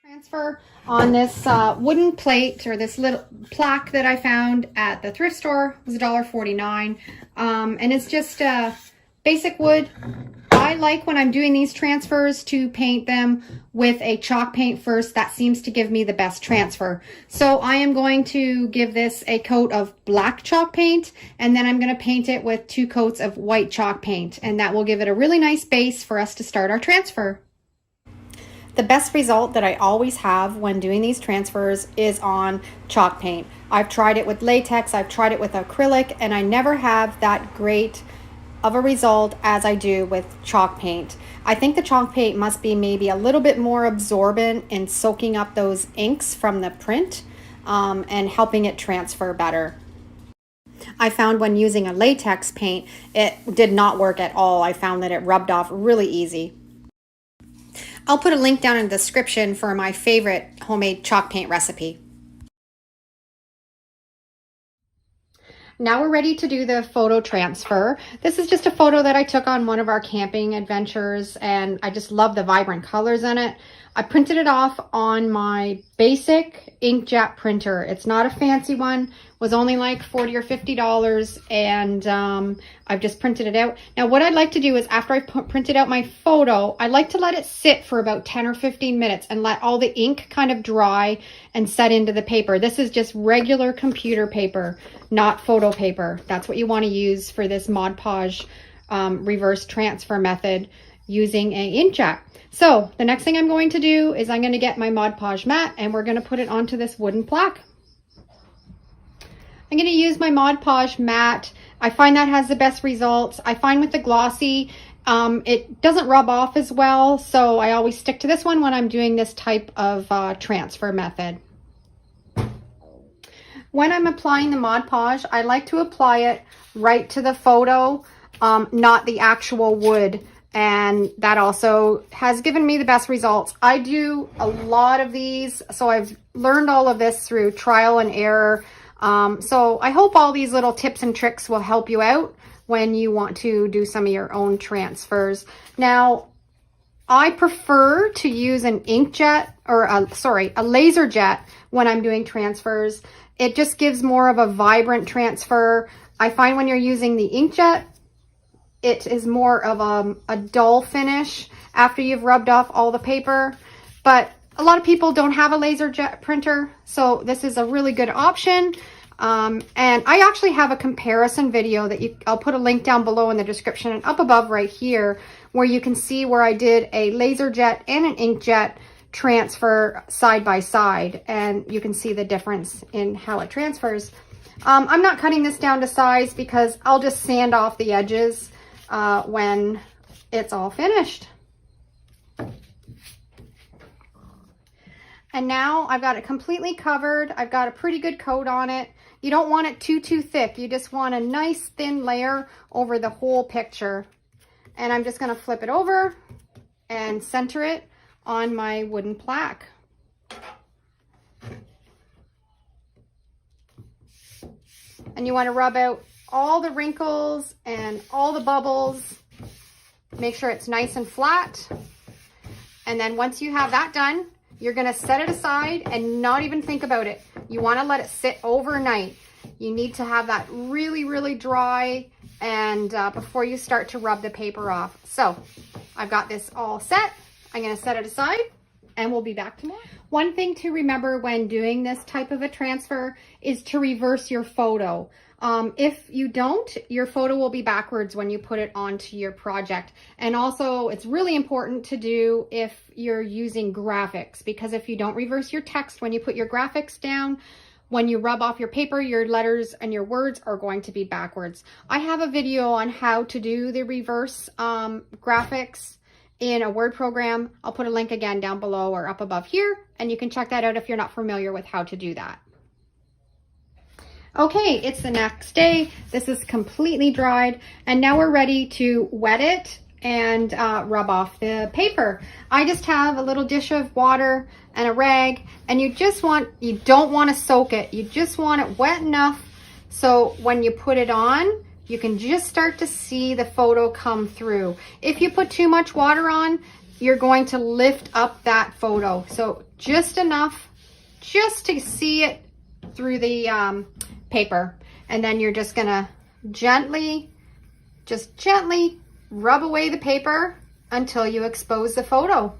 Transfer on this wooden plate, or this little plaque that I found at the thrift store. It was $1.49, and it's just basic wood. I like, when I'm doing these transfers, to paint them with a chalk paint first. That seems to give me the best transfer. So I am going to give this a coat of black chalk paint, and then I'm going to paint it with 2 coats of white chalk paint, and that will give it a really nice base for us to start our transfer. The best result that I always have when doing these transfers is on chalk paint. I've tried it with latex, I've tried it with acrylic, and I never have that great of a result as I do with chalk paint. I think the chalk paint must be maybe a little bit more absorbent in soaking up those inks from the print and helping it transfer better. I found when using a latex paint, it did not work at all. I found that it rubbed off really easy. I'll put a link down in the description for my favorite homemade chalk paint recipe. Now we're ready to do the photo transfer. This is just a photo that I took on one of our camping adventures, and I just love the vibrant colors in it. I printed it off on my basic inkjet printer. It's not a fancy one. It was only like $40 or $50, and I've just printed it out. Now what I'd like to do is, after I printed out my photo, I like to let it sit for about 10 or 15 minutes and let all the ink kind of dry and set into the paper. This is just regular computer paper, not photo paper. That's what you want to use for this Mod Podge reverse transfer method using an inkjet. So the next thing I'm going to do is I'm going to get my Mod Podge mat, and we're going to put it onto this wooden plaque. I'm going to use my Mod Podge mat. I find that has the best results. I find with the glossy, it doesn't rub off as well, so I always stick to this one when I'm doing this type of transfer method. When I'm applying the Mod Podge, I like to apply it right to the photo, not the actual wood. And that also has given me the best results. I do a lot of these, so I've learned all of this through trial and error. So I hope all these little tips and tricks will help you out when you want to do some of your own transfers. Now, I prefer to use an inkjet, or a laser jet when I'm doing transfers. It just gives more of a vibrant transfer. I find when you're using the inkjet, it is more of a dull finish after you've rubbed off all the paper. But a lot of people don't have a laser jet printer, so this is a really good option. And I actually have a comparison video that I'll put a link down below in the description and up above right here, where you can see where I did a laser jet and an inkjet transfer side by side, and you can see the difference in how it transfers. I'm not cutting this down to size because I'll just sand off the edges when it's all finished. And now I've got it completely covered. I've got a pretty good coat on it. You don't want it too thick. You just want a nice thin layer over the whole picture. And I'm just going to flip it over and center it on my wooden plaque. And you want to rub out all the wrinkles and all the bubbles. Make sure it's nice and flat. And then once you have that done, you're going to set it aside and not even think about it. You want to let it sit overnight. You need to have that really, really dry, and before you start to rub the paper off. So I've got this all set. I'm going to set it aside, and we'll be back tomorrow. One thing to remember when doing this type of a transfer is to reverse your photo. If you don't, your photo will be backwards when you put it onto your project. And also, it's really important to do if you're using graphics, because if you don't reverse your text when you put your graphics down, when you rub off your paper, your letters and your words are going to be backwards. I have a video on how to do the reverse graphics in a Word program. I'll put a link again down below or up above here, and you can check that out if you're not familiar with how to do that. Okay, it's the next day. This is completely dried, and now we're ready to wet it and rub off the paper. I just have a little dish of water and a rag, and you don't want to soak it. You just want it wet enough so when you put it on, you can just start to see the photo come through. If you put too much water on, you're going to lift up that photo. So just enough, just to see it through the paper. And then you're just gonna gently rub away the paper until you expose the photo.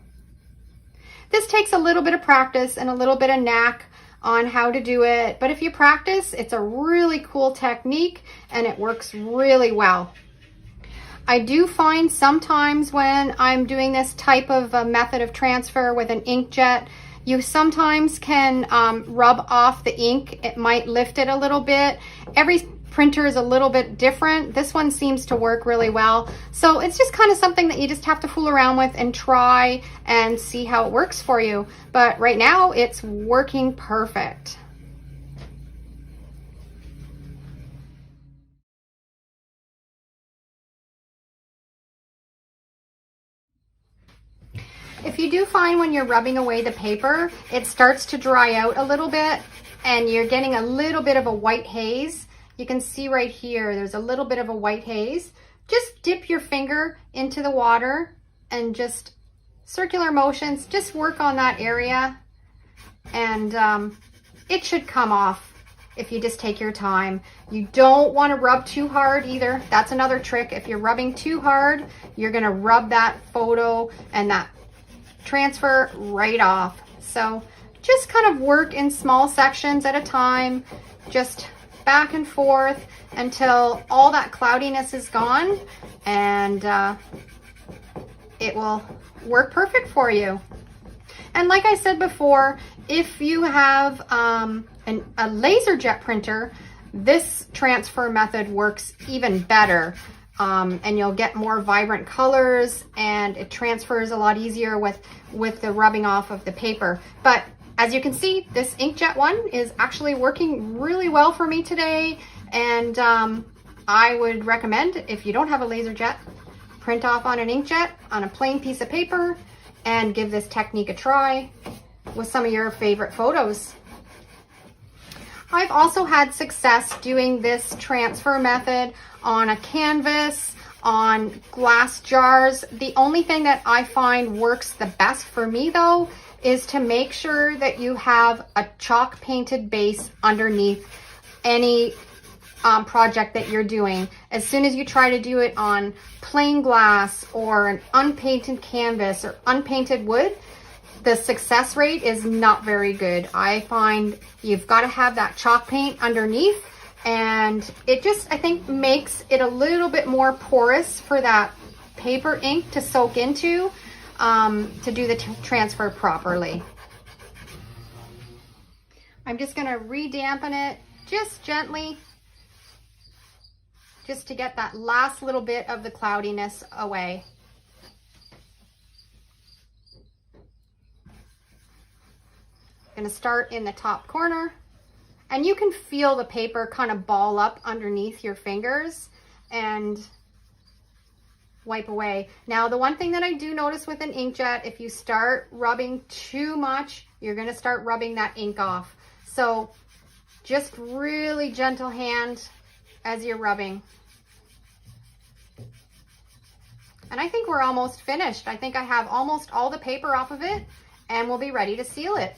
This takes a little bit of practice and a little bit of knack on how to do it, but if you practice, it's a really cool technique and it works really well. I do find sometimes when I'm doing this type of a method of transfer with an inkjet, you sometimes can rub off the ink. It might lift it a little bit. Every printer is a little bit different. This one seems to work really well. So it's just kind of something that you just have to fool around with and try and see how it works for you. But right now it's working perfect. If you do find when you're rubbing away the paper, it starts to dry out a little bit and you're getting a little bit of a white haze, you can see right here, there's a little bit of a white haze. Just dip your finger into the water and just circular motions, just work on that area and it should come off if you just take your time. You don't want to rub too hard either. That's another trick. If you're rubbing too hard, you're going to rub that photo and that transfer right off. So just kind of work in small sections at a time, just back and forth until all that cloudiness is gone, and it will work perfect for you. And like I said before, if you have a laser jet printer, this transfer method works even better. And you'll get more vibrant colors and it transfers a lot easier with the rubbing off of the paper. But as you can see, this inkjet one is actually working really well for me today. And I would recommend, if you don't have a laser jet, print off on an inkjet on a plain piece of paper and give this technique a try with some of your favorite photos. I've also had success doing this transfer method on a canvas, on glass jars. The only thing that I find works the best for me though is to make sure that you have a chalk painted base underneath any project that you're doing. As soon as you try to do it on plain glass or an unpainted canvas or unpainted wood, the success rate is not very good. I find you've got to have that chalk paint underneath, and it just, I think, makes it a little bit more porous for that paper ink to soak into to do the transfer properly. I'm just going to re-dampen it just gently, just to get that last little bit of the cloudiness away. I'm going to start in the top corner, and you can feel the paper kind of ball up underneath your fingers and wipe away. Now, the one thing that I do notice with an inkjet, if you start rubbing too much, you're going to start rubbing that ink off. So just really gentle hand as you're rubbing. And I think we're almost finished. I think I have almost all the paper off of it, and we'll be ready to seal it.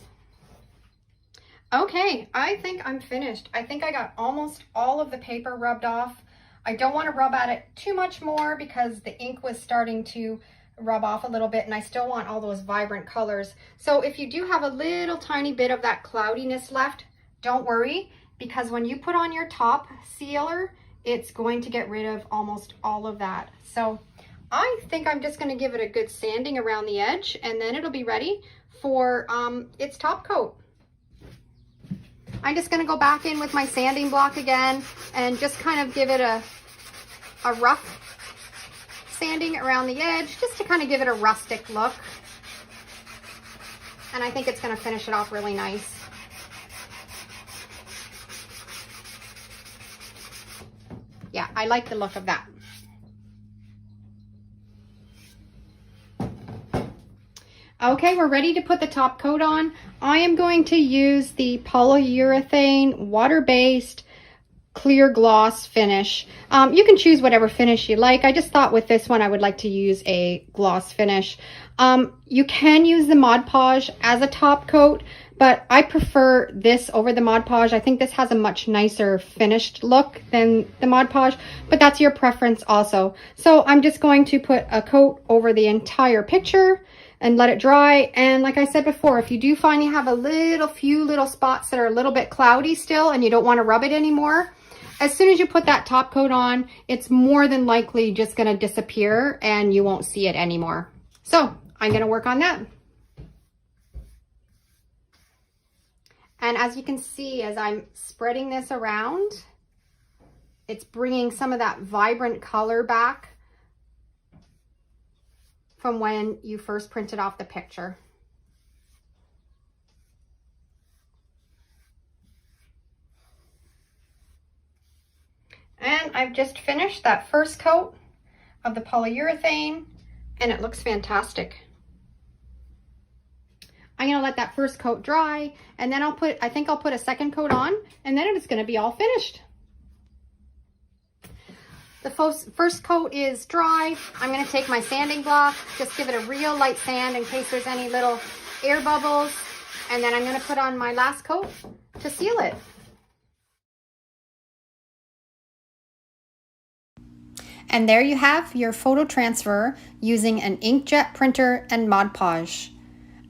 Okay, I think I'm finished. I think I got almost all of the paper rubbed off. I don't want to rub at it too much more because the ink was starting to rub off a little bit, and I still want all those vibrant colors. So if you do have a little tiny bit of that cloudiness left, don't worry, because when you put on your top sealer, it's going to get rid of almost all of that. So I think I'm just going to give it a good sanding around the edge, and then it'll be ready for its top coat. I'm just going to go back in with my sanding block again and just kind of give it a rough sanding around the edge, just to kind of give it a rustic look. And I think it's going to finish it off really nice. Yeah, I like the look of that. Okay, we're ready to put the top coat on. I am going to use the polyurethane water-based clear gloss finish. You can choose whatever finish you like. I just thought with this one I would like to use a gloss finish. You can use the Mod Podge as a top coat, but I prefer this over the Mod Podge. I think this has a much nicer finished look than the Mod Podge, but that's your preference also. So I'm just going to put a coat over the entire picture and let it dry. And like I said before, if you do find you have a few little spots that are a little bit cloudy still and you don't want to rub it anymore, as soon as you put that top coat on, it's more than likely just going to disappear and you won't see it anymore. So I'm going to work on that. And as you can see, as I'm spreading this around, it's bringing some of that vibrant color back from when you first printed off the picture. And I've just finished that first coat of the polyurethane and it looks fantastic. I'm gonna let that first coat dry and then I think I'll put a second coat on and then it's gonna be all finished. The first coat is dry. I'm gonna take my sanding block, just give it a real light sand in case there's any little air bubbles. And then I'm gonna put on my last coat to seal it. And there you have your photo transfer using an inkjet printer and Mod Podge.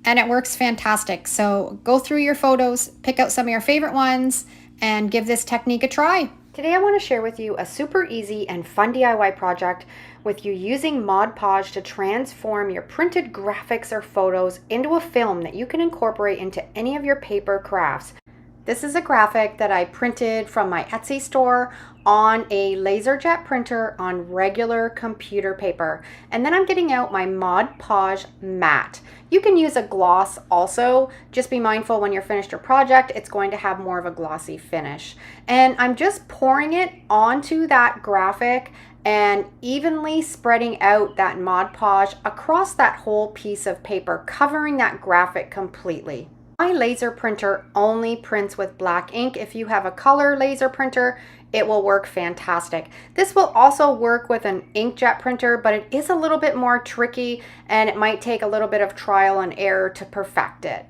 And it works fantastic. So go through your photos, pick out some of your favorite ones, and give this technique a try. Today I want to share with you a super easy and fun DIY project with you using Mod Podge to transform your printed graphics or photos into a film that you can incorporate into any of your paper crafts. This is a graphic that I printed from my Etsy store on a LaserJet printer on regular computer paper. And then I'm getting out my Mod Podge mat. You can use a gloss also. Just be mindful when you're finished your project, it's going to have more of a glossy finish. And I'm just pouring it onto that graphic and evenly spreading out that Mod Podge across that whole piece of paper, covering that graphic completely. My laser printer only prints with black ink. If you have a color laser printer, it will work fantastic. This will also work with an inkjet printer, but it is a little bit more tricky and it might take a little bit of trial and error to perfect it.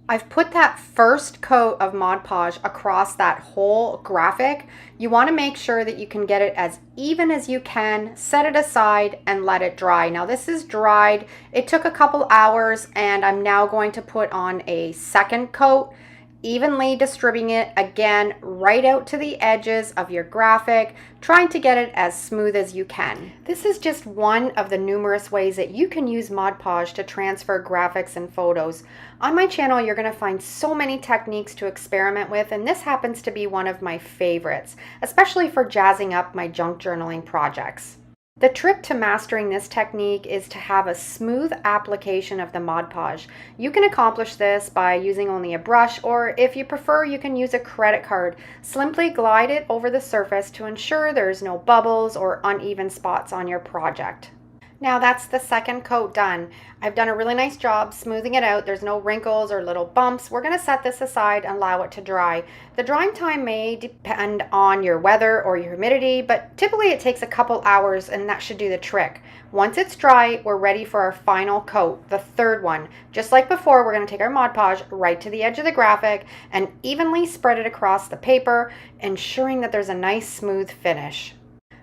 I've put that first coat of Mod Podge across that whole graphic. You want to make sure that you can get it as even as you can, set it aside and let it dry. Now this is dried. It took a couple hours and I'm now going to put on a second coat, evenly distributing it again right out to the edges of your graphic, trying to get it as smooth as you can. This is just one of the numerous ways that you can use Mod Podge to transfer graphics and photos. On my channel, you're going to find so many techniques to experiment with, and this happens to be one of my favorites, especially for jazzing up my junk journaling projects. The trick to mastering this technique is to have a smooth application of the Mod Podge. You can accomplish this by using only a brush, or if you prefer, you can use a credit card. Simply glide it over the surface to ensure there's no bubbles or uneven spots on your project. Now that's the second coat done. I've done a really nice job smoothing it out. There's no wrinkles or little bumps. We're going to set this aside and allow it to dry. The drying time may depend on your weather or your humidity, but typically it takes a couple hours and that should do the trick. Once it's dry, we're ready for our final coat, the third one. Just like before, we're going to take our Mod Podge right to the edge of the graphic and evenly spread it across the paper, ensuring that there's a nice smooth finish.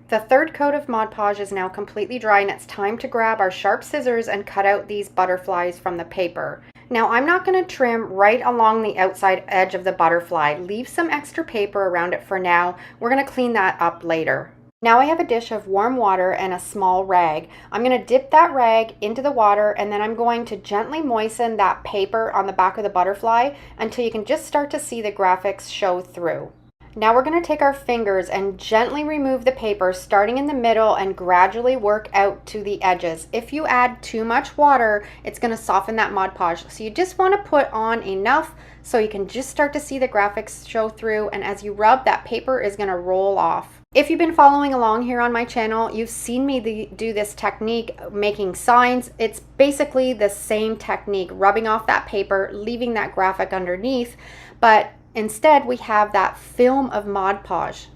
The third coat of Mod Podge is now completely dry and it's time to grab our sharp scissors and cut out these butterflies from the paper. Now I'm not going to trim right along the outside edge of the butterfly. Leave some extra paper around it for now. We're going to clean that up later. Now I have a dish of warm water and a small rag. I'm going to dip that rag into the water and then I'm going to gently moisten that paper on the back of the butterfly until you can just start to see the graphics show through. Now we're going to take our fingers and gently remove the paper, starting in the middle and gradually work out to the edges. If you add too much water, it's going to soften that Mod Podge. So you just want to put on enough so you can just start to see the graphics show through, and as you rub, that paper is going to roll off. If you've been following along here on my channel, you've seen me do this technique, making signs. It's basically the same technique, rubbing off that paper, leaving that graphic underneath, but instead, we have that film of Mod Podge.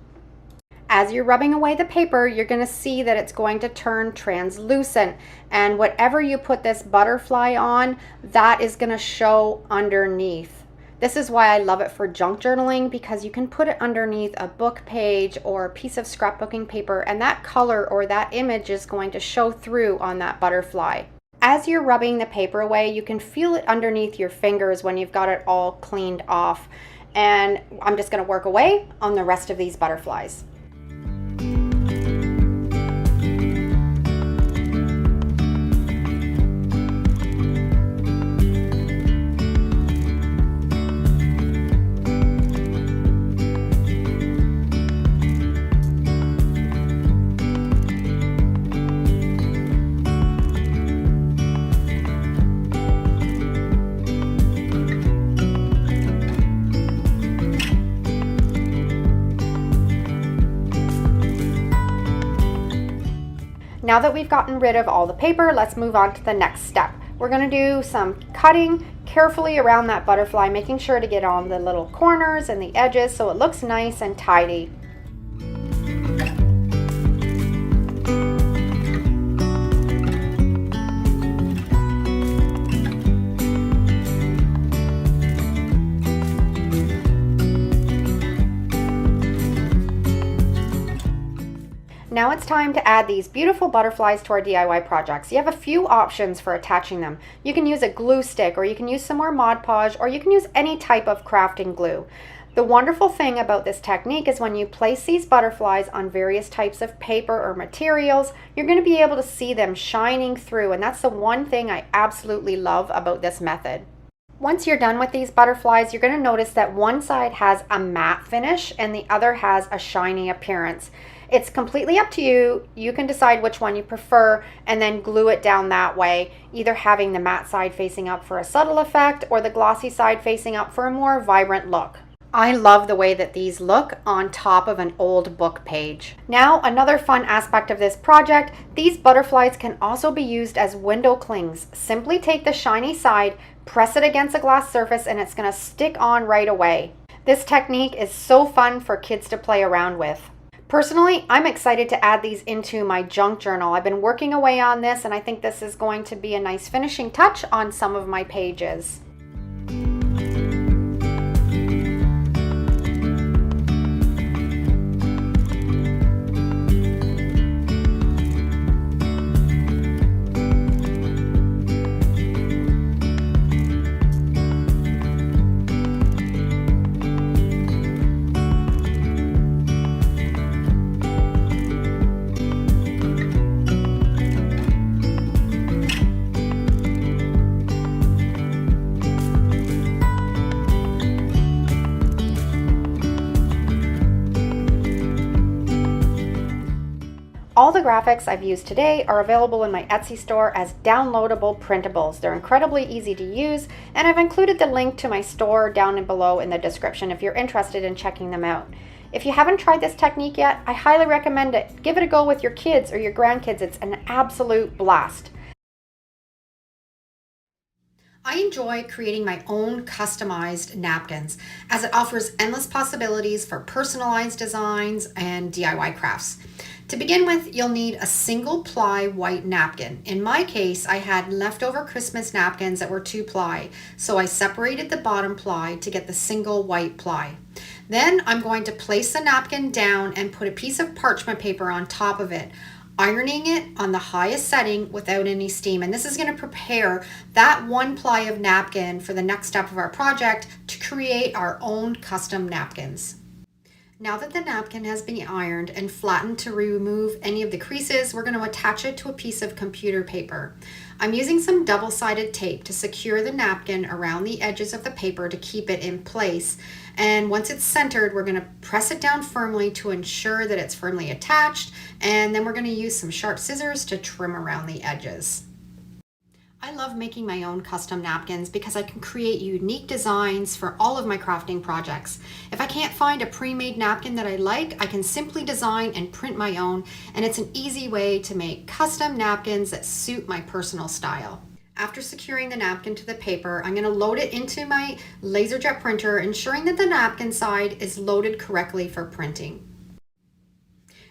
As you're rubbing away the paper, you're going to see that it's going to turn translucent, and whatever you put this butterfly on, that is going to show underneath. This is why I love it for junk journaling, because you can put it underneath a book page or a piece of scrapbooking paper, and that color or that image is going to show through on that butterfly. As you're rubbing the paper away, you can feel it underneath your fingers when you've got it all cleaned off. And I'm just going to work away on the rest of these butterflies. Now that we've gotten rid of all the paper, let's move on to the next step. We're going to do some cutting carefully around that butterfly, making sure to get on the little corners and the edges so it looks nice and tidy. Now it's time to add these beautiful butterflies to our DIY projects. You have a few options for attaching them. You can use a glue stick, or you can use some more Mod Podge, or you can use any type of crafting glue. The wonderful thing about this technique is when you place these butterflies on various types of paper or materials, you're going to be able to see them shining through, and that's the one thing I absolutely love about this method. Once you're done with these butterflies, you're going to notice that one side has a matte finish and the other has a shiny appearance. It's completely up to you. You can decide which one you prefer and then glue it down that way, either having the matte side facing up for a subtle effect or the glossy side facing up for a more vibrant look. I love the way that these look on top of an old book page. Now, another fun aspect of this project, these butterflies can also be used as window clings. Simply take the shiny side, press it against a glass surface, and it's going to stick on right away. This technique is so fun for kids to play around with. Personally, I'm excited to add these into my junk journal. I've been working away on this, and I think this is going to be a nice finishing touch on some of my pages. All the graphics I've used today are available in my Etsy store as downloadable printables. They're incredibly easy to use, and I've included the link to my store down and below in the description if you're interested in checking them out. If you haven't tried this technique yet, I highly recommend it. Give it a go with your kids or your grandkids. It's an absolute blast. I enjoy creating my own customized napkins as it offers endless possibilities for personalized designs and DIY crafts. To begin with, you'll need a single ply white napkin. In my case, I had leftover Christmas napkins that were 2-ply, so I separated the bottom ply to get the single white ply. Then I'm going to place the napkin down and put a piece of parchment paper on top of it, ironing it on the highest setting without any steam. And this is going to prepare that 1 ply of napkin for the next step of our project to create our own custom napkins. Now that the napkin has been ironed and flattened to remove any of the creases, we're going to attach it to a piece of computer paper. I'm using some double-sided tape to secure the napkin around the edges of the paper to keep it in place. And once it's centered, we're going to press it down firmly to ensure that it's firmly attached, and then we're going to use some sharp scissors to trim around the edges. I love making my own custom napkins because I can create unique designs for all of my crafting projects. If I can't find a pre-made napkin that I like, I can simply design and print my own, and it's an easy way to make custom napkins that suit my personal style. After securing the napkin to the paper, I'm going to load it into my LaserJet printer, ensuring that the napkin side is loaded correctly for printing.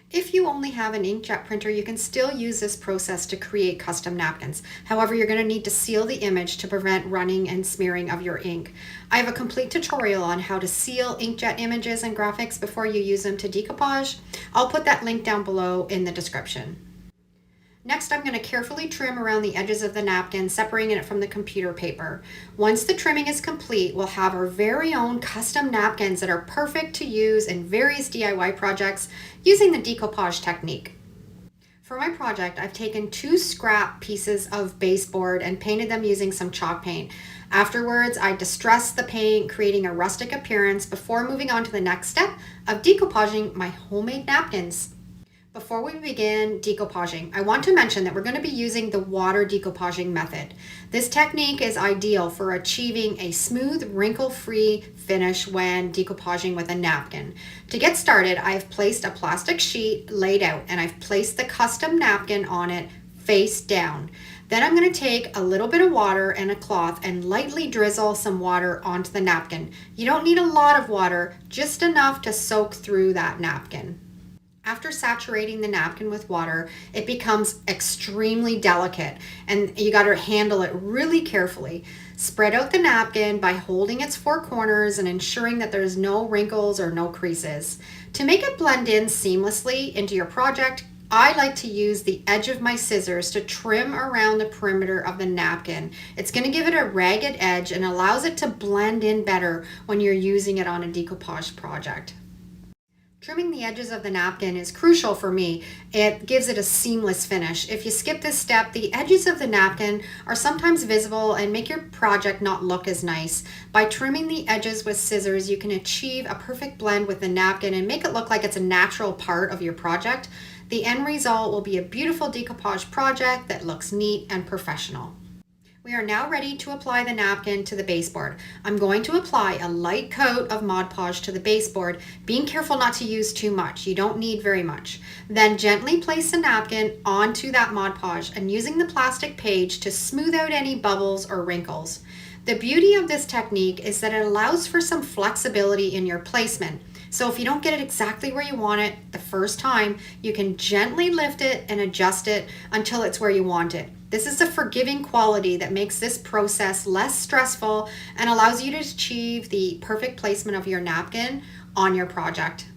If you only have an inkjet printer, you can still use this process to create custom napkins. However, you're going to need to seal the image to prevent running and smearing of your ink. I have a complete tutorial on how to seal inkjet images and graphics before you use them to decoupage. I'll put that link down below in the description. Next, I'm going to carefully trim around the edges of the napkin, separating it from the computer paper. Once the trimming is complete, we'll have our very own custom napkins that are perfect to use in various DIY projects using the decoupage technique. For my project, I've taken 2 scrap pieces of baseboard and painted them using some chalk paint. Afterwards, I distressed the paint, creating a rustic appearance before moving on to the next step of decoupaging my homemade napkins. Before we begin decoupaging, I want to mention that we're going to be using the water decoupaging method. This technique is ideal for achieving a smooth, wrinkle-free finish when decoupaging with a napkin. To get started, I've placed a plastic sheet laid out and I've placed the custom napkin on it face down. Then I'm going to take a little bit of water and a cloth and lightly drizzle some water onto the napkin. You don't need a lot of water, just enough to soak through that napkin. After saturating the napkin with water, it becomes extremely delicate and you got to handle it really carefully. Spread out the napkin by holding its 4 corners and ensuring that there's no wrinkles or no creases. To make it blend in seamlessly into your project, I like to use the edge of my scissors to trim around the perimeter of the napkin. It's going to give it a ragged edge and allows it to blend in better when you're using it on a decoupage project. Trimming the edges of the napkin is crucial for me. It gives it a seamless finish. If you skip this step, the edges of the napkin are sometimes visible and make your project not look as nice. By trimming the edges with scissors, you can achieve a perfect blend with the napkin and make it look like it's a natural part of your project. The end result will be a beautiful decoupage project that looks neat and professional. We are now ready to apply the napkin to the baseboard. I'm going to apply a light coat of Mod Podge to the baseboard, being careful not to use too much. You don't need very much. Then gently place the napkin onto that Mod Podge and using the plastic page to smooth out any bubbles or wrinkles. The beauty of this technique is that it allows for some flexibility in your placement. So if you don't get it exactly where you want it the first time, you can gently lift it and adjust it until it's where you want it. This is a forgiving quality that makes this process less stressful and allows you to achieve the perfect placement of your napkin on your project.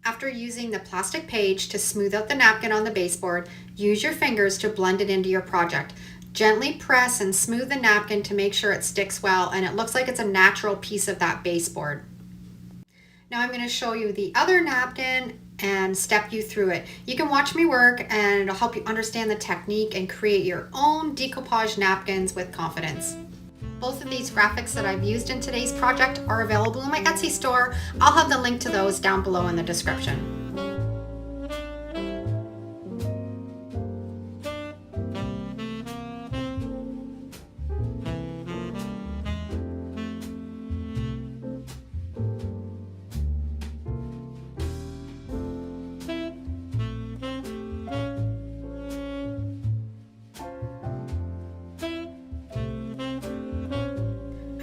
After using the plastic page to smooth out the napkin on the baseboard, use your fingers to blend it into your project. Gently press and smooth the napkin to make sure it sticks well and it looks like it's a natural piece of that baseboard. Now I'm going to show you the other napkin and step you through it. You can watch me work and it'll help you understand the technique and create your own decoupage napkins with confidence. Both of these graphics that I've used in today's project are available in my Etsy store. I'll have the link to those down below in the description.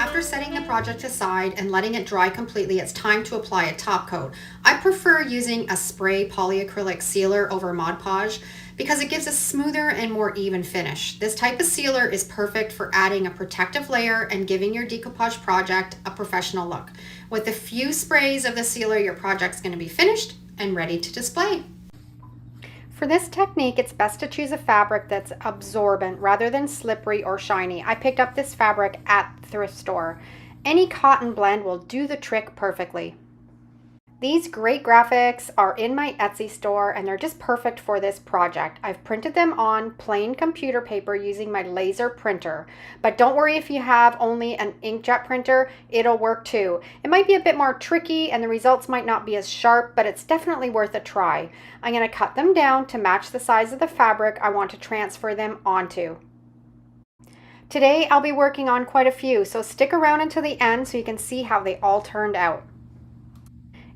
After setting the project aside and letting it dry completely, it's time to apply a top coat. I prefer using a spray polyacrylic sealer over Mod Podge because it gives a smoother and more even finish. This type of sealer is perfect for adding a protective layer and giving your decoupage project a professional look. With a few sprays of the sealer, your project's going to be finished and ready to display. For this technique, it's best to choose a fabric that's absorbent rather than slippery or shiny. I picked up this fabric at the thrift store. Any cotton blend will do the trick perfectly. These great graphics are in my Etsy store and they're just perfect for this project. I've printed them on plain computer paper using my laser printer. But don't worry if you have only an inkjet printer, it'll work too. It might be a bit more tricky and the results might not be as sharp, but it's definitely worth a try. I'm going to cut them down to match the size of the fabric I want to transfer them onto. Today I'll be working on quite a few, so stick around until the end so you can see how they all turned out.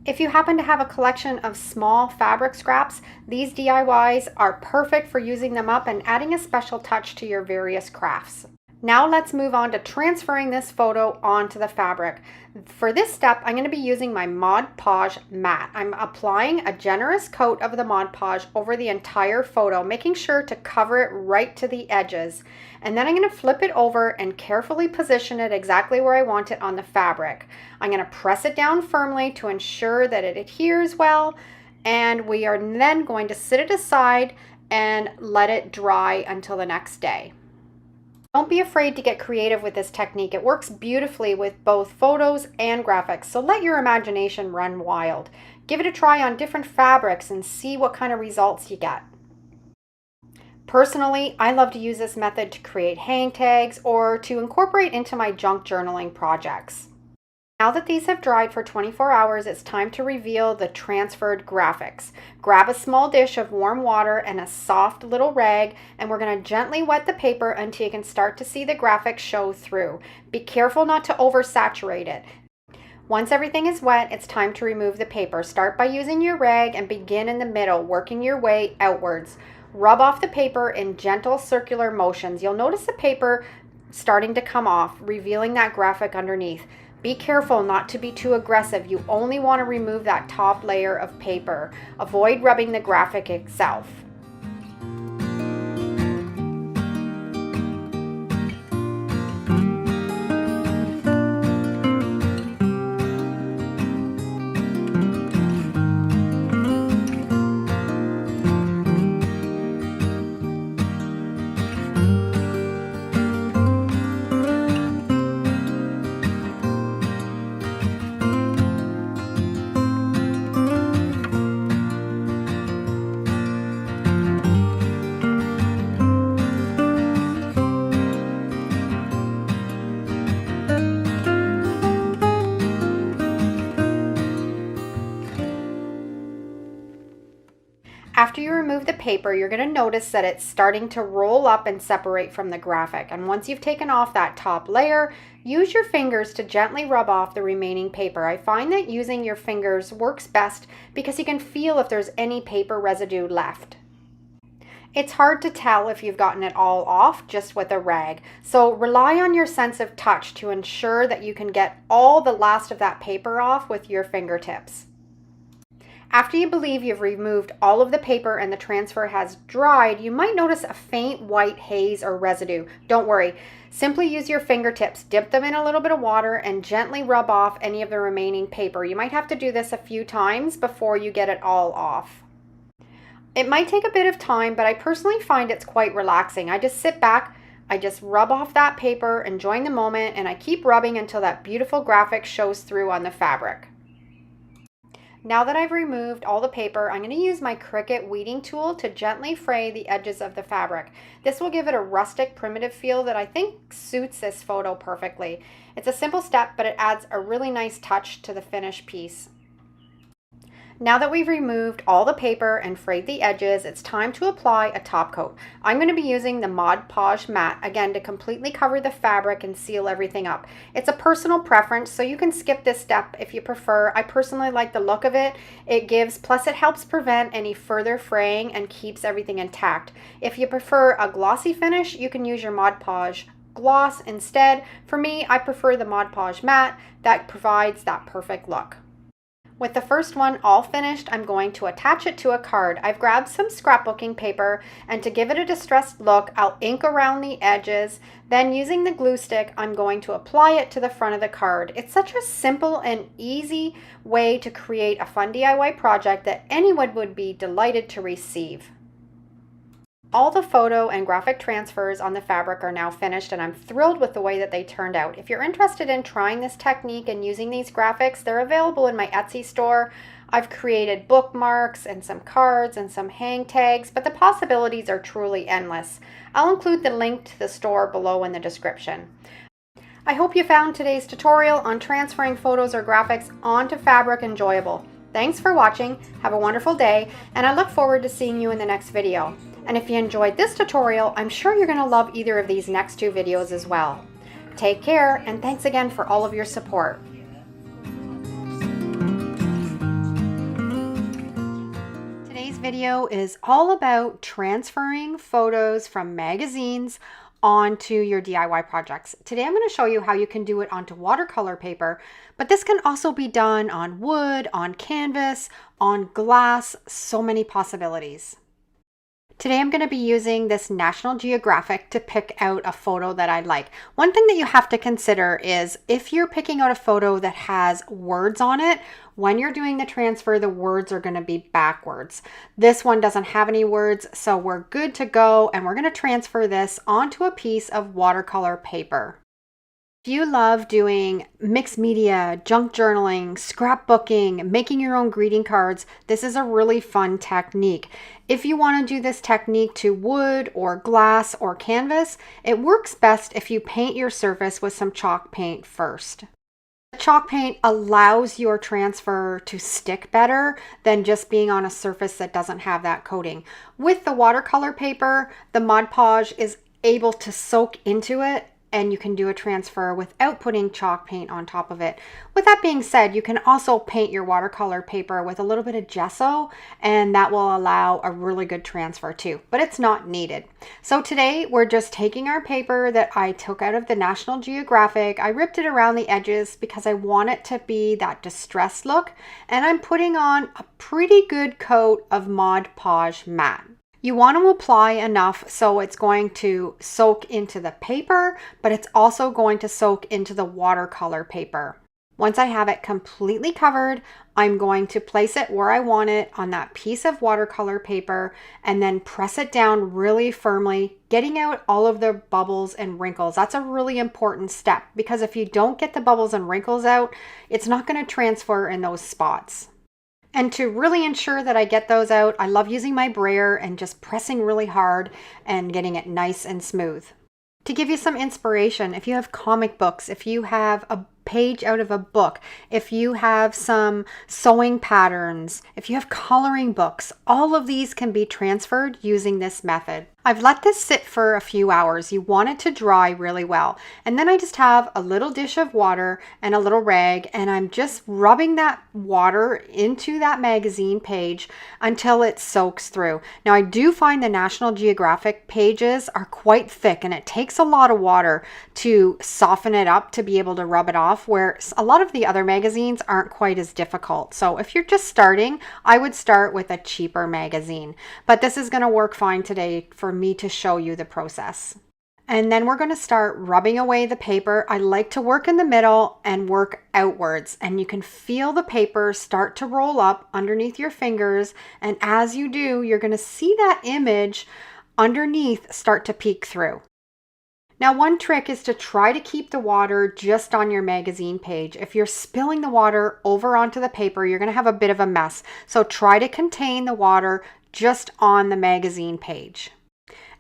If you happen to have a collection of small fabric scraps, these DIYs are perfect for using them up and adding a special touch to your various crafts. Now let's move on to transferring this photo onto the fabric. For this step, I'm going to be using my Mod Podge mat. I'm applying a generous coat of the Mod Podge over the entire photo, making sure to cover it right to the edges. And then I'm going to flip it over and carefully position it exactly where I want it on the fabric. I'm going to press it down firmly to ensure that it adheres well, and we are then going to sit it aside and let it dry until the next day. Don't be afraid to get creative with this technique. It works beautifully with both photos and graphics, so let your imagination run wild. Give it a try on different fabrics and see what kind of results you get. Personally, I love to use this method to create hang tags or to incorporate into my junk journaling projects. Now that these have dried for 24 hours, it's time to reveal the transferred graphics. Grab a small dish of warm water and a soft little rag, and we're going to gently wet the paper until you can start to see the graphics show through. Be careful not to oversaturate it. Once everything is wet, it's time to remove the paper. Start by using your rag and begin in the middle, working your way outwards. Rub off the paper in gentle circular motions. You'll notice the paper starting to come off, revealing that graphic underneath. Be careful not to be too aggressive. You only want to remove that top layer of paper. Avoid rubbing the graphic itself. After you remove the paper, you're going to notice that it's starting to roll up and separate from the graphic. And once you've taken off that top layer, use your fingers to gently rub off the remaining paper. I find that using your fingers works best because you can feel if there's any paper residue left. It's hard to tell if you've gotten it all off just with a rag. So rely on your sense of touch to ensure that you can get all the last of that paper off with your fingertips. After you believe you've removed all of the paper and the transfer has dried, you might notice a faint white haze or residue. Don't worry. Simply use your fingertips, dip them in a little bit of water, and gently rub off any of the remaining paper. You might have to do this a few times before you get it all off. It might take a bit of time, but I personally find it's quite relaxing. I just sit back, I just rub off that paper, enjoying the moment, and I keep rubbing until that beautiful graphic shows through on the fabric. Now that I've removed all the paper, I'm going to use my Cricut weeding tool to gently fray the edges of the fabric. This will give it a rustic, primitive feel that I think suits this photo perfectly. It's a simple step, but it adds a really nice touch to the finished piece. Now that we've removed all the paper and frayed the edges, it's time to apply a top coat. I'm going to be using the Mod Podge mat, again, to completely cover the fabric and seal everything up. It's a personal preference, so you can skip this step if you prefer. I personally like the look of it. Plus it helps prevent any further fraying and keeps everything intact. If you prefer a glossy finish, you can use your Mod Podge gloss instead. For me, I prefer the Mod Podge matte that provides that perfect look. With the first one all finished, I'm going to attach it to a card. I've grabbed some scrapbooking paper, and to give it a distressed look, I'll ink around the edges. Then using the glue stick, I'm going to apply it to the front of the card. It's such a simple and easy way to create a fun DIY project that anyone would be delighted to receive. All the photo and graphic transfers on the fabric are now finished, and I'm thrilled with the way that they turned out. If you're interested in trying this technique and using these graphics, they're available in my Etsy store. I've created bookmarks and some cards and some hang tags, but the possibilities are truly endless. I'll include the link to the store below in the description. I hope you found today's tutorial on transferring photos or graphics onto fabric enjoyable. Thanks for watching, have a wonderful day, and I look forward to seeing you in the next video. And if you enjoyed this tutorial, I'm sure you're going to love either of these next two videos as well. Take care, and thanks again for all of your support. Today's video is all about transferring photos from magazines onto your DIY projects. Today I'm going to show you how you can do it onto watercolor paper, but this can also be done on wood, on canvas, on glass, so many possibilities. Today I'm going to be using this National Geographic to pick out a photo that I like. One thing that you have to consider is if you're picking out a photo that has words on it, when you're doing the transfer, the words are going to be backwards. This one doesn't have any words, so we're good to go, and we're going to transfer this onto a piece of watercolor paper. If you love doing mixed media, junk journaling, scrapbooking, making your own greeting cards, this is a really fun technique. If you want to do this technique to wood or glass or canvas, it works best if you paint your surface with some chalk paint first. The chalk paint allows your transfer to stick better than just being on a surface that doesn't have that coating. With the watercolor paper, the Mod Podge is able to soak into it, and you can do a transfer without putting chalk paint on top of it. With that being said, you can also paint your watercolor paper with a little bit of gesso, and that will allow a really good transfer too, but it's not needed. So today we're just taking our paper that I took out of the National Geographic. I ripped it around the edges because I want it to be that distressed look, and I'm putting on a pretty good coat of Mod Podge matte. You want to apply enough so it's going to soak into the paper, but it's also going to soak into the watercolor paper. Once I have it completely covered, I'm going to place it where I want it on that piece of watercolor paper and then press it down really firmly, getting out all of the bubbles and wrinkles. That's a really important step because if you don't get the bubbles and wrinkles out, it's not going to transfer in those spots. And to really ensure that I get those out, I love using my brayer and just pressing really hard and getting it nice and smooth. To give you some inspiration, if you have comic books, if you have a page out of a book, if you have some sewing patterns, if you have coloring books, all of these can be transferred using this method. I've let this sit for a few hours. You want it to dry really well. And then I just have a little dish of water and a little rag, and I'm just rubbing that water into that magazine page until it soaks through. Now I do find the National Geographic pages are quite thick, and it takes a lot of water to soften it up to be able to rub it off, where a lot of the other magazines aren't quite as difficult. So if you're just starting, I would start with a cheaper magazine. But this is going to work fine today for me to show you the process. And then we're going to start rubbing away the paper. I like to work in the middle and work outwards, and you can feel the paper start to roll up underneath your fingers, and as you do, you're going to see that image underneath start to peek through. Now, one trick is to try to keep the water just on your magazine page. If you're spilling the water over onto the paper, you're going to have a bit of a mess. So try to contain the water just on the magazine page.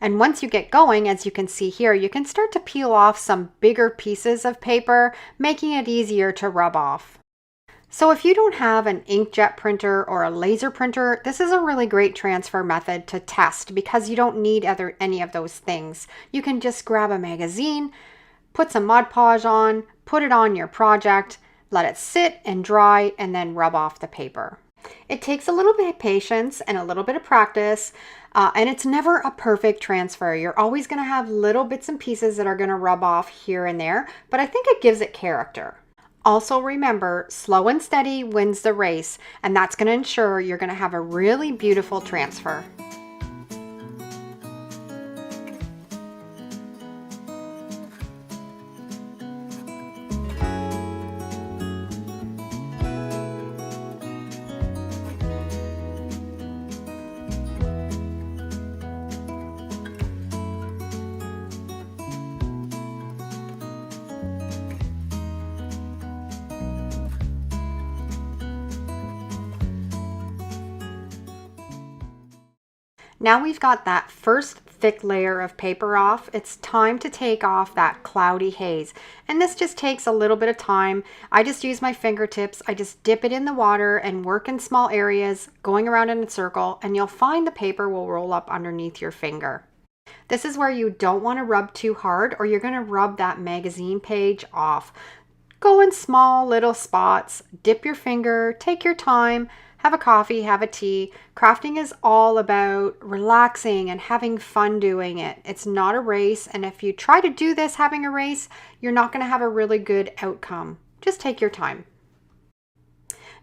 And once you get going, as you can see here, you can start to peel off some bigger pieces of paper, making it easier to rub off. So if you don't have an inkjet printer or a laser printer, this is a really great transfer method to test because you don't need any of those things. You can just grab a magazine, put some Mod Podge on, put it on your project, let it sit and dry, and then rub off the paper. It takes a little bit of patience and a little bit of practice, and it's never a perfect transfer. You're always going to have little bits and pieces that are going to rub off here and there, but I think it gives it character. Also remember, slow and steady wins the race, and that's going to ensure you're going to have a really beautiful transfer. Now we've got that first thick layer of paper off, it's time to take off that cloudy haze. And this just takes a little bit of time. I just use my fingertips. I just dip it in the water and work in small areas, going around in a circle, and you'll find the paper will roll up underneath your finger. This is where you don't want to rub too hard or you're going to rub that magazine page off. Go in small little spots, dip your finger, take your time, have a coffee, have a tea. Crafting is all about relaxing and having fun doing it. It's not a race, and if you try to do this having a race, you're not going to have a really good outcome. Just take your time.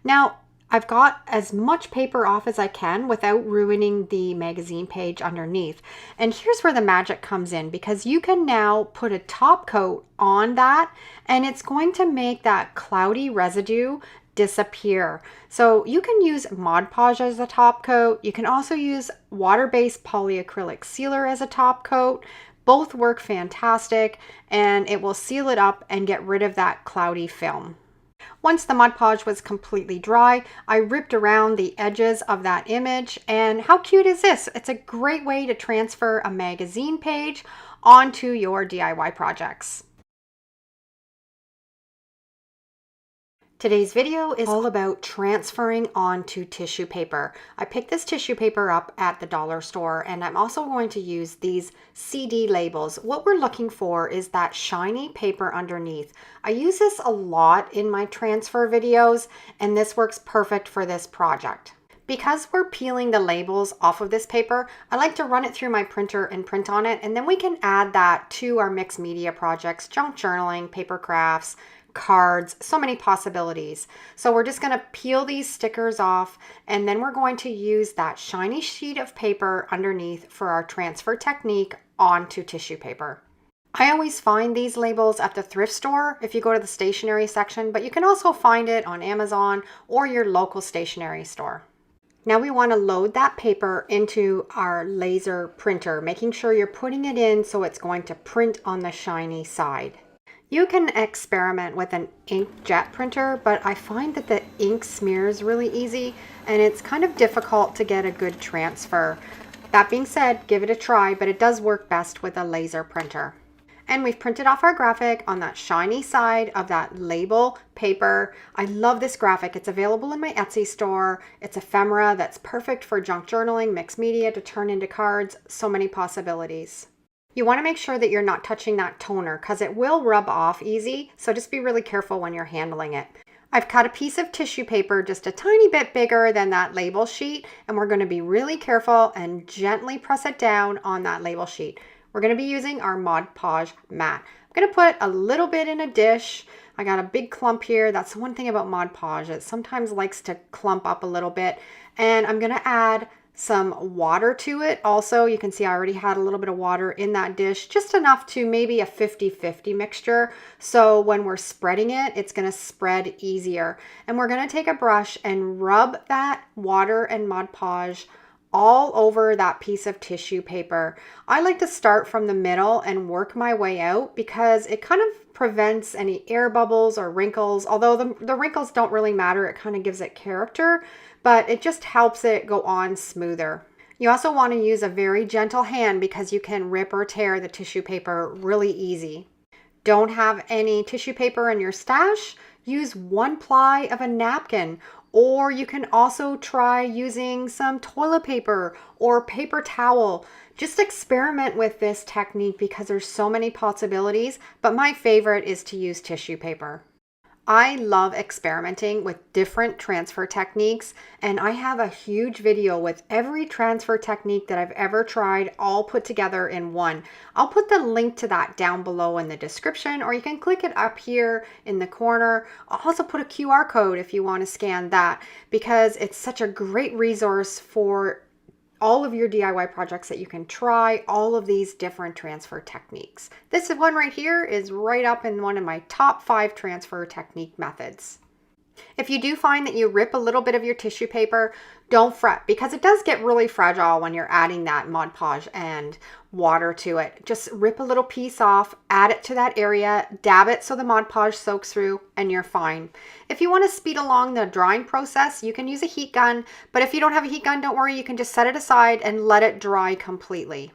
Now, I've got as much paper off as I can without ruining the magazine page underneath. And here's where the magic comes in, because you can now put a top coat on that and it's going to make that cloudy residue disappear. So you can use Mod Podge as a top coat. You can also use water-based polyacrylic sealer as a top coat. Both work fantastic, and it will seal it up and get rid of that cloudy film. Once the Mod Podge was completely dry, I ripped around the edges of that image, and how cute is this? It's a great way to transfer a magazine page onto your DIY projects. Today's video is all about transferring onto tissue paper. I picked this tissue paper up at the dollar store, and I'm also going to use these CD labels. What we're looking for is that shiny paper underneath. I use this a lot in my transfer videos, and this works perfect for this project. Because we're peeling the labels off of this paper, I like to run it through my printer and print on it, and then we can add that to our mixed media projects, junk journaling, paper crafts, cards, so many possibilities. So we're just going to peel these stickers off, and then we're going to use that shiny sheet of paper underneath for our transfer technique onto tissue paper. I always find these labels at the thrift store if you go to the stationery section, but you can also find it on Amazon or your local stationery store. Now we want to load that paper into our laser printer, making sure you're putting it in so it's going to print on the shiny side. You can experiment with an inkjet printer, but I find that the ink smears really easy and it's kind of difficult to get a good transfer. That being said, give it a try, but it does work best with a laser printer. And we've printed off our graphic on that shiny side of that label paper. I love this graphic. It's available in my Etsy store. It's ephemera that's perfect for junk journaling, mixed media to turn into cards, so many possibilities. You want to make sure that you're not touching that toner because it will rub off easy, so just be really careful when you're handling it. I've cut a piece of tissue paper just a tiny bit bigger than that label sheet, and we're going to be really careful and gently press it down on that label sheet. We're going to be using our Mod Podge mat. I'm going to put a little bit in a dish. I got a big clump here. That's the one thing about Mod Podge. It sometimes likes to clump up a little bit, and I'm going to add some water to it. Also, you can see I already had a little bit of water in that dish, just enough to maybe a 50-50 mixture. So when we're spreading it, it's going to spread easier. And we're going to take a brush and rub that water and Mod Podge all over that piece of tissue paper. I like to start from the middle and work my way out because it kind of prevents any air bubbles or wrinkles. Although the wrinkles don't really matter, it kind of gives it character, but it just helps it go on smoother. You also want to use a very gentle hand because you can rip or tear the tissue paper really easy. Don't have any tissue paper in your stash? Use 1 ply of a napkin, or you can also try using some toilet paper or paper towel. Just experiment with this technique because there's so many possibilities, but my favorite is to use tissue paper. I love experimenting with different transfer techniques, and I have a huge video with every transfer technique that I've ever tried all put together in one. I'll put the link to that down below in the description, or you can click it up here in the corner. I'll also put a QR code if you want to scan that, because it's such a great resource for all of your DIY projects that you can try all of these different transfer techniques. This one right here is right up in one of my top 5 transfer technique methods. If you do find that you rip a little bit of your tissue paper, don't fret because it does get really fragile when you're adding that Mod Podge and water to it. Just rip a little piece off, add it to that area, dab it so the Mod Podge soaks through, and you're fine. If you want to speed along the drying process, you can use a heat gun, but if you don't have a heat gun, don't worry, you can just set it aside and let it dry completely.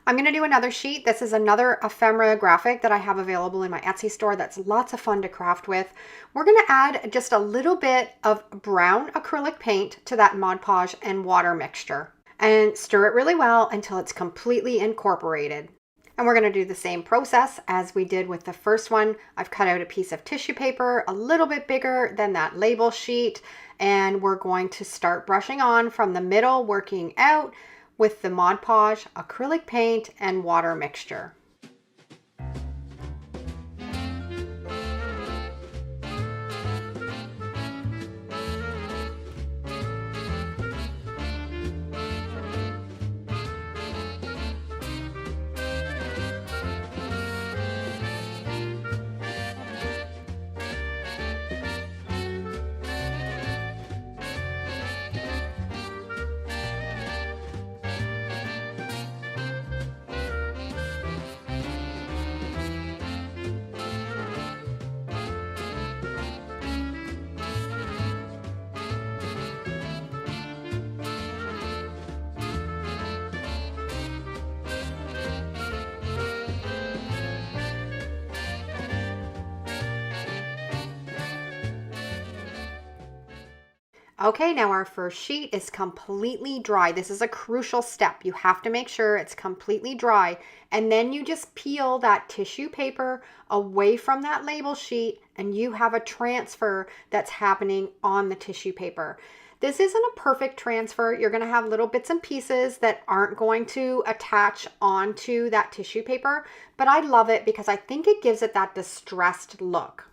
I'm going to do another sheet. This is another ephemera graphic that I have available in my Etsy store that's lots of fun to craft with. We're going to add just a little bit of brown acrylic paint to that Mod Podge and water mixture and stir it really well until it's completely incorporated. And we're going to do the same process as we did with the first one. I've cut out a piece of tissue paper a little bit bigger than that label sheet, and we're going to start brushing on from the middle, working out with the Mod Podge, acrylic paint, and water mixture. Okay, now our first sheet is completely dry. This is a crucial step. You have to make sure it's completely dry, and then you just peel that tissue paper away from that label sheet, and you have a transfer that's happening on the tissue paper. This isn't a perfect transfer. You're going to have little bits and pieces that aren't going to attach onto that tissue paper, but I love it because I think it gives it that distressed look.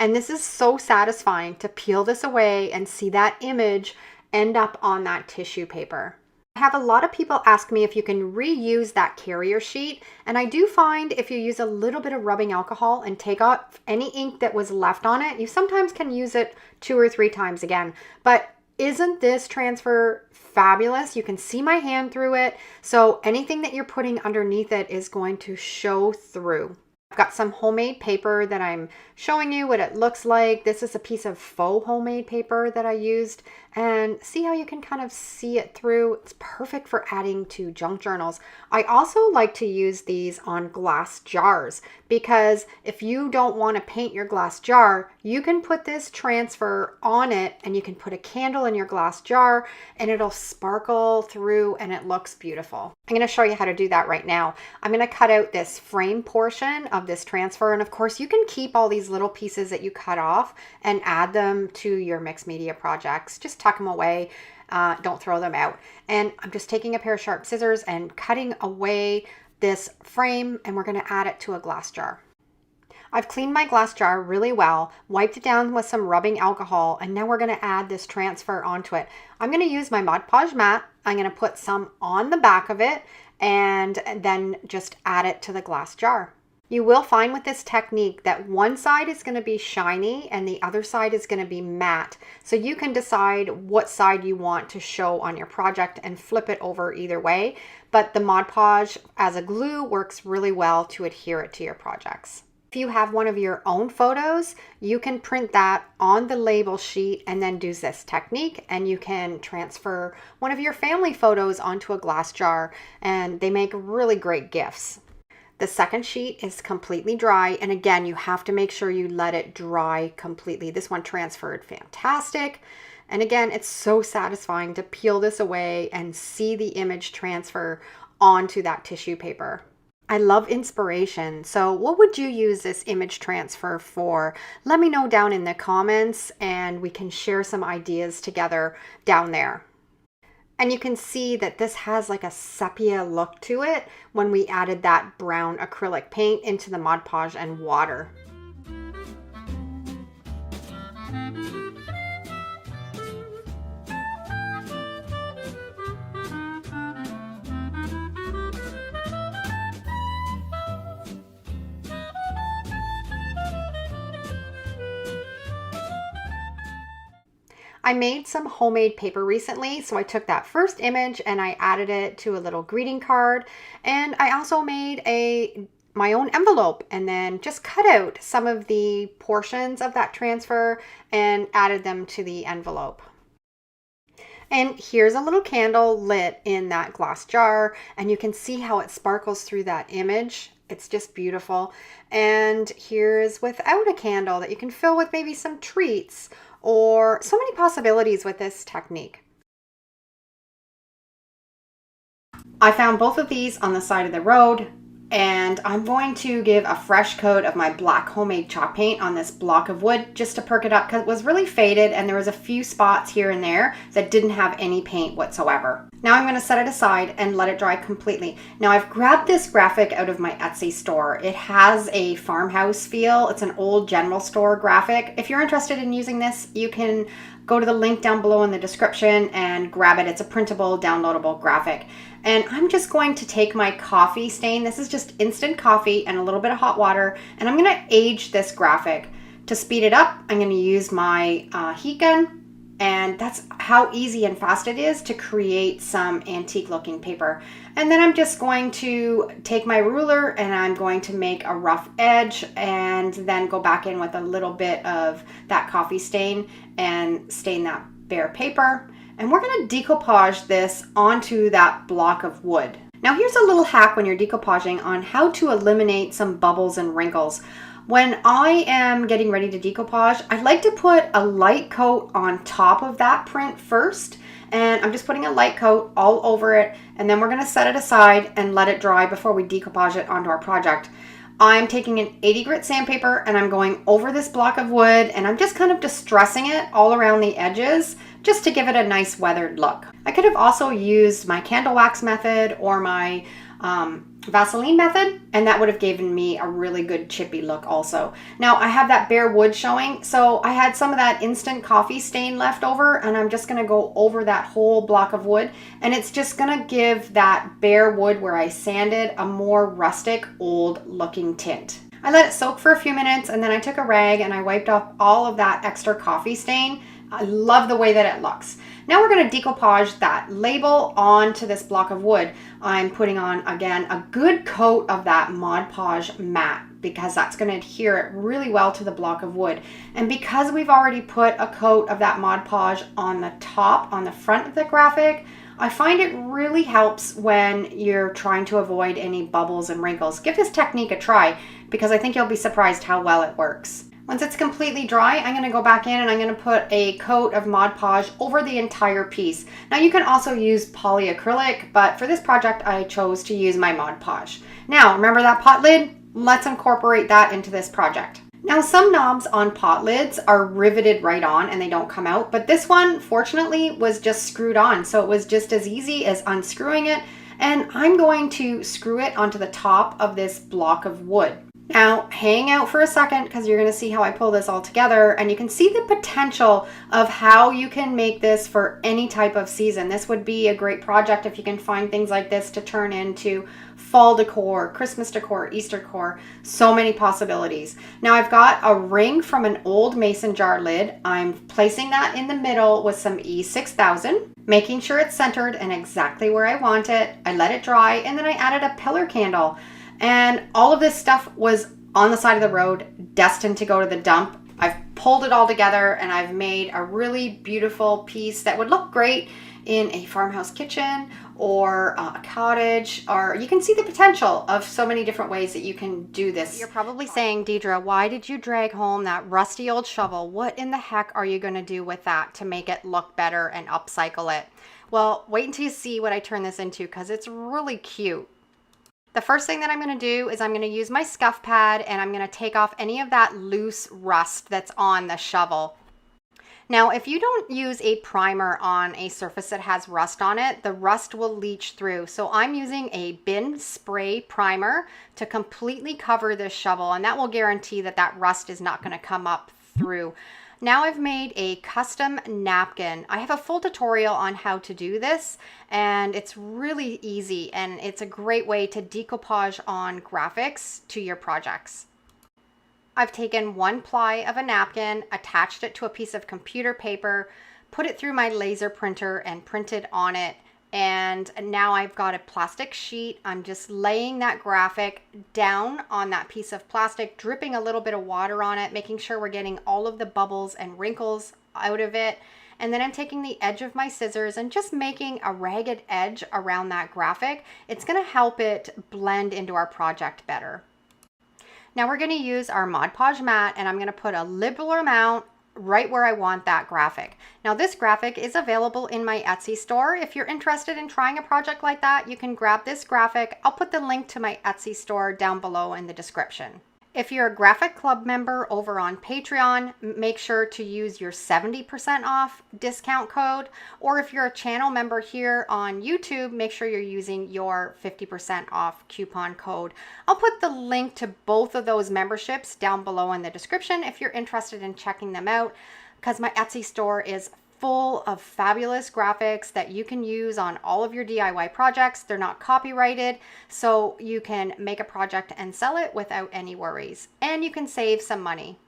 And this is so satisfying to peel this away and see that image end up on that tissue paper. I have a lot of people ask me if you can reuse that carrier sheet, and I do find if you use a little bit of rubbing alcohol and take off any ink that was left on it, you sometimes can use it 2 or 3 times again. But isn't this transfer fabulous? You can see my hand through it, so anything that you're putting underneath it is going to show through. I've got some homemade paper that I'm showing you what it looks like. This is a piece of faux homemade paper that I used, and see how you can kind of see it through. It's perfect for adding to junk journals. I also like to use these on glass jars because if you don't want to paint your glass jar, you can put this transfer on it and you can put a candle in your glass jar and it'll sparkle through and it looks beautiful. I'm going to show you how to do that right now. I'm going to cut out this frame portion of this transfer, and of course you can keep all these little pieces that you cut off and add them to your mixed media projects. Just tuck them away, don't throw them out. And I'm just taking a pair of sharp scissors and cutting away this frame, and we're going to add it to a glass jar. I've cleaned my glass jar really well, wiped it down with some rubbing alcohol, and now we're going to add this transfer onto it. I'm going to use my Mod Podge mat. I'm going to put some on the back of it and then just add it to the glass jar. You will find with this technique that one side is going to be shiny and the other side is going to be matte. So you can decide what side you want to show on your project and flip it over either way. But the Mod Podge as a glue works really well to adhere it to your projects. If you have one of your own photos, you can print that on the label sheet and then do this technique, and you can transfer one of your family photos onto a glass jar, and they make really great gifts. The second sheet is completely dry, and again, you have to make sure you let it dry completely. This one transferred fantastic. And again, it's so satisfying to peel this away and see the image transfer onto that tissue paper. I love inspiration. So what would you use this image transfer for? Let me know down in the comments and we can share some ideas together down there. And you can see that this has like a sepia look to it when we added that brown acrylic paint into the Mod Podge and water. I made some homemade paper recently, so I took that first image and I added it to a little greeting card, and I also made my own envelope and then just cut out some of the portions of that transfer and added them to the envelope. And here's a little candle lit in that glass jar, and you can see how it sparkles through that image. It's just beautiful. And here's without a candle that you can fill with maybe some treats, or so many possibilities with this technique. I found both of these on the side of the road. And I'm going to give a fresh coat of my black homemade chalk paint on this block of wood just to perk it up, because it was really faded and there was a few spots here and there that didn't have any paint whatsoever. Now I'm going to set it aside and let it dry completely. Now I've grabbed this graphic out of my Etsy store. It has a farmhouse feel. It's an old general store graphic. If you're interested in using this, you can go to the link down below in the description and grab it. It's a printable, downloadable graphic. And I'm just going to take my coffee stain. This is just instant coffee and a little bit of hot water. And I'm going to age this graphic. To speed it up, I'm going to use my heat gun. And that's how easy and fast it is to create some antique looking paper. And then I'm just going to take my ruler and I'm going to make a rough edge and then go back in with a little bit of that coffee stain and stain that bare paper. And we're going to decoupage this onto that block of wood. Now here's a little hack when you're decoupaging on how to eliminate some bubbles and wrinkles. When I am getting ready to decoupage, I like to put a light coat on top of that print first. And I'm just putting a light coat all over it. And then we're going to set it aside and let it dry before we decoupage it onto our project. I'm taking an 80 grit sandpaper and I'm going over this block of wood and I'm just kind of distressing it all around the edges just to give it a nice weathered look. I could have also used my candle wax method or my Vaseline method, and that would have given me a really good chippy look also. Now I have that bare wood showing, so I had some of that instant coffee stain left over and I'm just going to go over that whole block of wood, and it's just going to give that bare wood where I sanded a more rustic, old looking tint. I let it soak for a few minutes and then I took a rag and I wiped off all of that extra coffee stain. I love the way that it looks. Now we're going to decoupage that label onto this block of wood. I'm putting on, again, a good coat of that Mod Podge matte because that's going to adhere it really well to the block of wood. And because we've already put a coat of that Mod Podge on the top, on the front of the graphic, I find it really helps when you're trying to avoid any bubbles and wrinkles. Give this technique a try because I think you'll be surprised how well it works. Once it's completely dry, I'm going to go back in and I'm going to put a coat of Mod Podge over the entire piece. Now you can also use polyacrylic, but for this project I chose to use my Mod Podge. Now remember that pot lid? Let's incorporate that into this project. Now some knobs on pot lids are riveted right on and they don't come out, but this one fortunately was just screwed on, so it was just as easy as unscrewing it, and I'm going to screw it onto the top of this block of wood. Now, hang out for a second because you're going to see how I pull this all together and you can see the potential of how you can make this for any type of season. This would be a great project if you can find things like this to turn into fall decor, Christmas decor, Easter decor, so many possibilities. Now I've got a ring from an old mason jar lid. I'm placing that in the middle with some E6000, making sure it's centered and exactly where I want it. I let it dry and then I added a pillar candle. And all of this stuff was on the side of the road, destined to go to the dump. I've pulled it all together and I've made a really beautiful piece that would look great in a farmhouse kitchen or a cottage, or you can see the potential of so many different ways that you can do this. You're probably saying, Deidre, why did you drag home that rusty old shovel? What in the heck are you going to do with that to make it look better and upcycle it? Well, wait until you see what I turn this into because it's really cute. The first thing that I'm going to do is I'm going to use my scuff pad and I'm going to take off any of that loose rust that's on the shovel. Now, if you don't use a primer on a surface that has rust on it, the rust will leach through. So I'm using a bin spray primer to completely cover this shovel, and that will guarantee that that rust is not going to come up through. Now I've made a custom napkin. I have a full tutorial on how to do this, and it's really easy, and it's a great way to decoupage on graphics to your projects. I've taken one ply of a napkin, attached it to a piece of computer paper, put it through my laser printer and printed on it. And now I've got a plastic sheet. I'm just laying that graphic down on that piece of plastic, dripping a little bit of water on it, making sure we're getting all of the bubbles and wrinkles out of it. And then I'm taking the edge of my scissors and just making a ragged edge around that graphic. It's going to help it blend into our project better. Now we're going to use our Mod Podge mat, and I'm going to put a liberal amount right where I want that graphic. Now this graphic is available in my Etsy store. If you're interested in trying a project like that, you can grab this graphic. I'll put the link to my Etsy store down below in the description. If you're a graphic club member over on Patreon, make sure to use your 70% off discount code. Or if you're a channel member here on YouTube, make sure you're using your 50% off coupon code. I'll put the link to both of those memberships down below in the description if you're interested in checking them out, because my Etsy store is full of fabulous graphics that you can use on all of your DIY projects. They're not copyrighted, so you can make a project and sell it without any worries, and you can save some money.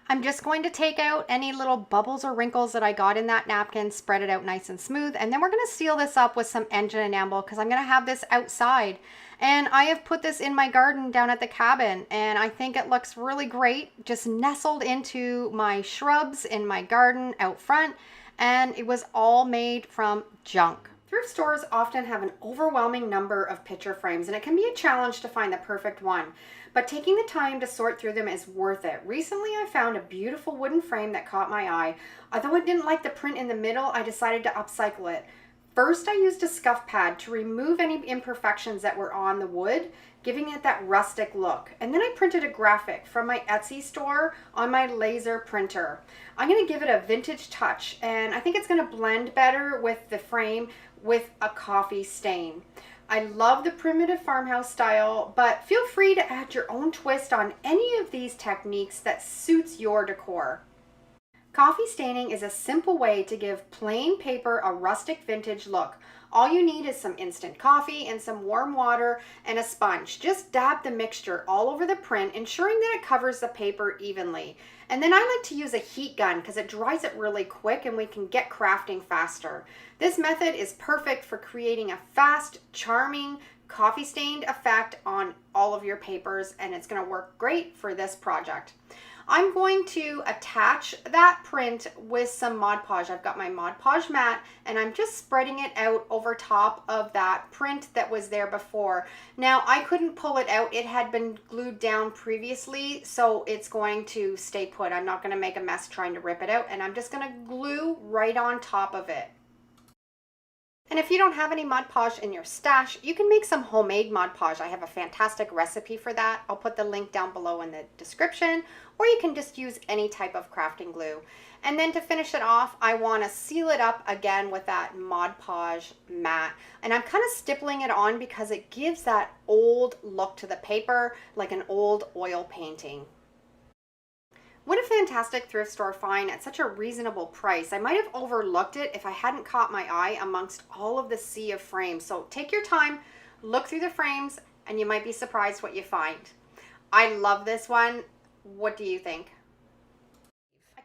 I'm just going to take out any little bubbles or wrinkles that I got in that napkin, spread it out nice and smooth, and then we're going to seal this up with some engine enamel because I'm going to have this outside. And I have put this in my garden down at the cabin, and I think it looks really great, just nestled into my shrubs in my garden out front, and it was all made from junk. Thrift stores often have an overwhelming number of picture frames, and it can be a challenge to find the perfect one, but taking the time to sort through them is worth it. Recently, I found a beautiful wooden frame that caught my eye. Although I didn't like the print in the middle, I decided to upcycle it. First, I used a scuff pad to remove any imperfections that were on the wood, giving it that rustic look. And then I printed a graphic from my Etsy store on my laser printer. I'm going to give it a vintage touch, and I think it's going to blend better with the frame with a coffee stain. I love the primitive farmhouse style, but feel free to add your own twist on any of these techniques that suits your decor. Coffee staining is a simple way to give plain paper a rustic vintage look. All you need is some instant coffee and some warm water and a sponge. Just dab the mixture all over the print, ensuring that it covers the paper evenly. And then I like to use a heat gun because it dries it really quick and we can get crafting faster. This method is perfect for creating a fast, charming, coffee stained effect on all of your papers, and it's going to work great for this project. I'm going to attach that print with some Mod Podge. I've got my Mod Podge mat, and I'm just spreading it out over top of that print that was there before. Now, I couldn't pull it out. It had been glued down previously, so it's going to stay put. I'm not going to make a mess trying to rip it out, and I'm just going to glue right on top of it. And if you don't have any Mod Podge in your stash, you can make some homemade Mod Podge. I have a fantastic recipe for that. I'll put the link down below in the description, or you can just use any type of crafting glue. And then to finish it off, I want to seal it up again with that Mod Podge mat. And I'm kind of stippling it on because it gives that old look to the paper, like an old oil painting. What a fantastic thrift store find at such a reasonable price. I might have overlooked it if I hadn't caught my eye amongst all of the sea of frames. So take your time, look through the frames, and you might be surprised what you find. I love this one. What do you think?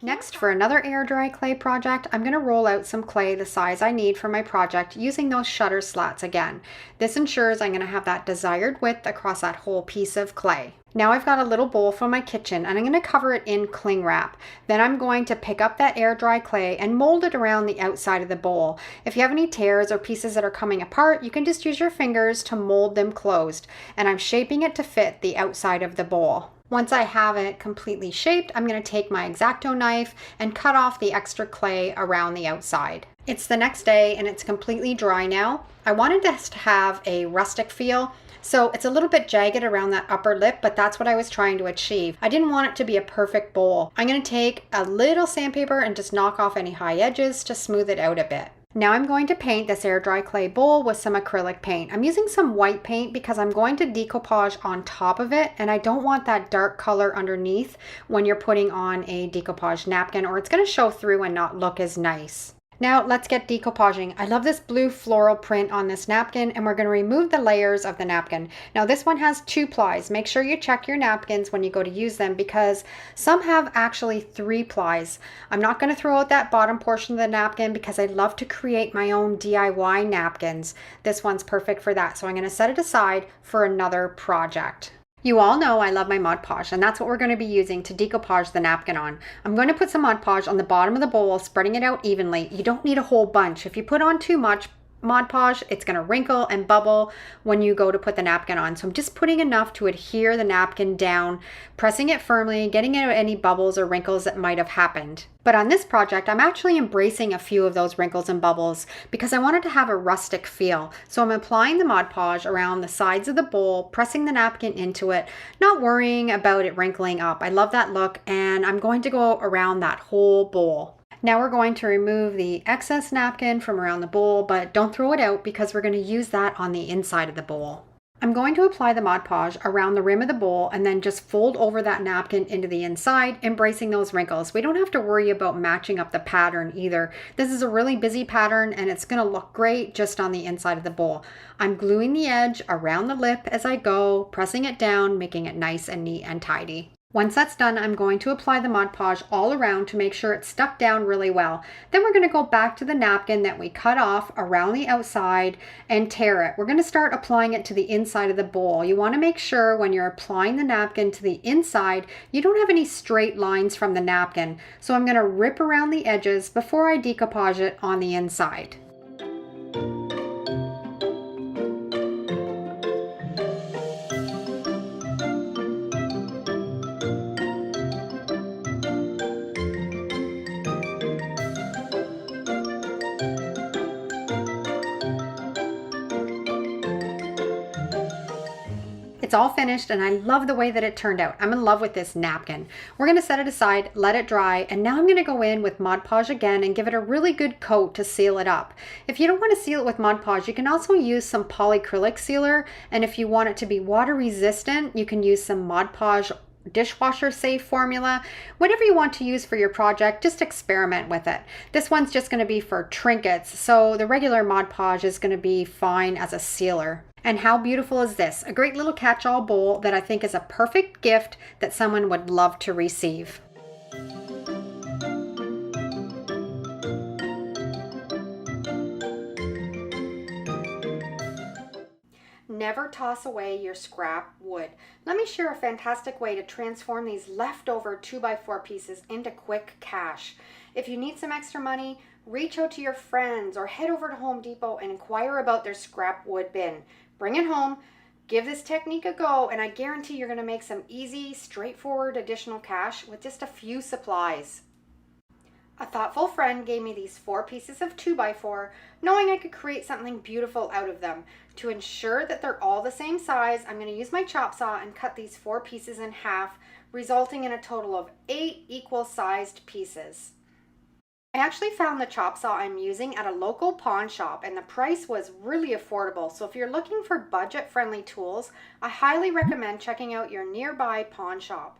Next, for another air dry clay project, I'm going to roll out some clay the size I need for my project using those shutter slats again. This ensures I'm going to have that desired width across that whole piece of clay. Now I've got a little bowl from my kitchen, and I'm going to cover it in cling wrap. Then I'm going to pick up that air dry clay and mold it around the outside of the bowl. If you have any tears or pieces that are coming apart, you can just use your fingers to mold them closed. And I'm shaping it to fit the outside of the bowl. Once I have it completely shaped, I'm going to take my X-Acto knife and cut off the extra clay around the outside. It's the next day and it's completely dry now. I wanted this to have a rustic feel, so it's a little bit jagged around that upper lip, but that's what I was trying to achieve. I didn't want it to be a perfect bowl. I'm going to take a little sandpaper and just knock off any high edges to smooth it out a bit. Now I'm going to paint this air dry clay bowl with some acrylic paint. I'm using some white paint because I'm going to decoupage on top of it, and I don't want that dark color underneath when you're putting on a decoupage napkin, or it's going to show through and not look as nice. Now let's get decoupaging. I love this blue floral print on this napkin, and we're going to remove the layers of the napkin. Now this one has 2 plies. Make sure you check your napkins when you go to use them because some have actually 3 plies. I'm not going to throw out that bottom portion of the napkin because I love to create my own DIY napkins. This one's perfect for that, so I'm going to set it aside for another project. You all know I love my Mod Podge, and that's what we're going to be using to decoupage the napkin on. I'm going to put some Mod Podge on the bottom of the bowl, spreading it out evenly. You don't need a whole bunch. If you put on too much Mod Podge, it's going to wrinkle and bubble when you go to put the napkin on. So I'm just putting enough to adhere the napkin down, pressing it firmly, getting out any bubbles or wrinkles that might have happened. But on this project, I'm actually embracing a few of those wrinkles and bubbles because I wanted to have a rustic feel. So I'm applying the Mod Podge around the sides of the bowl, pressing the napkin into it, not worrying about it wrinkling up. I love that look, and I'm going to go around that whole bowl. Now we're going to remove the excess napkin from around the bowl, but don't throw it out because we're going to use that on the inside of the bowl. I'm going to apply the Mod Podge around the rim of the bowl and then just fold over that napkin into the inside, embracing those wrinkles. We don't have to worry about matching up the pattern either. This is a really busy pattern and it's going to look great just on the inside of the bowl. I'm gluing the edge around the lip as I go, pressing it down, making it nice and neat and tidy. Once that's done, I'm going to apply the Mod Podge all around to make sure it's stuck down really well. Then we're going to go back to the napkin that we cut off around the outside and tear it. We're going to start applying it to the inside of the bowl. You want to make sure when you're applying the napkin to the inside, you don't have any straight lines from the napkin. So I'm going to rip around the edges before I decoupage it on the inside. It's all finished and I love the way that it turned out. I'm in love with this napkin. We're going to set it aside, let it dry, and now I'm going to go in with Mod Podge again and give it a really good coat to seal it up. If you don't want to seal it with Mod Podge, you can also use some polyacrylic sealer, and if you want it to be water resistant, you can use some Mod Podge dishwasher safe formula. Whatever you want to use for your project, just experiment with it. This one's just going to be for trinkets, so the regular Mod Podge is going to be fine as a sealer. And how beautiful is this? A great little catch-all bowl that I think is a perfect gift that someone would love to receive. Never toss away your scrap wood. Let me share a fantastic way to transform these leftover 2x4 pieces into quick cash. If you need some extra money, reach out to your friends or head over to Home Depot and inquire about their scrap wood bin. Bring it home, give this technique a go, and I guarantee you're going to make some easy, straightforward additional cash with just a few supplies. A thoughtful friend gave me these 4 pieces of 2x4, knowing I could create something beautiful out of them. To ensure that they're all the same size, I'm going to use my chop saw and cut these 4 pieces in half, resulting in a total of 8 equal-sized pieces. I actually found the chop saw I'm using at a local pawn shop and the price was really affordable. So if you're looking for budget-friendly tools, I highly recommend checking out your nearby pawn shop.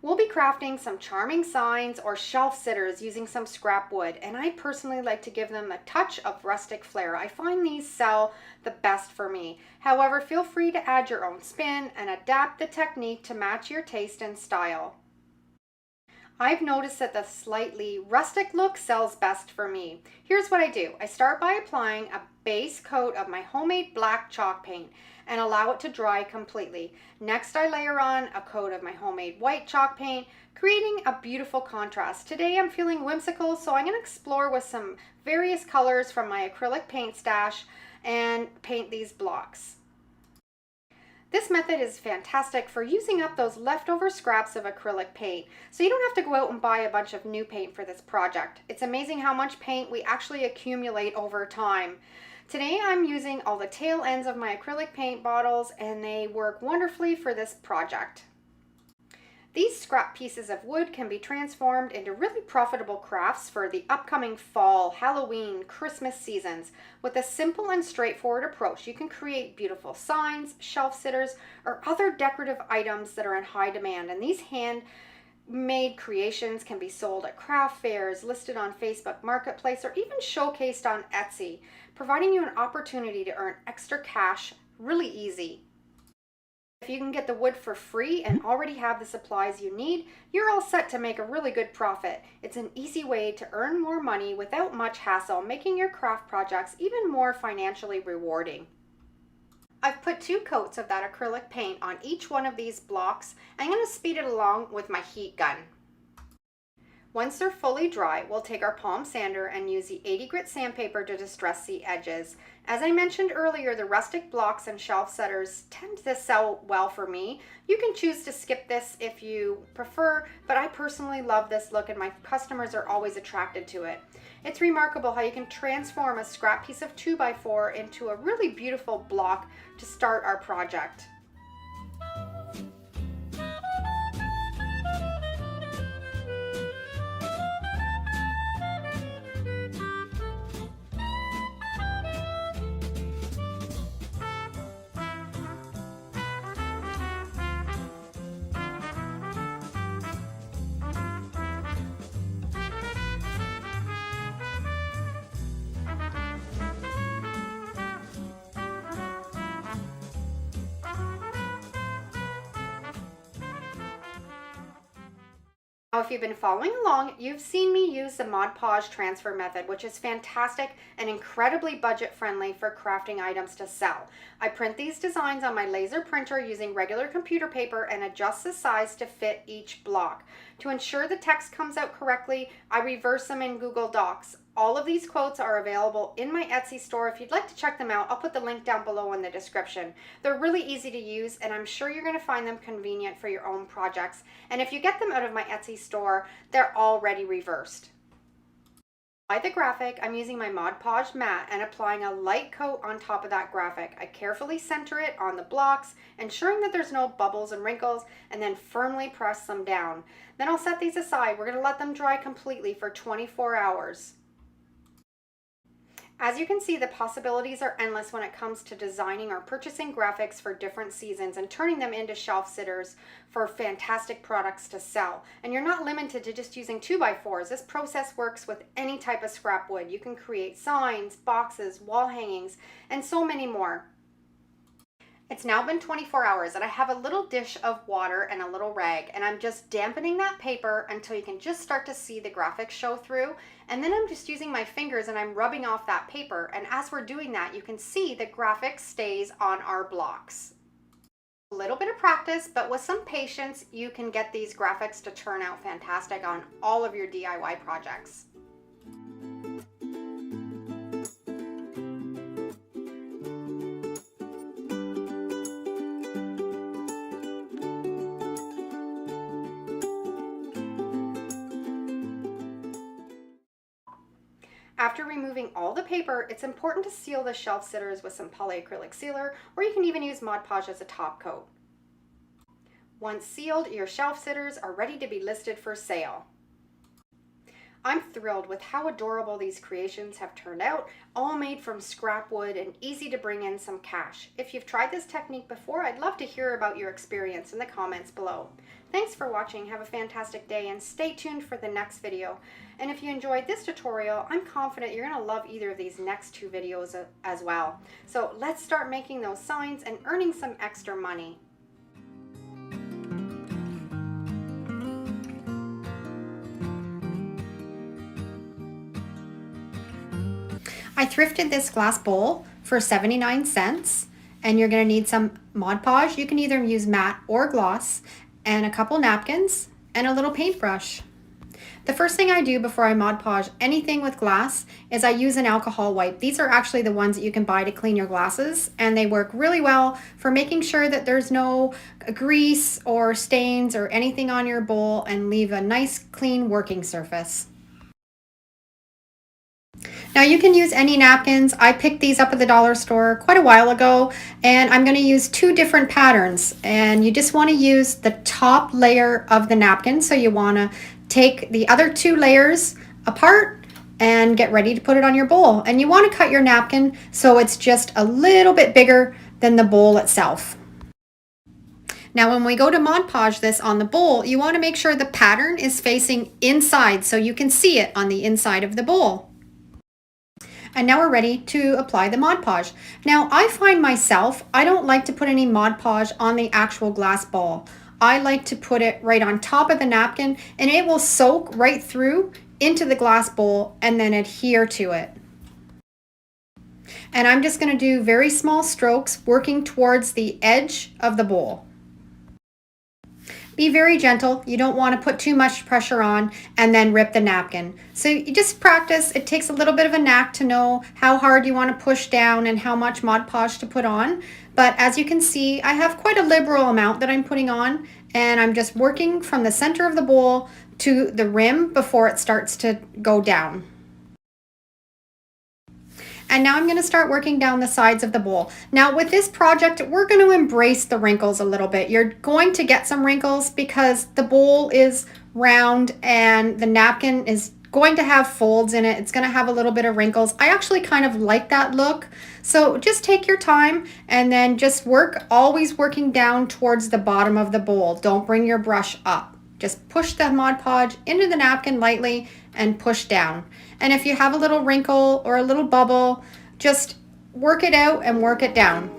We'll be crafting some charming signs or shelf sitters using some scrap wood, and I personally like to give them a touch of rustic flair. I find these sell the best for me. However, feel free to add your own spin and adapt the technique to match your taste and style. I've noticed that the slightly rustic look sells best for me. Here's what I do. I start by applying a base coat of my homemade black chalk paint and allow it to dry completely. Next, I layer on a coat of my homemade white chalk paint, creating a beautiful contrast. Today I'm feeling whimsical, so I'm going to explore with some various colors from my acrylic paint stash and paint these blocks. This method is fantastic for using up those leftover scraps of acrylic paint, so you don't have to go out and buy a bunch of new paint for this project. It's amazing how much paint we actually accumulate over time. Today I'm using all the tail ends of my acrylic paint bottles and they work wonderfully for this project. These scrap pieces of wood can be transformed into really profitable crafts for the upcoming fall, Halloween, Christmas seasons. With a simple and straightforward approach, you can create beautiful signs, shelf sitters, or other decorative items that are in high demand. And these handmade creations can be sold at craft fairs, listed on Facebook Marketplace, or even showcased on Etsy, providing you an opportunity to earn extra cash really easy. If you can get the wood for free and already have the supplies you need, you're all set to make a really good profit. It's an easy way to earn more money without much hassle, making your craft projects even more financially rewarding. I've put 2 coats of that acrylic paint on each one of these blocks. I'm going to speed it along with my heat gun. Once they're fully dry, we'll take our palm sander and use the 80 grit sandpaper to distress the edges. As I mentioned earlier, the rustic blocks and shelf setters tend to sell well for me. You can choose to skip this if you prefer, but I personally love this look and my customers are always attracted to it. It's remarkable how you can transform a scrap piece of 2x4 into a really beautiful block to start our project. Now, if you've been following along, you've seen me use the Mod Podge transfer method, which is fantastic and incredibly budget friendly for crafting items to sell. I print these designs on my laser printer using regular computer paper and adjust the size to fit each block. To ensure the text comes out correctly, I reverse them in Google Docs. All of these quotes are available in my Etsy store. If you'd like to check them out, I'll put the link down below in the description. They're really easy to use, and I'm sure you're going to find them convenient for your own projects. And if you get them out of my Etsy store, they're already reversed. By the graphic, I'm using my Mod Podge mat and applying a light coat on top of that graphic. I carefully center it on the blocks, ensuring that there's no bubbles and wrinkles, and then firmly press them down. Then I'll set these aside. We're going to let them dry completely for 24 hours. As you can see, the possibilities are endless when it comes to designing or purchasing graphics for different seasons and turning them into shelf sitters for fantastic products to sell. And you're not limited to just using 2x4s. This process works with any type of scrap wood. You can create signs, boxes, wall hangings, and so many more. It's now been 24 hours and I have a little dish of water and a little rag, and I'm just dampening that paper until you can just start to see the graphics show through. And then I'm just using my fingers and I'm rubbing off that paper. And as we're doing that, you can see the graphic stays on our blocks. A little bit of practice, but with some patience, you can get these graphics to turn out fantastic on all of your DIY projects. After removing all the paper, it's important to seal the shelf sitters with some polyacrylic sealer, or you can even use Mod Podge as a top coat. Once sealed, your shelf sitters are ready to be listed for sale. I'm thrilled with how adorable these creations have turned out, all made from scrap wood and easy to bring in some cash. If you've tried this technique before, I'd love to hear about your experience in the comments below. Thanks for watching, have a fantastic day, and stay tuned for the next video. And if you enjoyed this tutorial, I'm confident you're going to love either of these next two videos as well. So let's start making those signs and earning some extra money. I thrifted this glass bowl for 79 cents, and you're going to need some Mod Podge. You can either use matte or gloss, and a couple napkins, and a little paintbrush. The first thing I do before I Mod Podge anything with glass is I use an alcohol wipe. These are actually the ones that you can buy to clean your glasses, and they work really well for making sure that there's no grease or stains or anything on your bowl, and leave a nice clean working surface. Now you can use any napkins. I picked these up at the dollar store quite a while ago, and I'm going to use two different patterns, and you just want to use the top layer of the napkin. So you want to take the other two layers apart and get ready to put it on your bowl. And you want to cut your napkin so it's just a little bit bigger than the bowl itself. Now when we go to Mod Podge this on the bowl, you want to make sure the pattern is facing inside so you can see it on the inside of the bowl. And now we're ready to apply the Mod Podge. Now I find myself, I don't like to put any Mod Podge on the actual glass ball. I like to put it right on top of the napkin, and it will soak right through into the glass bowl and then adhere to it. And I'm just going to do very small strokes working towards the edge of the bowl. Be very gentle. You don't want to put too much pressure on and then rip the napkin. So you just practice. It takes a little bit of a knack to know how hard you want to push down and how much Mod Podge to put on. But as you can see, I have quite a liberal amount that I'm putting on, and I'm just working from the center of the bowl to the rim before it starts to go down. And now I'm going to start working down the sides of the bowl. Now with this project, we're going to embrace the wrinkles a little bit. You're going to get some wrinkles because the bowl is round and the napkin is going to have folds in it. It's going to have a little bit of wrinkles. I actually kind of like that look. So just take your time and then just work, always working down towards the bottom of the bowl. Don't bring your brush up. Just push the Mod Podge into the napkin lightly and push down. And if you have a little wrinkle or a little bubble, just work it out and work it down.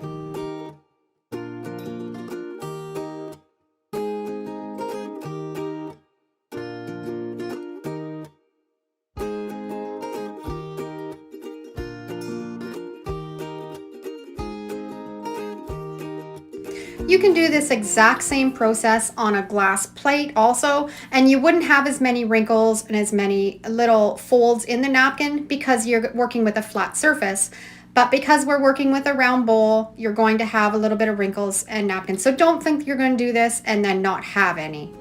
You can do this exact same process on a glass plate also, and you wouldn't have as many wrinkles and as many little folds in the napkin because you're working with a flat surface. But because we're working with a round bowl, you're going to have a little bit of wrinkles and napkins. So don't think you're going to do this and then not have any.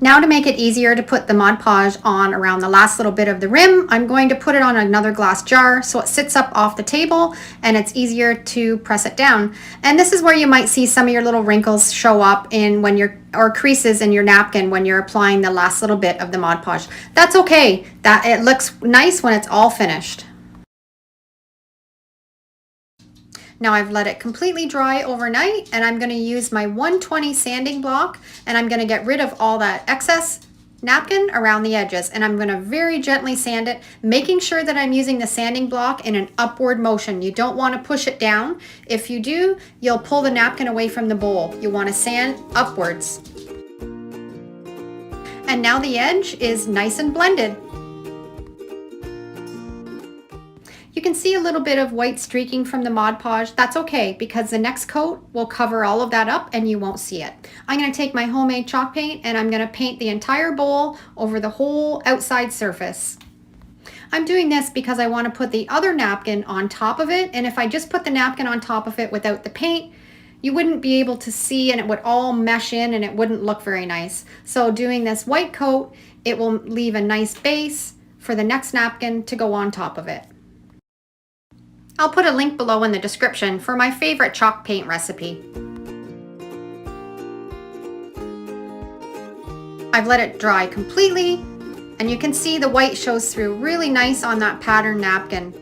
Now to make it easier to put the Mod Podge on around the last little bit of the rim, I'm going to put it on another glass jar so it sits up off the table and it's easier to press it down. And this is where you might see some of your little wrinkles show up in when you're, or creases in your napkin when you're applying the last little bit of the Mod Podge. That's okay. That it looks nice when it's all finished. Now I've let it completely dry overnight, and I'm going to use my 120 sanding block, and I'm going to get rid of all that excess napkin around the edges, and I'm going to very gently sand it, making sure that I'm using the sanding block in an upward motion. You don't want to push it down. If you do, you'll pull the napkin away from the bowl. You want to sand upwards. And now the edge is nice and blended. You can see a little bit of white streaking from the Mod Podge. That's okay because the next coat will cover all of that up and you won't see it. I'm going to take my homemade chalk paint and I'm going to paint the entire bowl over the whole outside surface. I'm doing this because I want to put the other napkin on top of it, and if I just put the napkin on top of it without the paint, you wouldn't be able to see and it would all mesh in and it wouldn't look very nice. So doing this white coat, it will leave a nice base for the next napkin to go on top of it. I'll put a link below in the description for my favorite chalk paint recipe. I've let it dry completely, and you can see the white shows through really nice on that pattern napkin.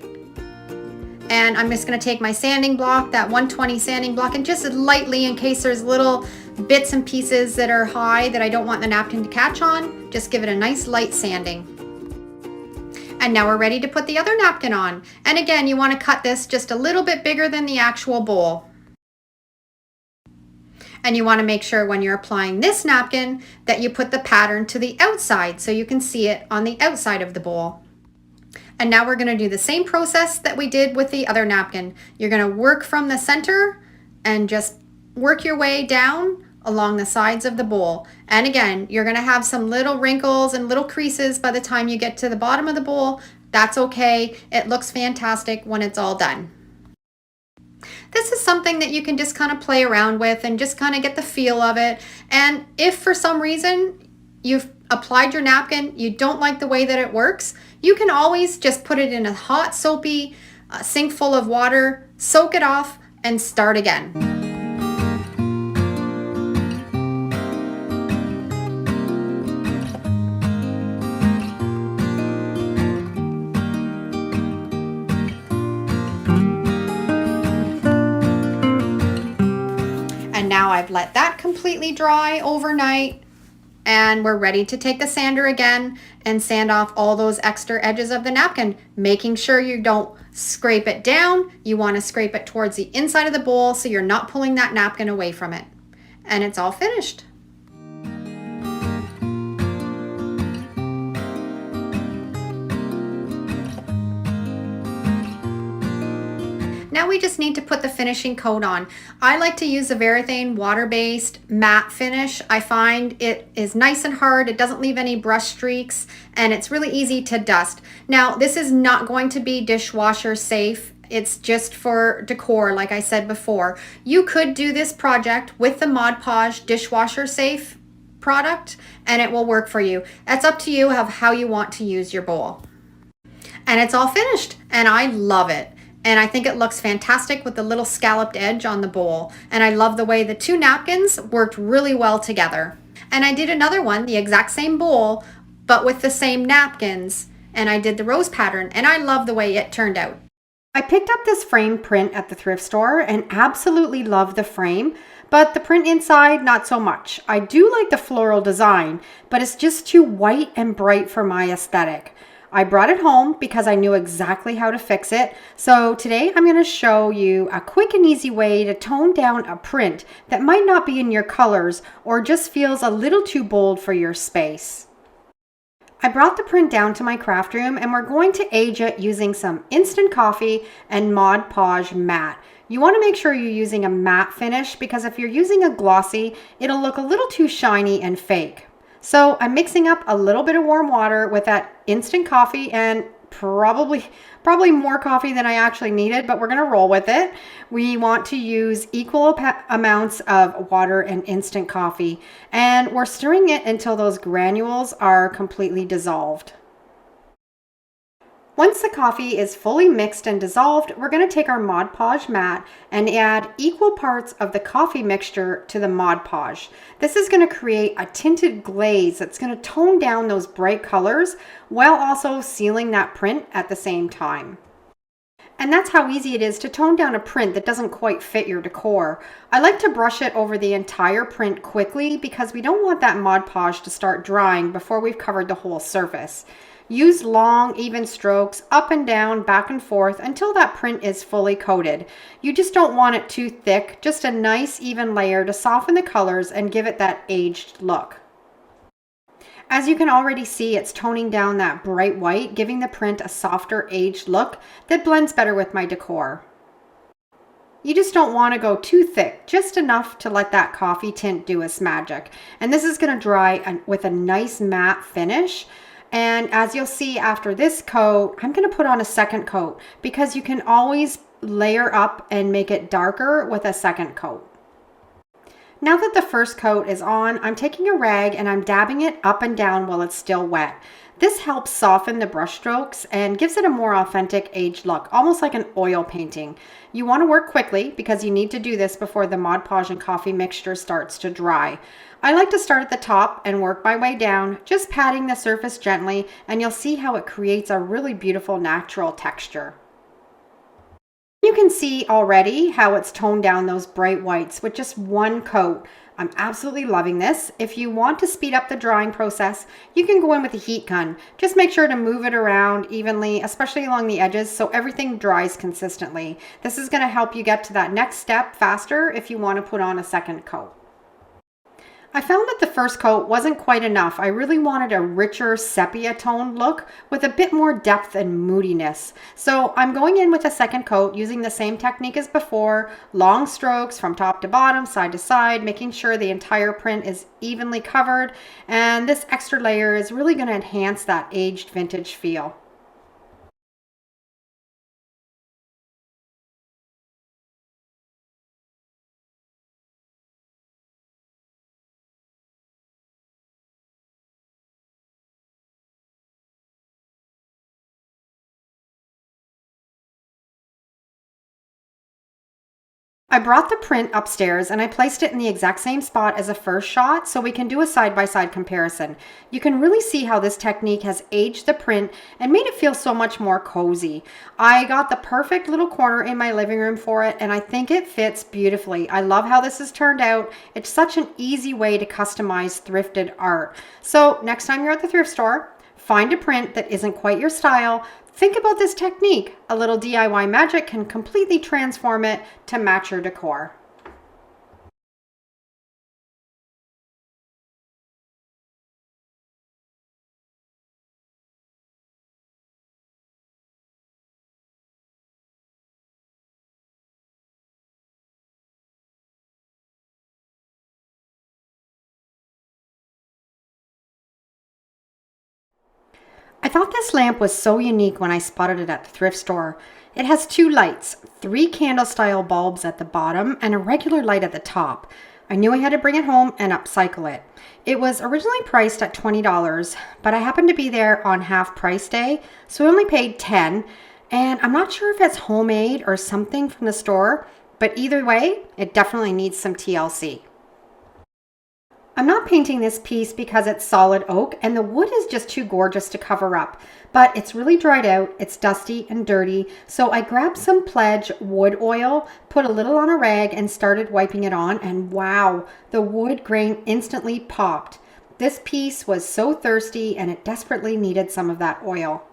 And I'm just going to take my sanding block, that 120 sanding block, and just lightly, in case there's little bits and pieces that are high that I don't want the napkin to catch on, just give it a nice light sanding. And now we're ready to put the other napkin on. And again, you want to cut this just a little bit bigger than the actual bowl. And you want to make sure when you're applying this napkin that you put the pattern to the outside so you can see it on the outside of the bowl. And now we're going to do the same process that we did with the other napkin. You're going to work from the center and just work your way down along the sides of the bowl. And again, you're going to have some little wrinkles and little creases by the time you get to the bottom of the bowl. That's okay. It looks fantastic when it's all done. This is something that you can just kind of play around with and just kind of get the feel of it. And if for some reason you've applied your napkin, you don't like the way that it works, you can always just put it in a hot soapy sink full of water, soak it off, and start again. Now I've let that completely dry overnight. And we're ready to take the sander again and sand off all those extra edges of the napkin, making sure you don't scrape it down. You want to scrape it towards the inside of the bowl so you're not pulling that napkin away from it. And it's all finished. Now we just need to put the finishing coat on. I like to use a Varathane water-based matte finish. I find it is nice and hard. It doesn't leave any brush streaks, and it's really easy to dust. Now, this is not going to be dishwasher safe. It's just for decor, like I said before. You could do this project with the Mod Podge dishwasher safe product, and it will work for you. That's up to you of how you want to use your bowl. And it's all finished, and I love it. And I think it looks fantastic with the little scalloped edge on the bowl. And I love the way the two napkins worked really well together. And I did another one, the exact same bowl, but with the same napkins. And I did the rose pattern, and I love the way it turned out. I picked up this frame print at the thrift store and absolutely love the frame, but the print inside, not so much. I do like the floral design, but it's just too white and bright for my aesthetic. I brought it home because I knew exactly how to fix it. So today I'm going to show you a quick and easy way to tone down a print that might not be in your colors or just feels a little too bold for your space. I brought the print down to my craft room and we're going to age it using some instant coffee and Mod Podge matte. You want to make sure you're using a matte finish because if you're using a glossy, it'll look a little too shiny and fake. So I'm mixing up a little bit of warm water with that instant coffee and probably more coffee than I actually needed, but we're going to roll with it. We want to use equal amounts of water and instant coffee, and we're stirring it until those granules are completely dissolved. Once the coffee is fully mixed and dissolved, we're going to take our Mod Podge matte and add equal parts of the coffee mixture to the Mod Podge. This is going to create a tinted glaze that's going to tone down those bright colors while also sealing that print at the same time. And that's how easy it is to tone down a print that doesn't quite fit your decor. I like to brush it over the entire print quickly because we don't want that Mod Podge to start drying before we've covered the whole surface. Use long, even strokes up and down, back and forth until that print is fully coated. You just don't want it too thick, just a nice even layer to soften the colors and give it that aged look. As you can already see, it's toning down that bright white, giving the print a softer aged look that blends better with my decor. You just don't want to go too thick, just enough to let that coffee tint do its magic. And this is going to dry with a nice matte finish. And as you'll see after this coat, I'm going to put on a second coat because you can always layer up and make it darker with a second coat. Now that the first coat is on, I'm taking a rag and I'm dabbing it up and down while it's still wet. This helps soften the brush strokes and gives it a more authentic aged look, almost like an oil painting. You want to work quickly because you need to do this before the Mod Podge and coffee mixture starts to dry. I like to start at the top and work my way down, just patting the surface gently, and you'll see how it creates a really beautiful natural texture. You can see already how it's toned down those bright whites with just one coat. I'm absolutely loving this. If you want to speed up the drying process, you can go in with a heat gun. Just make sure to move it around evenly, especially along the edges, so everything dries consistently. This is going to help you get to that next step faster if you want to put on a second coat. I found that the first coat wasn't quite enough. I really wanted a richer sepia tone look with a bit more depth and moodiness. So I'm going in with a second coat using the same technique as before, long strokes from top to bottom, side to side, making sure the entire print is evenly covered. And this extra layer is really going to enhance that aged vintage feel. I brought the print upstairs and I placed it in the exact same spot as the first shot so we can do a side-by-side comparison. You can really see how this technique has aged the print and made it feel so much more cozy. I got the perfect little corner in my living room for it and I think it fits beautifully. I love how this has turned out. It's such an easy way to customize thrifted art. So next time you're at the thrift store, find a print that isn't quite your style. Think about this technique. A little DIY magic can completely transform it to match your decor. I thought this lamp was so unique when I spotted it at the thrift store. It has two lights, 3 candle style bulbs at the bottom and a regular light at the top. I knew I had to bring it home and upcycle it. It was originally priced at $20, but I happened to be there on half price day, so I only paid $10. And I'm not sure if it's homemade or something from the store, but either way, it definitely needs some TLC. I'm not painting this piece because it's solid oak and the wood is just too gorgeous to cover up, but it's really dried out, it's dusty and dirty, so I grabbed some Podge wood oil, put a little on a rag and started wiping it on, and wow, the wood grain instantly popped. This piece was so thirsty and it desperately needed some of that oil.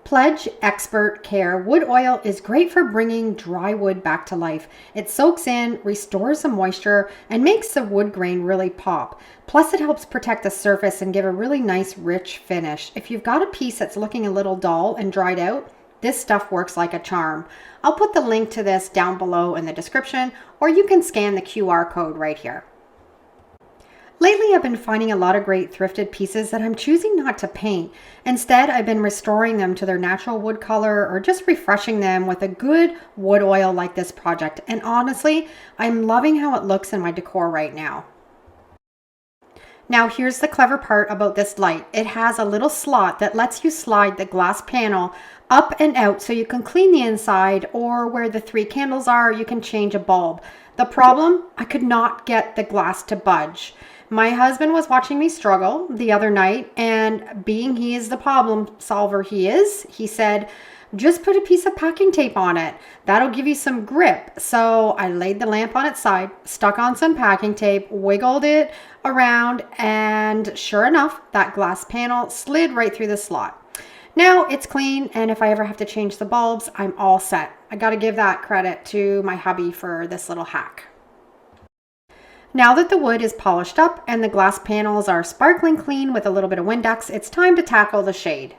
Podge Expert Care wood oil is great for bringing dry wood back to life. It soaks in, restores the moisture, and makes the wood grain really pop. Plus it helps protect the surface and give a really nice rich finish. If you've got a piece that's looking a little dull and dried out, this stuff works like a charm. I'll put the link to this down below in the description, or you can scan the QR code right here. Lately, I've been finding a lot of great thrifted pieces that I'm choosing not to paint. Instead, I've been restoring them to their natural wood color or just refreshing them with a good wood oil like this project. And honestly, I'm loving how it looks in my decor right now. Now, here's the clever part about this light. It has a little slot that lets you slide the glass panel up and out so you can clean the inside, or where the 3 candles are, you can change a bulb. The problem? I could not get the glass to budge. My husband was watching me struggle the other night, and being he is the problem solver he said, just put a piece of packing tape on it. That'll give you some grip. So I laid the lamp on its side, stuck on some packing tape, wiggled it around, and sure enough, that glass panel slid right through the slot. Now it's clean, and if I ever have to change the bulbs, I'm all set. I got to give that credit to my hubby for this little hack. Now that the wood is polished up and the glass panels are sparkling clean with a little bit of Windex, it's time to tackle the shade.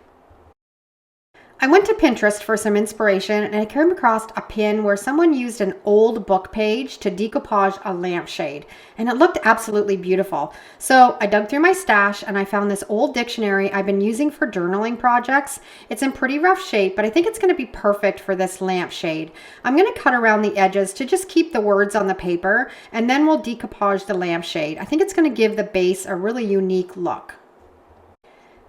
I went to Pinterest for some inspiration and I came across a pin where someone used an old book page to decoupage a lampshade, and it looked absolutely beautiful. So I dug through my stash and I found this old dictionary I've been using for journaling projects. It's in pretty rough shape, but I think it's going to be perfect for this lampshade. I'm going to cut around the edges to just keep the words on the paper, and then we'll decoupage the lampshade. I think it's going to give the base a really unique look.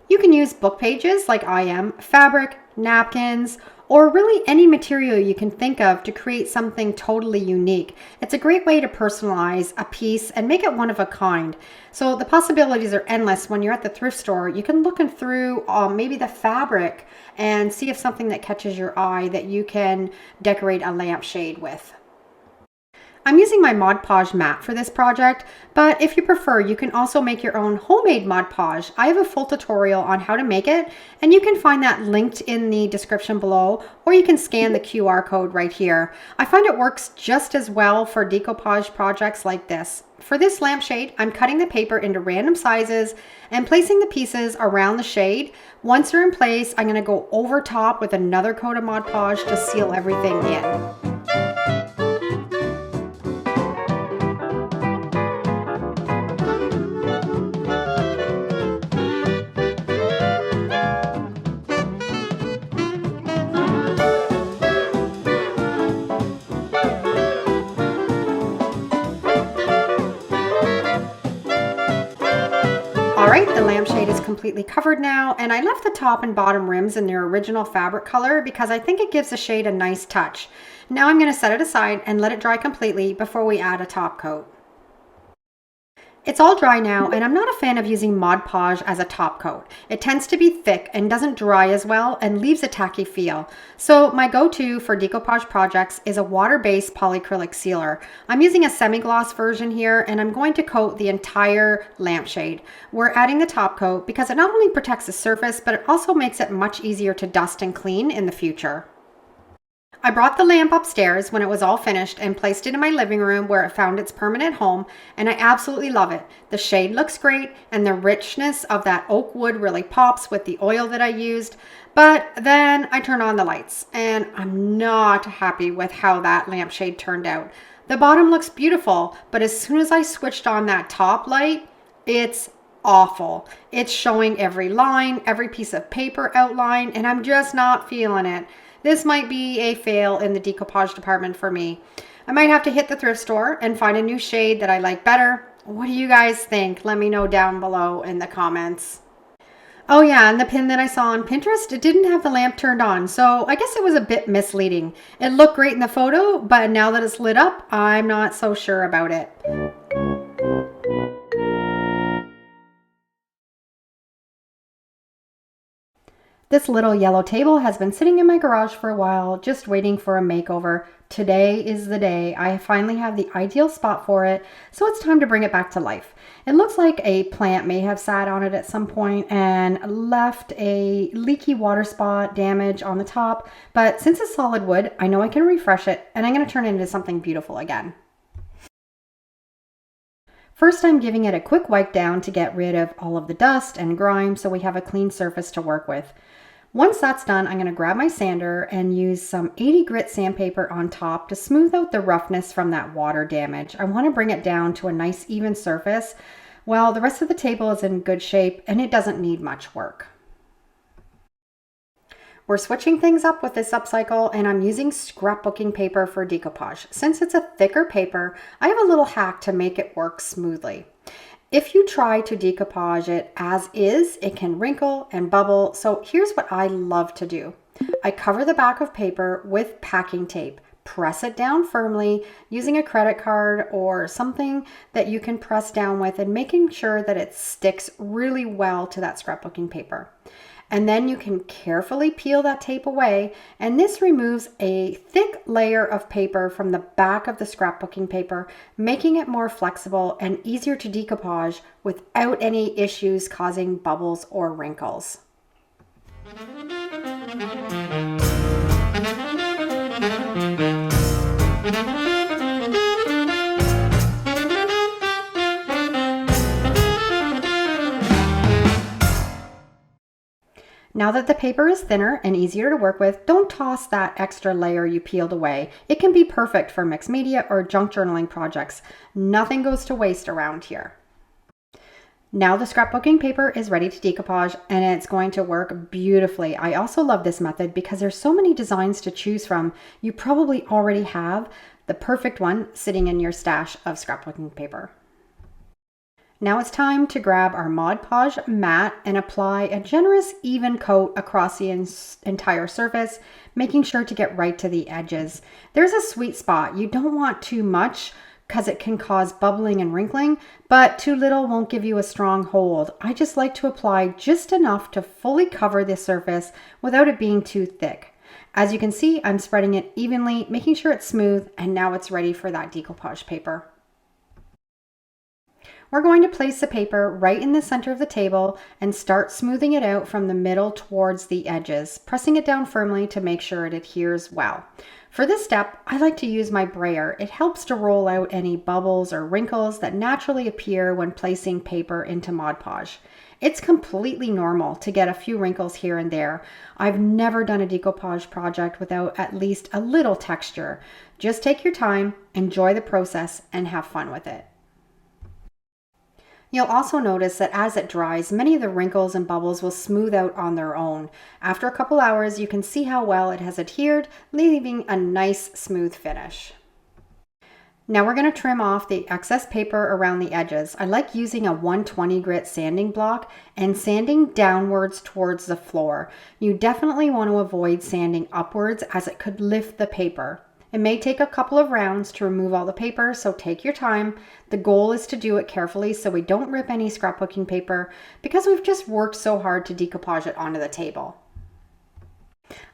You can use book pages like I am, fabric, napkins, or really any material you can think of to create something totally unique. It's a great way to personalize a piece and make it one of a kind. So the possibilities are endless. When you're at the thrift store, you can look through maybe the fabric and see if something that catches your eye that you can decorate a lampshade with. I'm using my Mod Podge mat for this project, but if you prefer, you can also make your own homemade Mod Podge. I have a full tutorial on how to make it, and you can find that linked in the description below, or you can scan the QR code right here. I find it works just as well for decoupage projects like this. For this lampshade, I'm cutting the paper into random sizes and placing the pieces around the shade. Once they're in place, I'm going to go over top with another coat of Mod Podge to seal everything in. Alright, the lampshade is completely covered now, and I left the top and bottom rims in their original fabric color because I think it gives the shade a nice touch. Now I'm going to set it aside and let it dry completely before we add a top coat. It's all dry now, and I'm not a fan of using Mod Podge as a top coat. It tends to be thick and doesn't dry as well and leaves a tacky feel. So my go-to for decoupage projects is a water-based polyacrylic sealer. I'm using a semi-gloss version here, and I'm going to coat the entire lampshade. We're adding the top coat because it not only protects the surface, but it also makes it much easier to dust and clean in the future. I brought the lamp upstairs when it was all finished and placed it in my living room where it found its permanent home, and I absolutely love it. The shade looks great and the richness of that oak wood really pops with the oil that I used. But then I turned on the lights and I'm not happy with how that lampshade turned out. The bottom looks beautiful, but as soon as I switched on that top light, it's awful. It's showing every line, every piece of paper outline, and I'm just not feeling it. This might be a fail in the decoupage department for me. I might have to hit the thrift store and find a new shade that I like better. What do you guys think? Let me know down below in the comments. Oh yeah, and the pin that I saw on Pinterest, it didn't have the lamp turned on, so I guess it was a bit misleading. It looked great in the photo, but now that it's lit up, I'm not so sure about it. This little yellow table has been sitting in my garage for a while, just waiting for a makeover. Today is the day. I finally have the ideal spot for it, so it's time to bring it back to life. It looks like a plant may have sat on it at some point and left a leaky water spot damage on the top, but since it's solid wood, I know I can refresh it, and I'm going to turn it into something beautiful again. First, I'm giving it a quick wipe down to get rid of all of the dust and grime so we have a clean surface to work with. Once that's done, I'm going to grab my sander and use some 80 grit sandpaper on top to smooth out the roughness from that water damage. I want to bring it down to a nice even surface. Well, the rest of the table is in good shape and it doesn't need much work. We're switching things up with this upcycle, and I'm using scrapbooking paper for decoupage. Since it's a thicker paper, I have a little hack to make it work smoothly. If you try to decoupage it as is, it can wrinkle and bubble. So here's what I love to do. I cover the back of paper with packing tape, press it down firmly using a credit card or something that you can press down with, and making sure that it sticks really well to that scrapbooking paper. And then you can carefully peel that tape away, and this removes a thick layer of paper from the back of the scrapbooking paper, making it more flexible and easier to decoupage without any issues causing bubbles or wrinkles. Now that the paper is thinner and easier to work with, don't toss that extra layer you peeled away. It can be perfect for mixed media or junk journaling projects. Nothing goes to waste around here. Now the scrapbooking paper is ready to decoupage, and it's going to work beautifully. I also love this method because there's so many designs to choose from. You probably already have the perfect one sitting in your stash of scrapbooking paper. Now it's time to grab our Mod Podge mat and apply a generous even coat across the entire surface, making sure to get right to the edges. There's a sweet spot. You don't want too much because it can cause bubbling and wrinkling, but too little won't give you a strong hold. I just like to apply just enough to fully cover the surface without it being too thick. As you can see, I'm spreading it evenly, making sure it's smooth, and now it's ready for that decoupage paper. We're going to place the paper right in the center of the table and start smoothing it out from the middle towards the edges, pressing it down firmly to make sure it adheres well. For this step, I like to use my brayer. It helps to roll out any bubbles or wrinkles that naturally appear when placing paper into Mod Podge. It's completely normal to get a few wrinkles here and there. I've never done a decoupage project without at least a little texture. Just take your time, enjoy the process, and have fun with it. You'll also notice that as it dries, many of the wrinkles and bubbles will smooth out on their own. After a couple hours, you can see how well it has adhered, leaving a nice smooth finish. Now we're going to trim off the excess paper around the edges. I like using a 120 grit sanding block and sanding downwards towards the floor. You definitely want to avoid sanding upwards as it could lift the paper. It may take a couple of rounds to remove all the paper, so take your time. The goal is to do it carefully so we don't rip any scrapbooking paper because we've just worked so hard to decoupage it onto the table.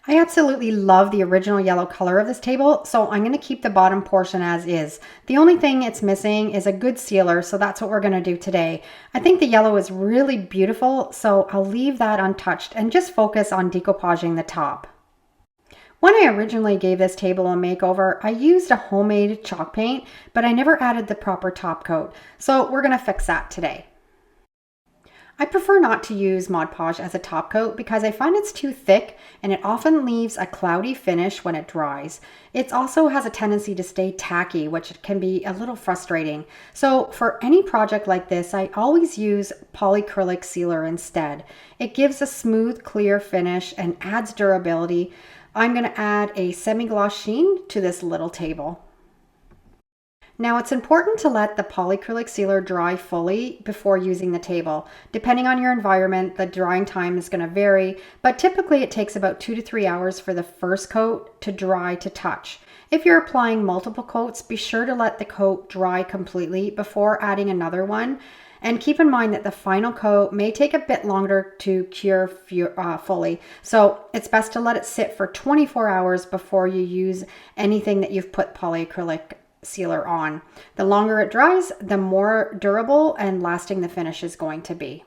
I absolutely love the original yellow color of this table, so I'm going to keep the bottom portion as is. The only thing it's missing is a good sealer, so that's what we're going to do today. I think the yellow is really beautiful, so I'll leave that untouched and just focus on decoupaging the top. When I originally gave this table a makeover, I used a homemade chalk paint, but I never added the proper top coat, so we're going to fix that today. I prefer not to use Mod Podge as a top coat because I find it's too thick and it often leaves a cloudy finish when it dries. It also has a tendency to stay tacky, which can be a little frustrating. So for any project like this, I always use polyacrylic sealer instead. It gives a smooth, clear finish and adds durability. I'm going to add a semi-gloss sheen to this little table. Now it's important to let the polyacrylic sealer dry fully before using the table. Depending on your environment, the drying time is going to vary, but typically it takes about 2 to 3 hours for the first coat to dry to touch. If you're applying multiple coats, be sure to let the coat dry completely before adding another one. And keep in mind that the final coat may take a bit longer to cure fully. So it's best to let it sit for 24 hours before you use anything that you've put polyacrylic sealer on. The longer it dries, the more durable and lasting the finish is going to be.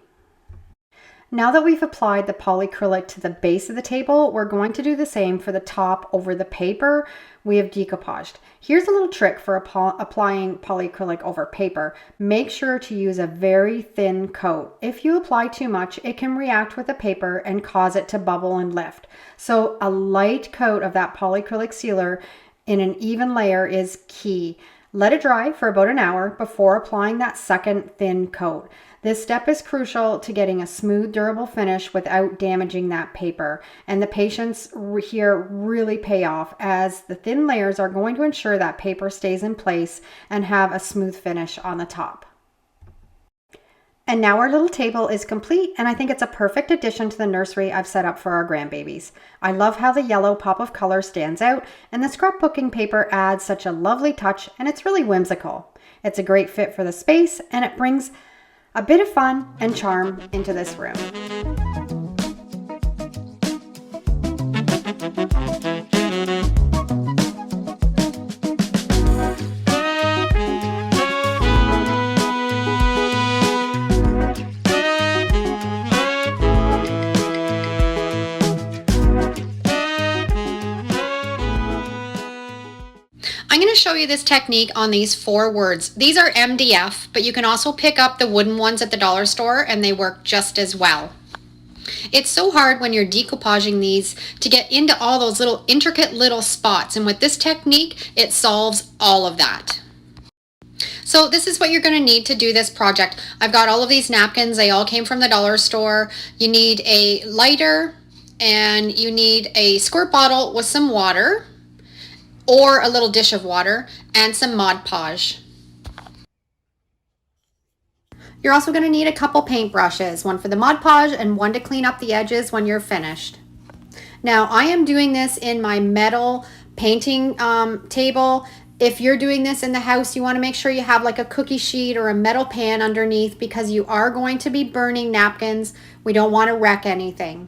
Now that we've applied the polyacrylic to the base of the table, we're going to do the same for the top over the paper we have decoupaged. Here's a little trick for applying polyacrylic over paper. Make sure to use a very thin coat. If you apply too much, it can react with the paper and cause it to bubble and lift. So a light coat of that polyacrylic sealer in an even layer is key. Let it dry for about an hour before applying that second thin coat. This step is crucial to getting a smooth, durable finish without damaging that paper. And the patience here really pay off, as the thin layers are going to ensure that paper stays in place and have a smooth finish on the top. And now our little table is complete, and I think it's a perfect addition to the nursery I've set up for our grandbabies. I love how the yellow pop of color stands out, and the scrapbooking paper adds such a lovely touch, and it's really whimsical. It's a great fit for the space, and it brings a bit of fun and charm into this room. I'm going to show you this technique on these 4 words. These are MDF, but you can also pick up the wooden ones at the dollar store and they work just as well. It's so hard when you're decoupaging these to get into all those little intricate little spots, and with this technique it solves all of that. So this is what you're going to need to do this project. I've got all of these napkins. They all came from the dollar store. You need a lighter and you need a squirt bottle with some water, or a little dish of water, and some Mod Podge. You're also going to need a couple paint brushes, one for the Mod Podge and one to clean up the edges when you're finished. Now I am doing this in my metal painting table. If you're doing this in the house, you want to make sure you have like a cookie sheet or a metal pan underneath, because you are going to be burning napkins. We don't want to wreck anything.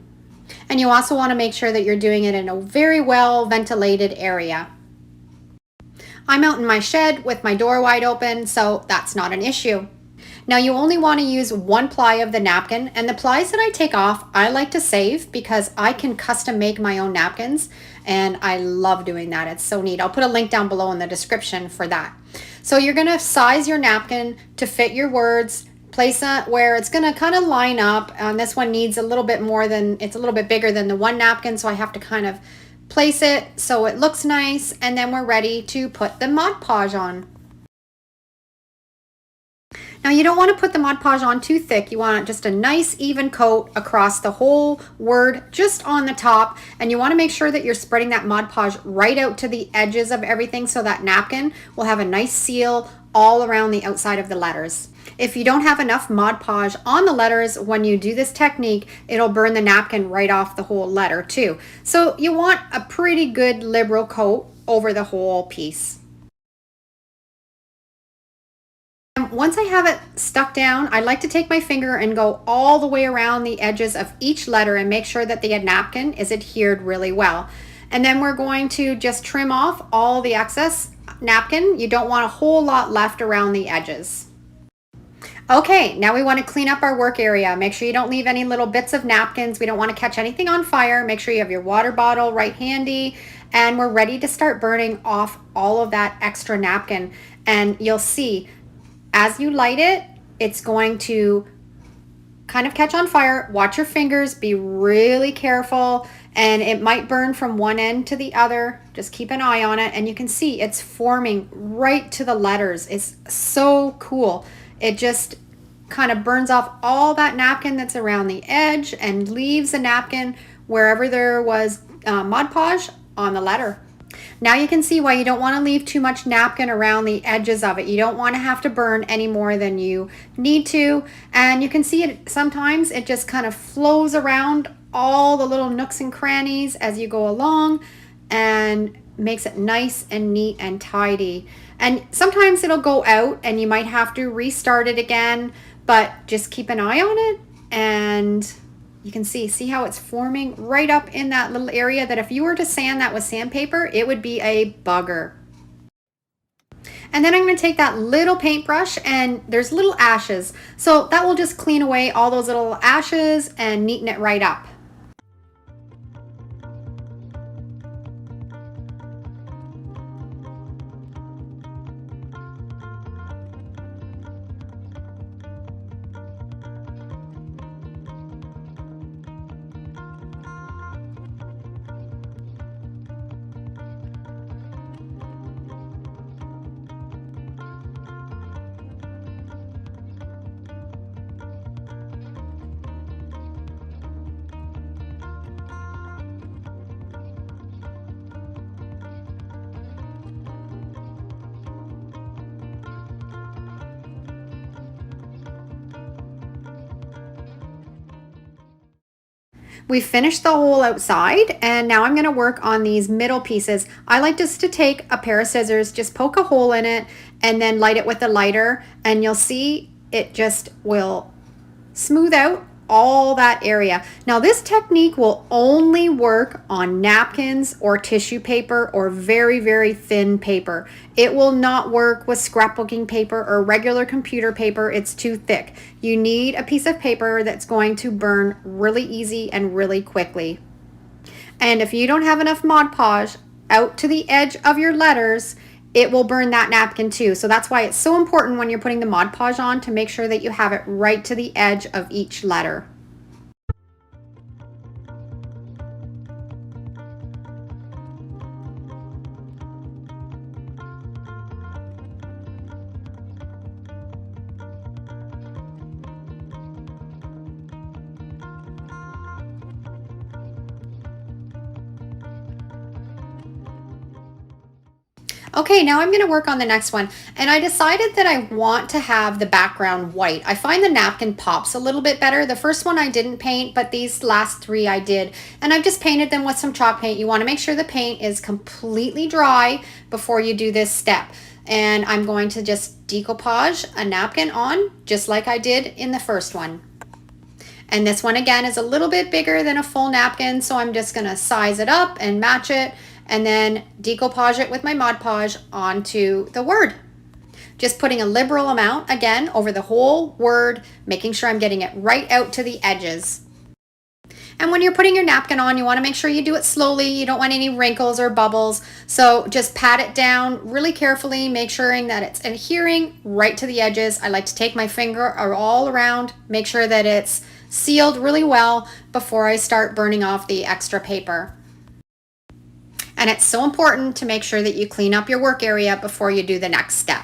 And you also want to make sure that you're doing it in a very well ventilated area. I'm out in my shed with my door wide open, so that's not an issue. Now you only want to use 1 ply of the napkin, and the plies that I take off, I like to save because I can custom make my own napkins, and I love doing that. It's so neat. I'll put a link down below in the description for that. So you're going to size your napkin to fit your words, place it where it's going to kind of line up. This one needs a little bit more than, it's a little bit bigger than the one napkin, so I have to kind of place it so it looks nice, and then we're ready to put the Mod Podge on. Now you don't want to put the Mod Podge on too thick. You want just a nice even coat across the whole word, just on the top, and you want to make sure that you're spreading that Mod Podge right out to the edges of everything so that napkin will have a nice seal all around the outside of the letters. If you don't have enough Mod Podge on the letters when you do this technique, it'll burn the napkin right off the whole letter too. So you want a pretty good liberal coat over the whole piece. Once I have it stuck down, I like to take my finger and go all the way around the edges of each letter and make sure that the napkin is adhered really well. And then we're going to just trim off all the excess napkin. You don't want a whole lot left around the edges. Okay, now we want to clean up our work area. Make sure you don't leave any little bits of napkins. We don't want to catch anything on fire. Make sure you have your water bottle right handy, and we're ready to start burning off all of that extra napkin. And you'll see as you light it, it's going to kind of catch on fire. Watch your fingers, be really careful, and it might burn from one end to the other. Just keep an eye on it, and you can see it's forming right to the letters. It's so cool. It just kind of burns off all that napkin that's around the edge and leaves a napkin wherever there was Mod Podge on the letter. Now you can see why you don't want to leave too much napkin around the edges of it. You don't want to have to burn any more than you need to. And you can see it sometimes it just kind of flows around all the little nooks and crannies as you go along and makes it nice and neat and tidy. And sometimes it'll go out and you might have to restart it again, but just keep an eye on it, and you can see how it's forming right up in that little area that if you were to sand that with sandpaper, it would be a bugger. And then I'm going to take that little paintbrush, and there's little ashes. So that will just clean away all those little ashes and neaten it right up. We finished the whole outside, and now I'm going to work on these middle pieces. I like just to take a pair of scissors, just poke a hole in it, and then light it with a lighter, and you'll see it just will smooth out all that area. Now this technique will only work on napkins or tissue paper or very, very thin paper. It will not work with scrapbooking paper or regular computer paper. It's too thick. You need a piece of paper that's going to burn really easy and really quickly. And if you don't have enough Mod Podge out to the edge of your letters, it will burn that napkin too. So that's why it's so important when you're putting the Mod Podge on to make sure that you have it right to the edge of each letter. Okay, now I'm going to work on the next one, and I decided that I want to have the background white. I find the napkin pops a little bit better. The first one I didn't paint, but these last three I did, and I've just painted them with some chalk paint. You want to make sure the paint is completely dry before you do this step. And I'm going to just decoupage a napkin on just like I did in the first one. And this one again is a little bit bigger than a full napkin, so I'm just going to size it up and match it, and then decoupage it with my Mod Podge onto the word. Just putting a liberal amount again over the whole word, making sure I'm getting it right out to the edges. And when you're putting your napkin on, you want to make sure you do it slowly. You don't want any wrinkles or bubbles. So just pat it down really carefully, make sure that it's adhering right to the edges. I like to take my finger all around, make sure that it's sealed really well before I start burning off the extra paper. And it's so important to make sure that you clean up your work area before you do the next step.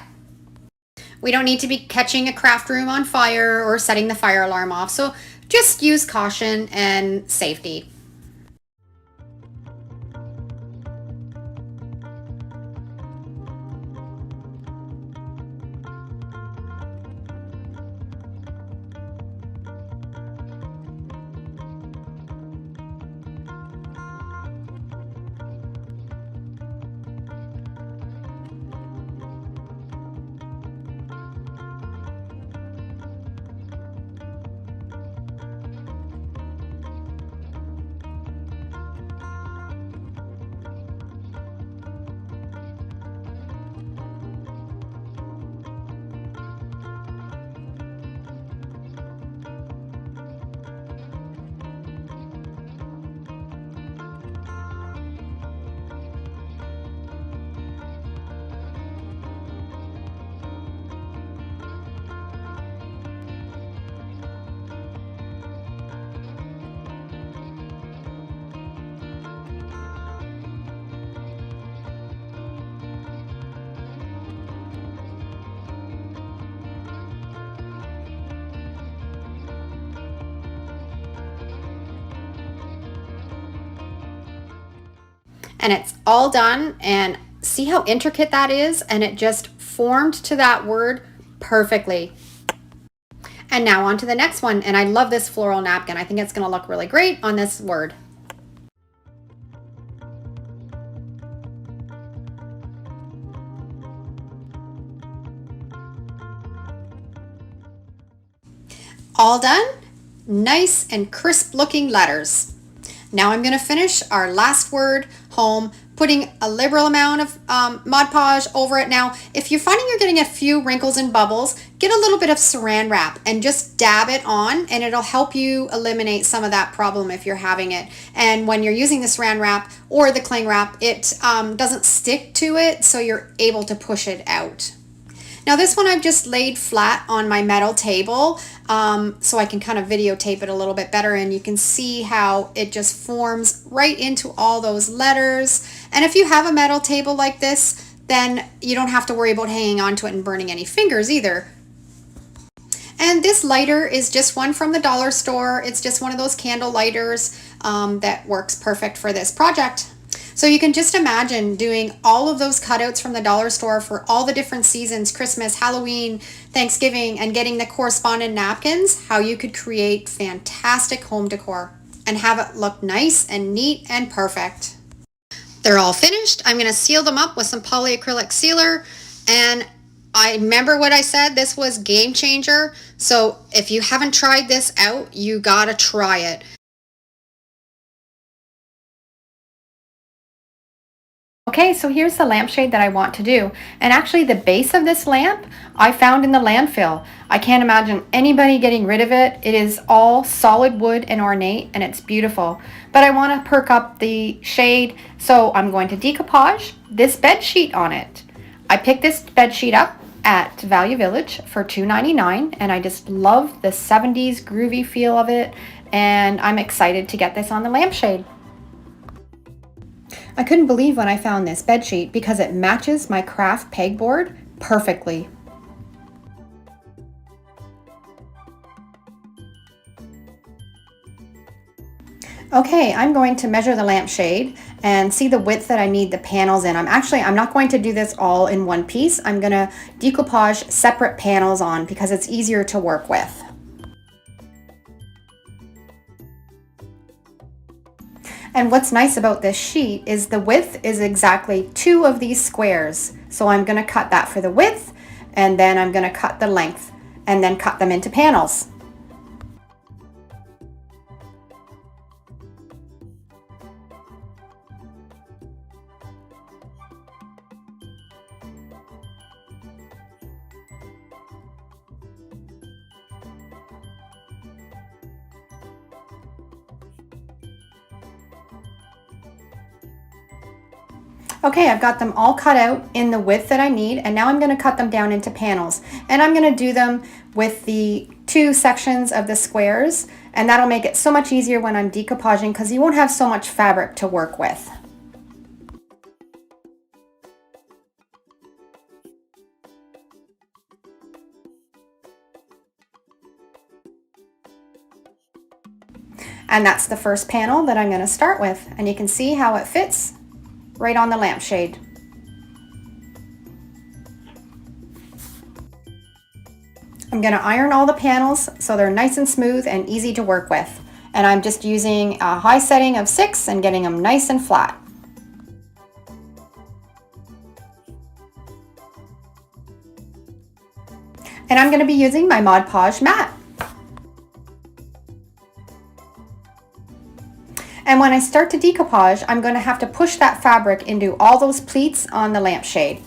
We don't need to be catching a craft room on fire or setting the fire alarm off, so just use caution and safety. And it's all done, and see how intricate that is, and it just formed to that word perfectly. And now on to the next one, and I love this floral napkin. I think it's going to look really great on this word. All done. Nice and crisp looking letters. Now I'm going to finish our last word, home, putting a liberal amount of Mod Podge over it. Now, if you're finding you're getting a few wrinkles and bubbles, get a little bit of saran wrap and just dab it on, and it'll help you eliminate some of that problem if you're having it. And when you're using the saran wrap or the cling wrap, it doesn't stick to it, so you're able to push it out. Now this one I've just laid flat on my metal table so I can kind of videotape it a little bit better, and you can see how it just forms right into all those letters. And if you have a metal table like this, then you don't have to worry about hanging onto it and burning any fingers either. And this lighter is just one from the dollar store. It's just one of those candle lighters that works perfect for this project. So you can just imagine doing all of those cutouts from the dollar store for all the different seasons, Christmas, Halloween, Thanksgiving, and getting the corresponding napkins, how you could create fantastic home decor and have it look nice and neat and perfect. They're all finished. I'm going to seal them up with some polyacrylic sealer. And I remember what I said, this was game changer. So if you haven't tried this out, you got to try it. Okay, so here's the lampshade that I want to do. And actually the base of this lamp I found in the landfill. I can't imagine anybody getting rid of it. It is all solid wood and ornate, and it's beautiful. But I want to perk up the shade, so I'm going to decoupage this bed sheet on it. I picked this bed sheet up at Value Village for $2.99, and I just love the 70s groovy feel of it, and I'm excited to get this on the lampshade. I couldn't believe when I found this bedsheet because it matches my craft pegboard perfectly. Okay, I'm going to measure the lampshade and see the width that I need the panels in. I'm not going to do this all in one piece. I'm going to decoupage separate panels on because it's easier to work with. And what's nice about this sheet is the width is exactly 2 of these squares. So I'm going to cut that for the width, and then I'm going to cut the length and then cut them into panels. Okay, I've got them all cut out in the width that I need, and now I'm going to cut them down into panels. And I'm going to do them with the 2 sections of the squares, and that'll make it so much easier when I'm decoupaging because you won't have so much fabric to work with. And that's the first panel that I'm going to start with, and you can see how it fits right on the lampshade. I'm going to iron all the panels so they're nice and smooth and easy to work with. And I'm just using a high setting of 6 and getting them nice and flat. And I'm going to be using my Mod Podge mat. And when I start to decoupage, I'm going to have to push that fabric into all those pleats on the lampshade.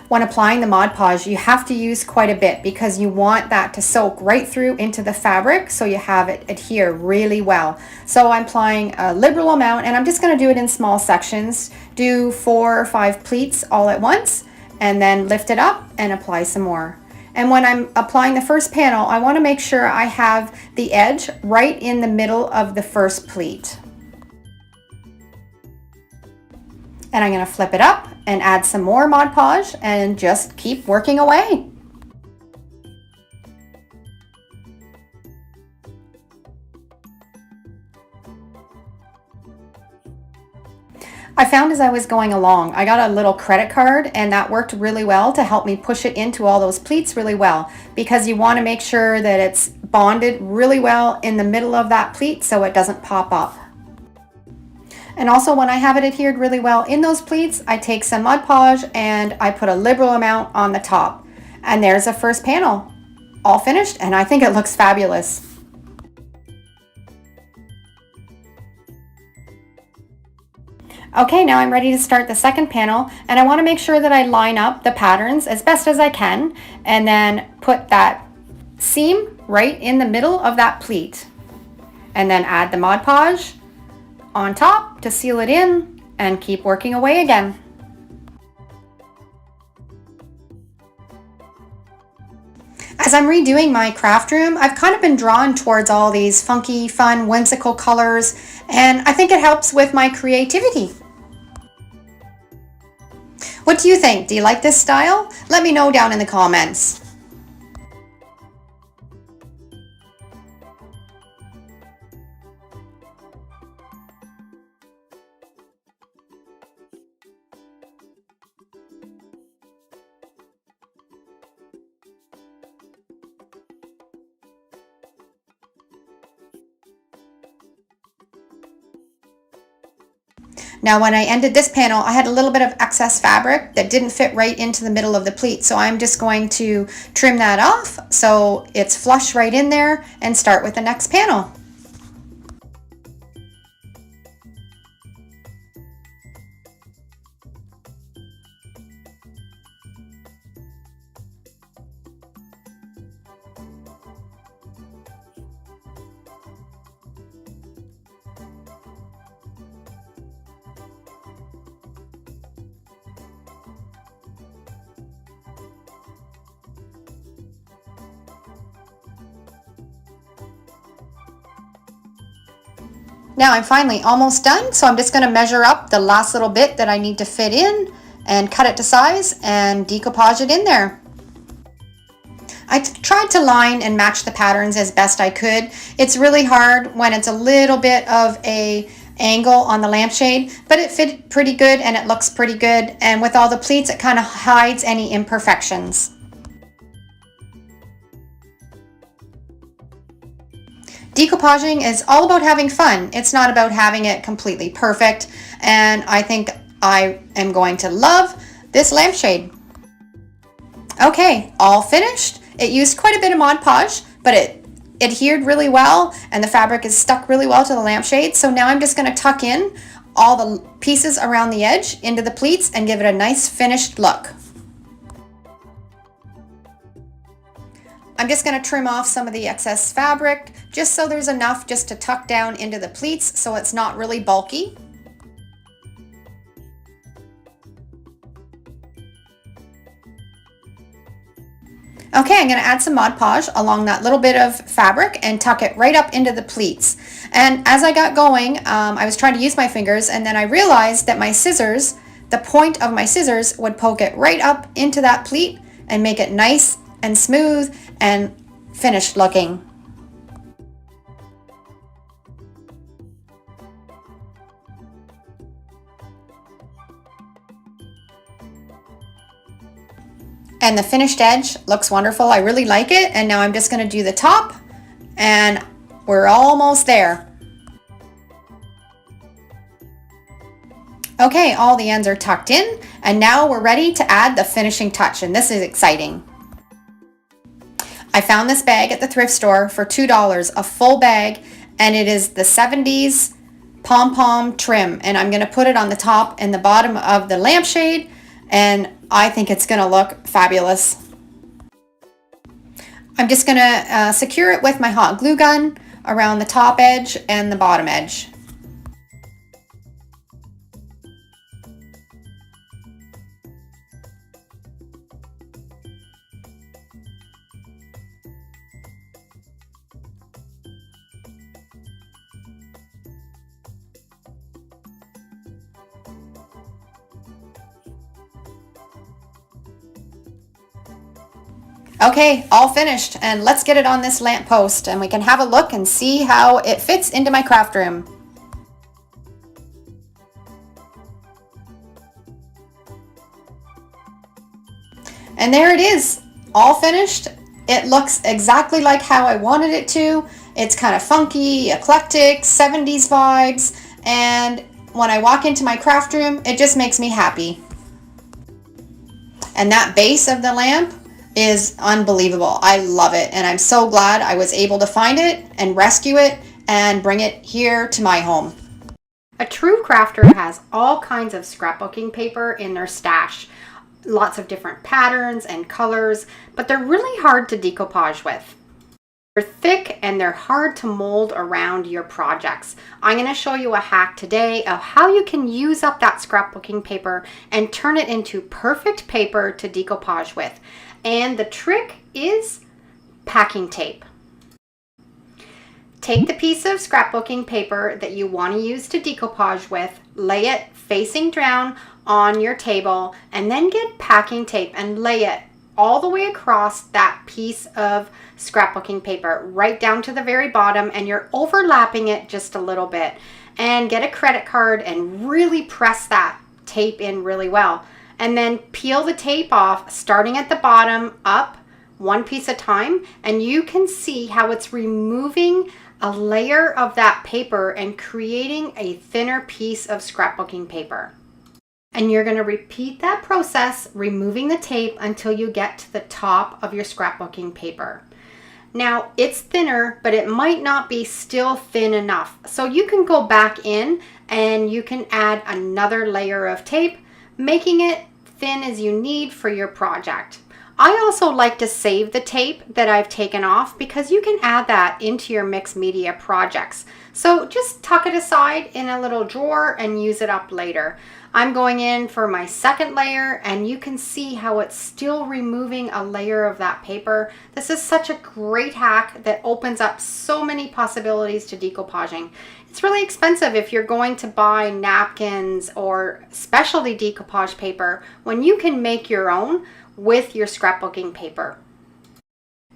When applying the Mod Podge, you have to use quite a bit because you want that to soak right through into the fabric so you have it adhere really well. So I'm applying a liberal amount, and I'm just going to do it in small sections. Do 4 or 5 pleats all at once, and then lift it up and apply some more. And when I'm applying the first panel, I want to make sure I have the edge right in the middle of the first pleat. And I'm going to flip it up and add some more Mod Podge and just keep working away. I found as I was going along, I got a little credit card and that worked really well to help me push it into all those pleats really well, because you want to make sure that it's bonded really well in the middle of that pleat so it doesn't pop up. And also when I have it adhered really well in those pleats, I take some Mod Podge and I put a liberal amount on the top. And there's the first panel, all finished, and I think it looks fabulous. Okay, now I'm ready to start the second panel, and I want to make sure that I line up the patterns as best as I can and then put that seam right in the middle of that pleat. And then add the Mod Podge on top to seal it in and keep working away again. As I'm redoing my craft room, I've kind of been drawn towards all these funky, fun, whimsical colors, and I think it helps with my creativity. What do you think? Do you like this style? Let me know down in the comments. Now when I ended this panel, I had a little bit of excess fabric that didn't fit right into the middle of the pleat. So I'm just going to trim that off so it's flush right in there and start with the next panel. Now I'm finally almost done, so I'm just going to measure up the last little bit that I need to fit in and cut it to size and decoupage it in there. I tried to line and match the patterns as best I could. It's really hard when it's a little bit of a angle on the lampshade, but it fit pretty good and it looks pretty good, and with all the pleats it kind of hides any imperfections. Decoupaging is all about having fun. It's not about having it completely perfect, and I think I am going to love this lampshade. Okay, all finished. It used quite a bit of Mod Podge, but it adhered really well and the fabric is stuck really well to the lampshade. So now I'm just going to tuck in all the pieces around the edge into the pleats and give it a nice finished look. I'm just going to trim off some of the excess fabric just so there's enough just to tuck down into the pleats so it's not really bulky. Okay, I'm going to add some Mod Podge along that little bit of fabric and tuck it right up into the pleats. And as I got going, I was trying to use my fingers, and then I realized that my scissors, the point of my scissors would poke it right up into that pleat and make it nice and smooth and finished looking. And the finished edge looks wonderful. I really like it. And now I'm just going to do the top, and we're almost there. Okay, all the ends are tucked in, and now we're ready to add the finishing touch, and this is exciting. I found this bag at the thrift store for $2, a full bag, and it is the 70s pom-pom trim, and I'm going to put it on the top and the bottom of the lampshade, and I think it's going to look fabulous. I'm just going to secure it with my hot glue gun around the top edge and the bottom edge. Okay, all finished, and let's get it on this lamp post and we can have a look and see how it fits into my craft room. And there it is, all finished. It looks exactly like how I wanted it to. It's kind of funky, eclectic, 70s vibes, and when I walk into my craft room, it just makes me happy. And that base of the lamp is unbelievable. I love it, and I'm so glad I was able to find it and rescue it and bring it here to my home. A true crafter has all kinds of scrapbooking paper in their stash. Lots of different patterns and colors, but they're really hard to decoupage with. They're thick and they're hard to mold around your projects. I'm going to show you a hack today of how you can use up that scrapbooking paper and turn it into perfect paper to decoupage with. And the trick is packing tape. Take the piece of scrapbooking paper that you want to use to decoupage with, lay it facing down on your table, and then get packing tape and lay it all the way across that piece of scrapbooking paper, right down to the very bottom, and you're overlapping it just a little bit. And get a credit card and really press that tape in really well. And then peel the tape off, starting at the bottom, up one piece at a time, and you can see how it's removing a layer of that paper and creating a thinner piece of scrapbooking paper. And you're going to repeat that process, removing the tape until you get to the top of your scrapbooking paper. Now it's thinner, but it might not be still thin enough. So you can go back in and you can add another layer of tape, making it thin as you need for your project. I also like to save the tape that I've taken off because you can add that into your mixed media projects. So just tuck it aside in a little drawer and use it up later. I'm going in for my second layer, and you can see how it's still removing a layer of that paper. This is such a great hack that opens up so many possibilities to decoupaging. It's really expensive if you're going to buy napkins or specialty decoupage paper when you can make your own with your scrapbooking paper.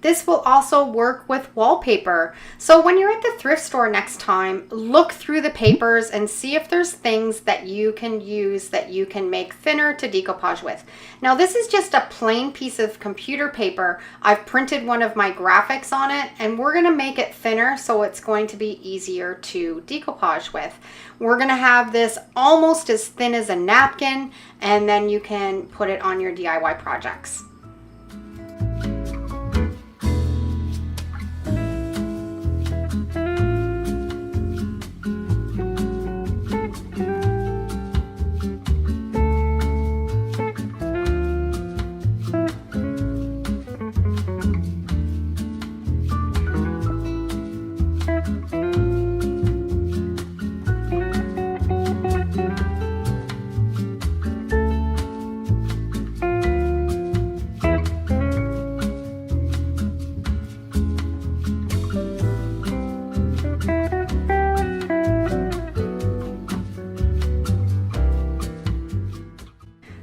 This will also work with wallpaper. So when you're at the thrift store next time, look through the papers and see if there's things that you can use that you can make thinner to decoupage with. Now this is just a plain piece of computer paper. I've printed one of my graphics on it, and we're going to make it thinner so it's going to be easier to decoupage with. We're going to have this almost as thin as a napkin, and then you can put it on your DIY projects.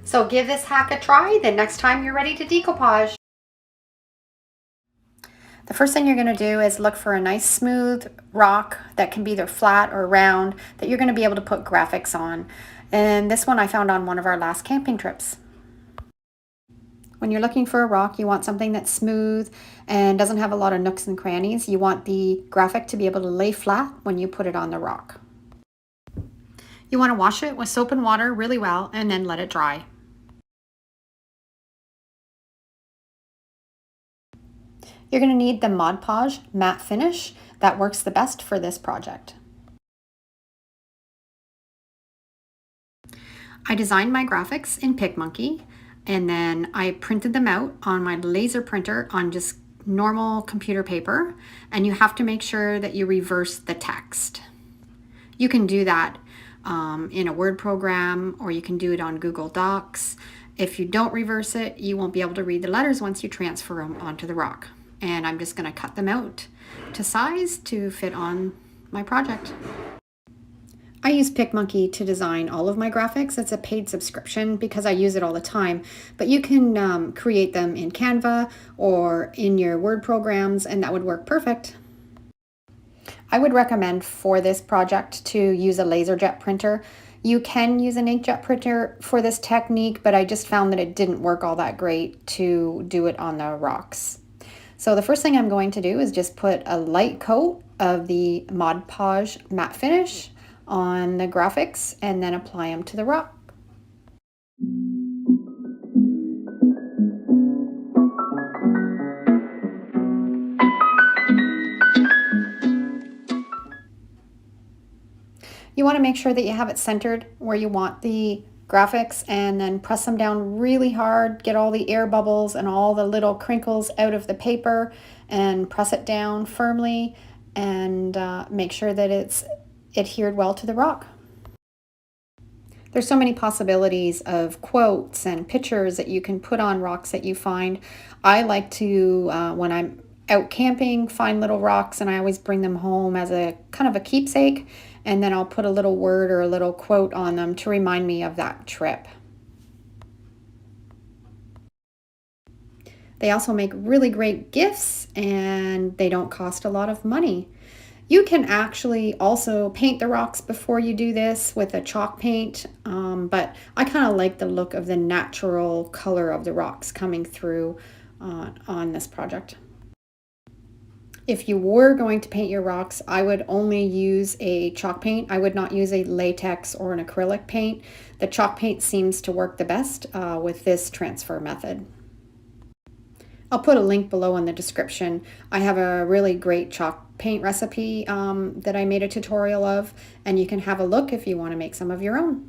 So give this hack a try the next time you're ready to decoupage. The first thing you're going to do is look for a nice smooth rock that can be either flat or round that you're going to be able to put graphics on. And this one I found on one of our last camping trips. When you're looking for a rock, you want something that's smooth and doesn't have a lot of nooks and crannies. You want the graphic to be able to lay flat when you put it on the rock. You want to wash it with soap and water really well and then let it dry. You're going to need the Mod Podge matte finish that works the best for this project. I designed my graphics in PicMonkey, and then I printed them out on my laser printer on just normal computer paper, and you have to make sure that you reverse the text. You can do that in a Word program, or you can do it on Google Docs. If you don't reverse it, you won't be able to read the letters once you transfer them onto the rock. And I'm just going to cut them out to size to fit on my project. I use PicMonkey to design all of my graphics. It's a paid subscription because I use it all the time, but you can create them in Canva or in your Word programs, and that would work perfect. I would recommend for this project to use a LaserJet printer. You can use an inkjet printer for this technique, but I just found that it didn't work all that great to do it on the rocks. So the first thing I'm going to do is just put a light coat of the Mod Podge matte finish on the graphics and then apply them to the rock. You want to make sure that you have it centered where you want the graphics, and then press them down really hard, get all the air bubbles and all the little crinkles out of the paper, and press it down firmly, and make sure that it's adhered well to the rock. There's so many possibilities of quotes and pictures that you can put on rocks that you find. I like to, when I'm out camping, find little rocks, and I always bring them home as a kind of a keepsake, and then I'll put a little word or a little quote on them to remind me of that trip. They also make really great gifts, and they don't cost a lot of money. You can actually also paint the rocks before you do this with a chalk paint, but I kind of like the look of the natural color of the rocks coming through on this project. If you were going to paint your rocks, I would only use a chalk paint. I would not use a latex or an acrylic paint. The chalk paint seems to work the best with this transfer method. I'll put a link below in the description. I have a really great chalk paint recipe that I made a tutorial of, and you can have a look if you want to make some of your own.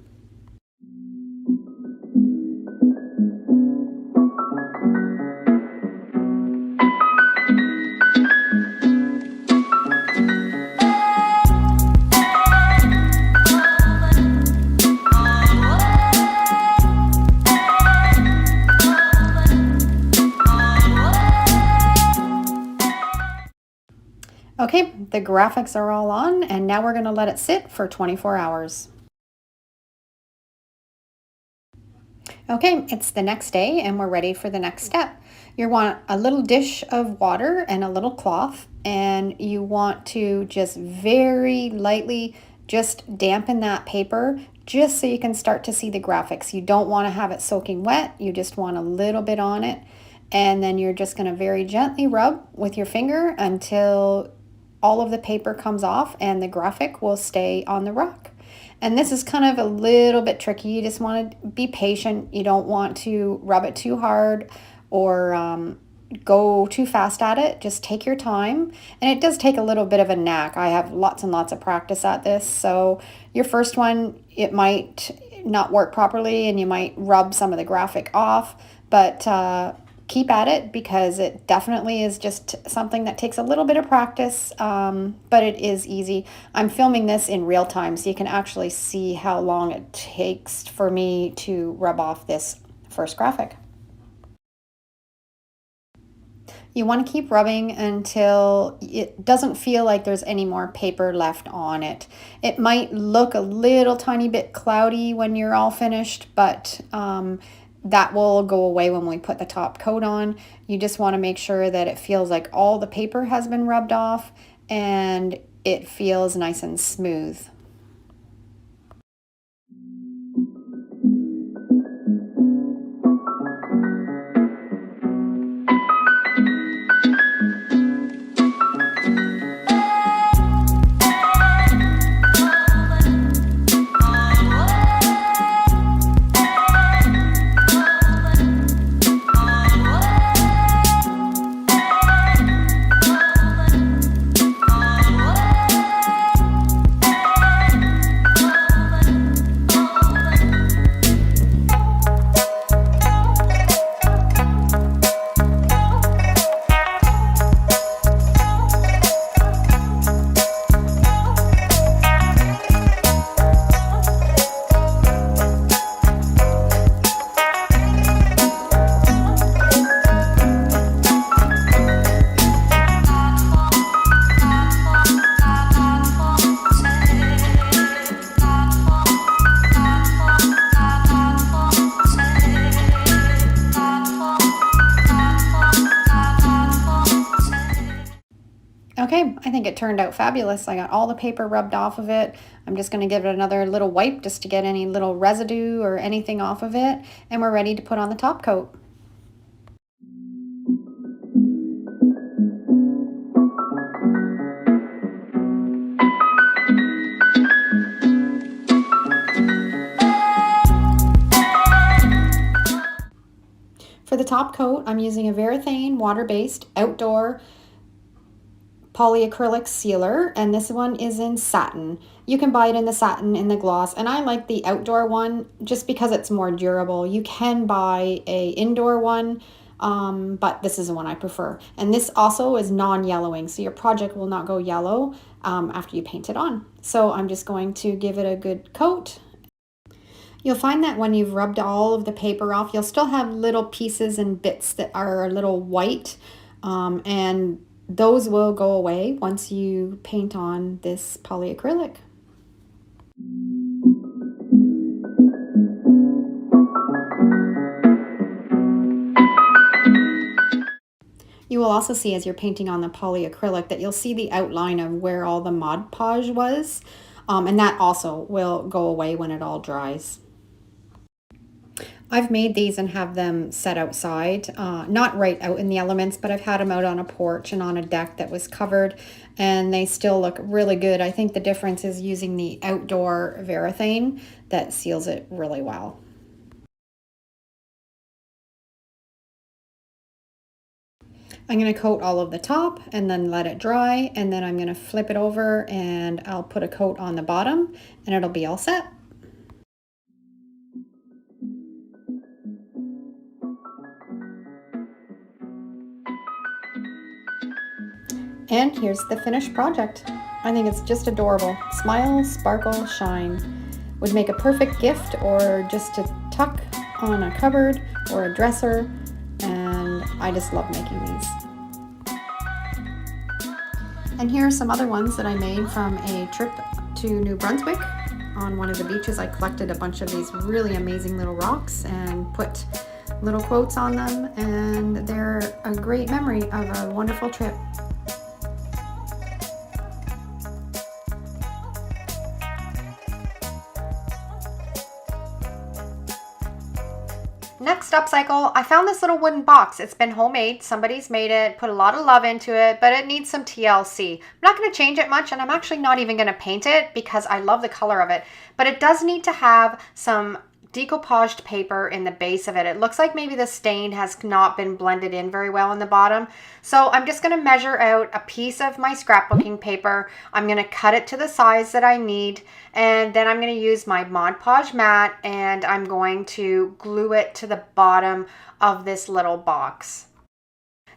Okay, the graphics are all on, and now we're going to let it sit for 24 hours. Okay, it's the next day and we're ready for the next step. You want a little dish of water and a little cloth, and you want to just very lightly just dampen that paper just so you can start to see the graphics. You don't want to have it soaking wet, you just want a little bit on it, and then you're just going to very gently rub with your finger until all of the paper comes off and the graphic will stay on the rock. And this is kind of a little bit tricky. You just want to be patient. You don't want to rub it too hard or go too fast at it. Just take your time. And it does take a little bit of a knack. I have lots and lots of practice at this. So your first one, it might not work properly and you might rub some of the graphic off, but keep at it, because it definitely is just something that takes a little bit of practice, but it is easy. I'm filming this in real time, so you can actually see how long it takes for me to rub off this first graphic. You want to keep rubbing until it doesn't feel like there's any more paper left on it. It might look a little tiny bit cloudy when you're all finished, but that will go away when we put the top coat on. You just want to make sure that it feels like all the paper has been rubbed off and it feels nice and smooth. Okay, I think it turned out fabulous. I got all the paper rubbed off of it. I'm just going to give it another little wipe just to get any little residue or anything off of it. And we're ready to put on the top coat. For the top coat, I'm using a Varathane water-based outdoor polyacrylic sealer, and this one is in satin. You can buy it in the satin, in the gloss, and I like the outdoor one just because it's more durable. You can buy a indoor one, but this is the one I prefer. And this also is non-yellowing, so your project will not go yellow after you paint it on. So I'm just going to give it a good coat. You'll find that when you've rubbed all of the paper off, you'll still have little pieces and bits that are a little white, and those will go away once you paint on this polyacrylic. You will also see as you're painting on the polyacrylic that you'll see the outline of where all the Mod Podge was, and that also will go away when it all dries. I've made these and have them set outside, not right out in the elements, but I've had them out on a porch and on a deck that was covered, and they still look really good. I think the difference is using the outdoor Varathane that seals it really well. I'm going to coat all of the top and then let it dry, and then I'm going to flip it over and I'll put a coat on the bottom and it'll be all set. And here's the finished project. I think it's just adorable. Smile, sparkle, shine. Would make a perfect gift or just to tuck on a cupboard or a dresser, and I just love making these. And here are some other ones that I made from a trip to New Brunswick. On one of the beaches, I collected a bunch of these really amazing little rocks and put little quotes on them, and they're a great memory of a wonderful trip. Next upcycle, I found this little wooden box. It's been homemade. Somebody's made it, put a lot of love into it, but it needs some TLC. I'm not going to change it much, and I'm actually not even going to paint it because I love the color of it, but it does need to have some decoupaged paper in the base of it. It looks like maybe the stain has not been blended in very well in the bottom. So I'm just going to measure out a piece of my scrapbooking paper. I'm going to cut it to the size that I need, and then I'm going to use my Mod Podge mat and I'm going to glue it to the bottom of this little box.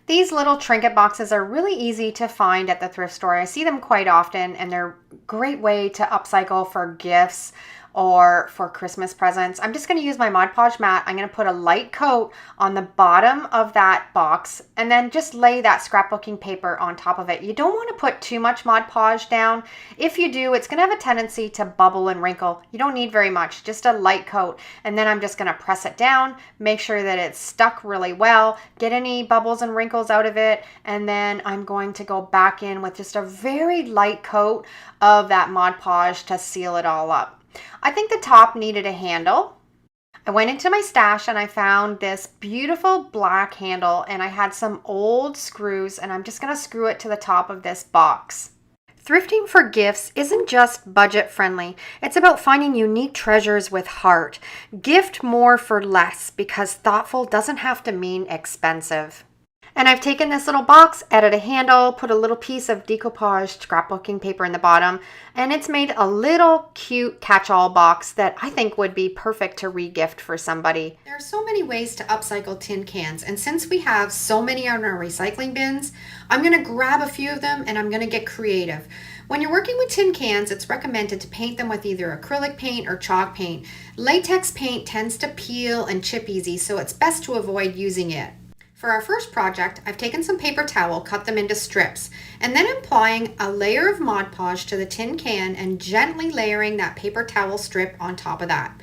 These little trinket boxes are really easy to find at the thrift store. I see them quite often, and they're a great way to upcycle for gifts or for Christmas presents. I'm just going to use my Mod Podge mat. I'm going to put a light coat on the bottom of that box and then just lay that scrapbooking paper on top of it. You don't want to put too much Mod Podge down. If you do, it's going to have a tendency to bubble and wrinkle. You don't need very much, just a light coat. And then I'm just going to press it down, make sure that it's stuck really well, get any bubbles and wrinkles out of it, and then I'm going to go back in with just a very light coat of that Mod Podge to seal it all up. I think the top needed a handle. I went into my stash and I found this beautiful black handle, and I had some old screws, and I'm just going to screw it to the top of this box. Thrifting for gifts isn't just budget friendly. It's about finding unique treasures with heart. Gift more for less, because thoughtful doesn't have to mean expensive. And I've taken this little box, added a handle, put a little piece of decoupaged scrapbooking paper in the bottom, and it's made a little cute catch-all box that I think would be perfect to re-gift for somebody. There are so many ways to upcycle tin cans, and since we have so many on our recycling bins, I'm going to grab a few of them and I'm going to get creative. When you're working with tin cans, it's recommended to paint them with either acrylic paint or chalk paint. Latex paint tends to peel and chip easy, so it's best to avoid using it. For our first project, I've taken some paper towel, cut them into strips, and then applying a layer of Mod Podge to the tin can and gently layering that paper towel strip on top of that.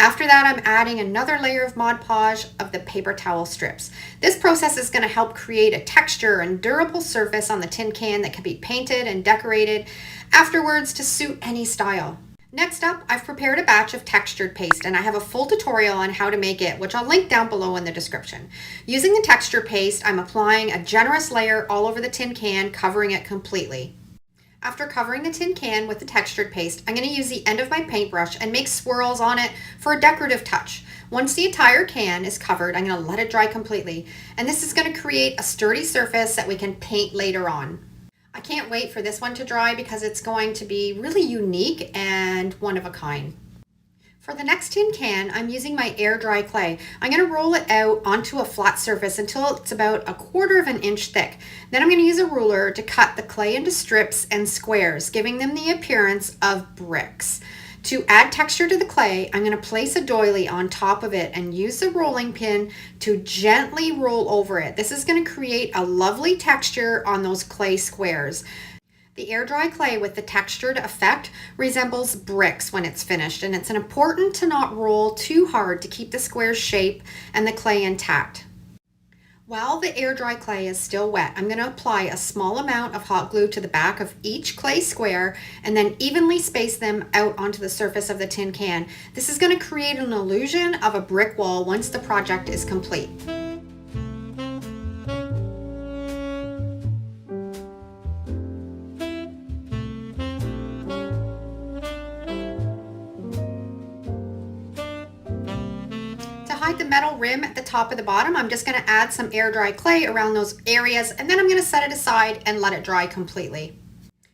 After that, I'm adding another layer of Mod Podge of the paper towel strips. This process is going to help create a texture and durable surface on the tin can that can be painted and decorated afterwards to suit any style. Next up, I've prepared a batch of textured paste, and I have a full tutorial on how to make it, which I'll link down below in the description. Using the texture paste, I'm applying a generous layer all over the tin can, covering it completely. After covering the tin can with the textured paste, I'm going to use the end of my paintbrush and make swirls on it for a decorative touch. Once the entire can is covered, I'm going to let it dry completely, and this is going to create a sturdy surface that we can paint later on. I can't wait for this one to dry because it's going to be really unique and one of a kind. For the next tin can, I'm using my air dry clay. I'm going to roll it out onto a flat surface until it's about 1/4 of an inch thick. Then I'm going to use a ruler to cut the clay into strips and squares, giving them the appearance of bricks. To add texture to the clay, I'm going to place a doily on top of it and use the rolling pin to gently roll over it. This is going to create a lovely texture on those clay squares. The air dry clay with the textured effect resembles bricks when it's finished, and it's important to not roll too hard to keep the square's shape and the clay intact. While the air dry clay is still wet, I'm going to apply a small amount of hot glue to the back of each clay square and then evenly space them out onto the surface of the tin can. This is going to create an illusion of a brick wall once the project is complete. The metal rim at the top of the bottom, I'm just going to add some air dry clay around those areas, and then I'm going to set it aside and let it dry completely.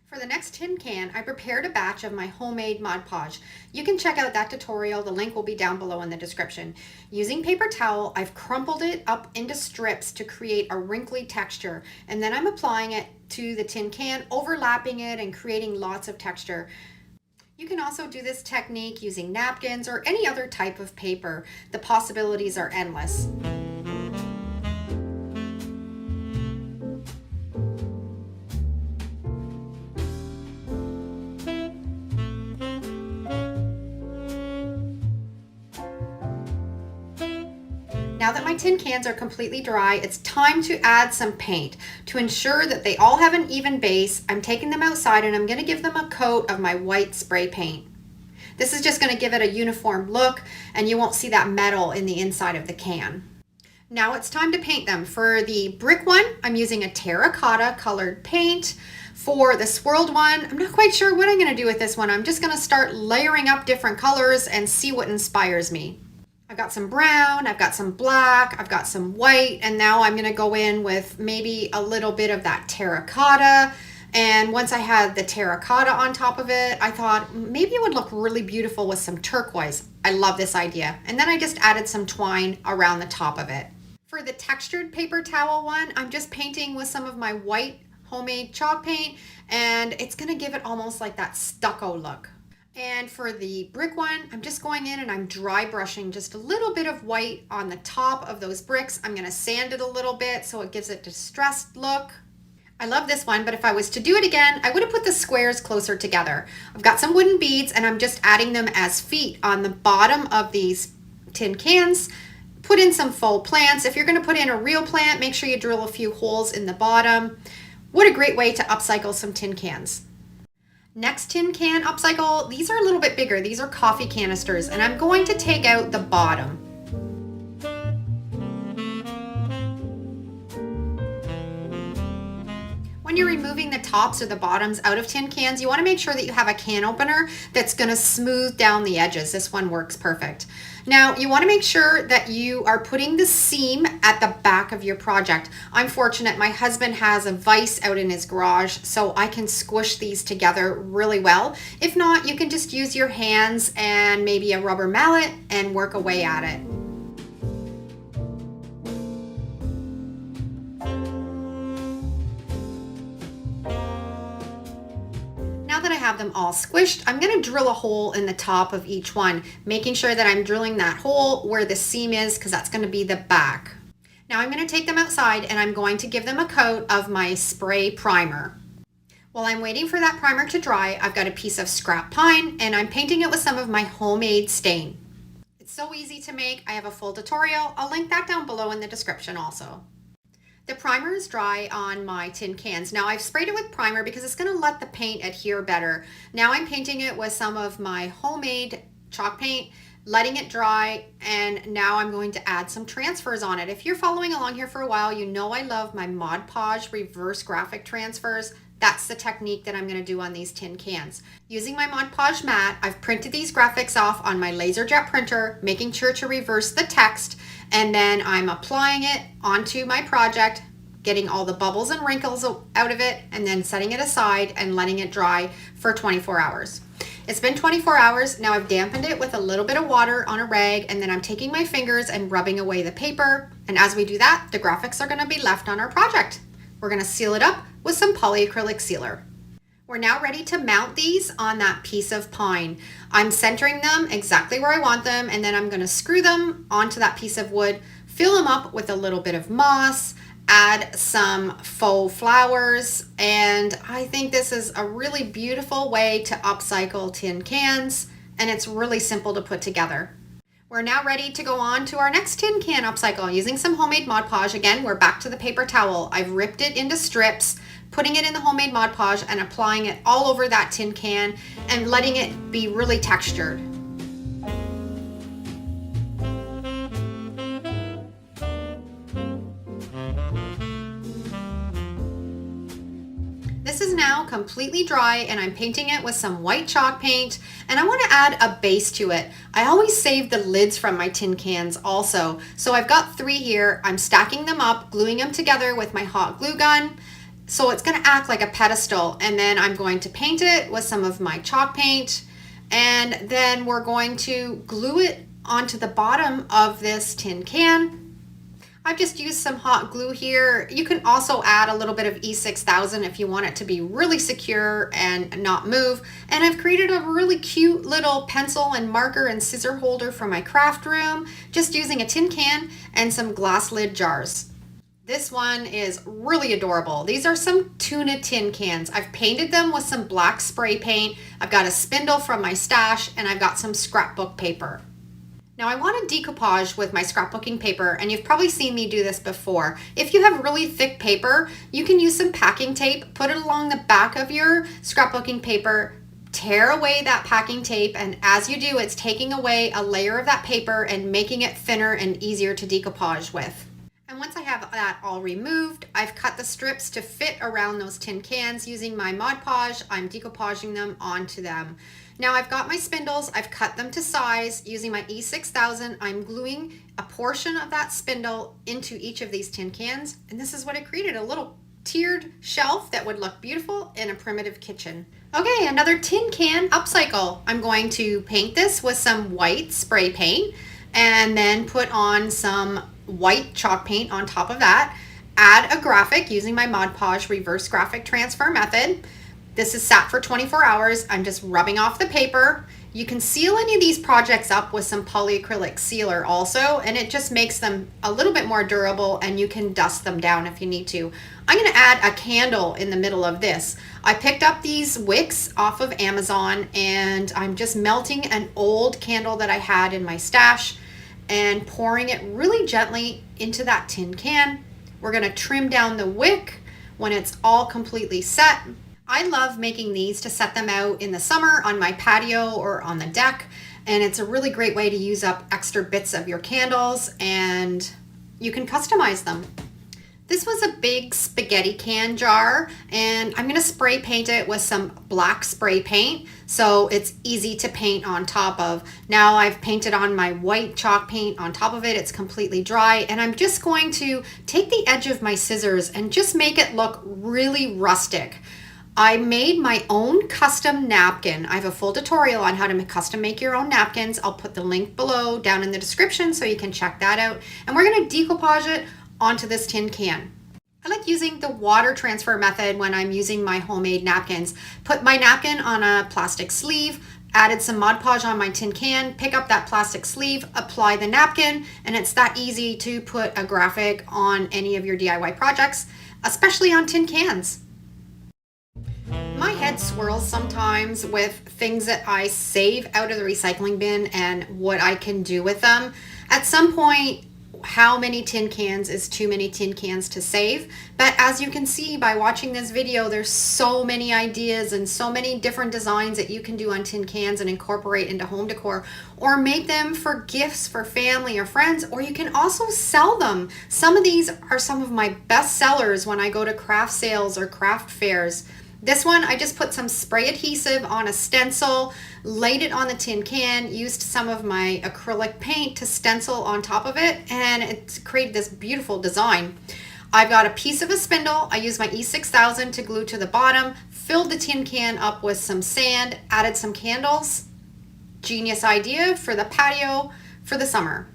For the next tin can, I prepared a batch of my homemade Mod Podge. You can check out that tutorial. The link will be down below in the description. Using paper towel, I've crumpled it up into strips to create a wrinkly texture, and then I'm applying it to the tin can, overlapping it and creating lots of texture. You can also do this technique using napkins or any other type of paper. The possibilities are endless. Now that my tin cans are completely dry, it's time to add some paint. To ensure that they all have an even base, I'm taking them outside and I'm going to give them a coat of my white spray paint. This is just going to give it a uniform look, and you won't see that metal in the inside of the can. Now it's time to paint them. For the brick one, I'm using a terracotta colored paint. For the swirled one, I'm not quite sure what I'm going to do with this one. I'm just going to start layering up different colors and see what inspires me. I've got some brown, I've got some black, I've got some white, and now I'm going to go in with maybe a little bit of that terracotta. And once I had the terracotta on top of it, I thought maybe it would look really beautiful with some turquoise. I love this idea. And then I just added some twine around the top of it. For the textured paper towel one, I'm just painting with some of my white homemade chalk paint, and it's going to give it almost like that stucco look. And for the brick one, I'm just going in and I'm dry brushing just a little bit of white on the top of those bricks. I'm going to sand it a little bit so it gives it a distressed look. I love this one, but if I was to do it again, I would have put the squares closer together. I've got some wooden beads and I'm just adding them as feet on the bottom of these tin cans. Put in some faux plants. If you're going to put in a real plant, make sure you drill a few holes in the bottom. What a great way to upcycle some tin cans. Next tin can upcycle, these are a little bit bigger. These are coffee canisters, and I'm going to take out the bottom. When you're removing the tops or the bottoms out of tin cans, you want to make sure that you have a can opener that's going to smooth down the edges. This one works perfect. Now, you want to make sure that you are putting the seam at the back of your project. I'm fortunate, my husband has a vise out in his garage, so I can squish these together really well. If not, you can just use your hands and maybe a rubber mallet and work away at it. Now that I have them all squished, I'm going to drill a hole in the top of each one, making sure that I'm drilling that hole where the seam is, because that's going to be the back. Now I'm going to take them outside and I'm going to give them a coat of my spray primer. While I'm waiting for that primer to dry, I've got a piece of scrap pine and I'm painting it with some of my homemade stain. It's so easy to make. I have a full tutorial. I'll link that down below in the description also. The primer is dry on my tin cans. Now I've sprayed it with primer because it's going to let the paint adhere better. Now I'm painting it with some of my homemade chalk paint, letting it dry, and now I'm going to add some transfers on it. If you're following along here for a while, you know I love my Mod Podge reverse graphic transfers. That's the technique that I'm going to do on these tin cans. Using my Mod Podge mat, I've printed these graphics off on my LaserJet printer, making sure to reverse the text, and then I'm applying it onto my project, getting all the bubbles and wrinkles out of it, and then setting it aside and letting it dry for 24 hours. It's been 24 hours. Now I've dampened it with a little bit of water on a rag, and then I'm taking my fingers and rubbing away the paper. And as we do that, the graphics are going to be left on our project. We're going to seal it up with some polyacrylic sealer. We're now ready to mount these on that piece of pine. I'm centering them exactly where I want them, and then I'm going to screw them onto that piece of wood, fill them up with a little bit of moss, add some faux flowers, and I think this is a really beautiful way to upcycle tin cans, and it's really simple to put together. We're now ready to go on to our next tin can upcycle. Using some homemade Mod Podge, again, we're back to the paper towel. I've ripped it into strips, putting it in the homemade Mod Podge and applying it all over that tin can and letting it be really textured. This is now completely dry, and I'm painting it with some white chalk paint, and I want to add a base to it. I always save the lids from my tin cans also. So I've got 3 here. I'm stacking them up, gluing them together with my hot glue gun. So it's going to act like a pedestal, and then I'm going to paint it with some of my chalk paint, and then we're going to glue it onto the bottom of this tin can. I've just used some hot glue here. You can also add a little bit of E6000 if you want it to be really secure and not move. And I've created a really cute little pencil and marker and scissor holder for my craft room, just using a tin can and some glass lid jars. This one is really adorable. These are some tuna tin cans. I've painted them with some black spray paint. I've got a spindle from my stash, and I've got some scrapbook paper. Now I want to decoupage with my scrapbooking paper, and you've probably seen me do this before. If you have really thick paper, you can use some packing tape, put it along the back of your scrapbooking paper, tear away that packing tape, and as you do, it's taking away a layer of that paper and making it thinner and easier to decoupage with. And once I have that all removed, I've cut the strips to fit around those tin cans. Using my Mod Podge, I'm decoupaging them onto them. Now I've got my spindles, I've cut them to size. Using my E6000, I'm gluing a portion of that spindle into each of these tin cans, and this is what I created, a little tiered shelf that would look beautiful in a primitive kitchen. Okay, another tin can upcycle. I'm going to paint this with some white spray paint and then put on some white chalk paint on top of that. Add a graphic using my Mod Podge reverse graphic transfer method. This is sat for 24 hours. I'm just rubbing off the paper. You can seal any of these projects up with some polyacrylic sealer also, and it just makes them a little bit more durable, and you can dust them down if you need to. I'm going to add a candle in the middle of this. I picked up these wicks off of Amazon, and I'm just melting an old candle that I had in my stash and pouring it really gently into that tin can. We're going to trim down the wick when it's all completely set. I love making these to set them out in the summer on my patio or on the deck, and it's a really great way to use up extra bits of your candles, and you can customize them. This was a big spaghetti can jar, and I'm going to spray paint it with some black spray paint so it's easy to paint on top of. Now I've painted on my white chalk paint on top of it. It's completely dry, and I'm just going to take the edge of my scissors and just make it look really rustic. I made my own custom napkin. I have a full tutorial on how to custom make your own napkins. I'll put the link below down in the description so you can check that out. And we're going to decoupage it onto this tin can. I like using the water transfer method when I'm using my homemade napkins. Put my napkin on a plastic sleeve, added some Mod Podge on my tin can, pick up that plastic sleeve, apply the napkin, and it's that easy to put a graphic on any of your DIY projects, especially on tin cans. My My head swirls sometimes with things that I save out of the recycling bin and what I can do with them. At some point, how many tin cans is too many tin cans to save? But as you can see by watching this video, there's so many ideas and so many different designs that you can do on tin cans and incorporate into home decor, or make them for gifts for family or friends, or you can also sell them. Some of these are some of my best sellers when I go to craft sales or craft fairs. This one, I just put some spray adhesive on a stencil, laid it on the tin can, used some of my acrylic paint to stencil on top of it, and it created this beautiful design. I've got a piece of a spindle. I used my E6000 to glue to the bottom, filled the tin can up with some sand, added some candles. Genius idea for the patio for the summer.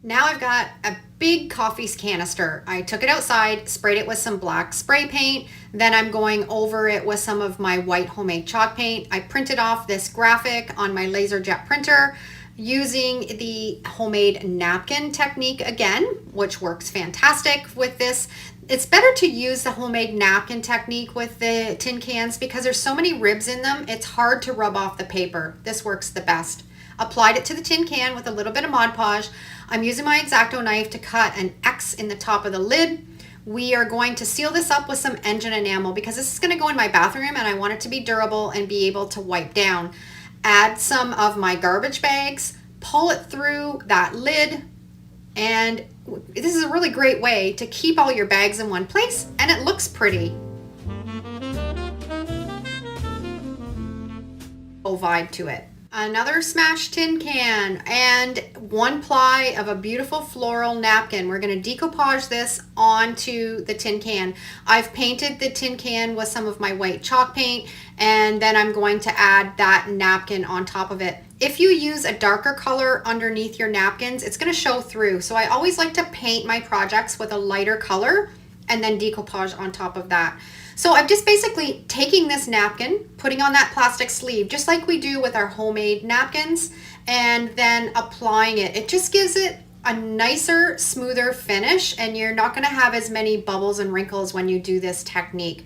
Now I've got a big coffee canister. I took it outside, sprayed it with some black spray paint. Then I'm going over it with some of my white homemade chalk paint. I printed off this graphic on my LaserJet printer using the homemade napkin technique again, which works fantastic with this. It's better to use the homemade napkin technique with the tin cans because there's so many ribs in them. It's hard to rub off the paper. This works the best. Applied it to the tin can with a little bit of Mod Podge. I'm using my X-Acto knife to cut an X in the top of the lid. We are going to seal this up with some engine enamel because this is going to go in my bathroom and I want it to be durable and be able to wipe down. Add some of my garbage bags, pull it through that lid, and this is a really great way to keep all your bags in one place and it looks pretty. Vibe to it. Another smashed tin can and one ply of a beautiful floral napkin. We're going to decoupage this onto the tin can. I've painted the tin can with some of my white chalk paint, and then I'm going to add that napkin on top of it. If you use a darker color underneath your napkins, it's going to show through. So I always like to paint my projects with a lighter color and then decoupage on top of that. So I'm just basically taking this napkin, putting on that plastic sleeve, just like we do with our homemade napkins, and then applying it. It just gives it a nicer, smoother finish, and you're not gonna have as many bubbles and wrinkles when you do this technique.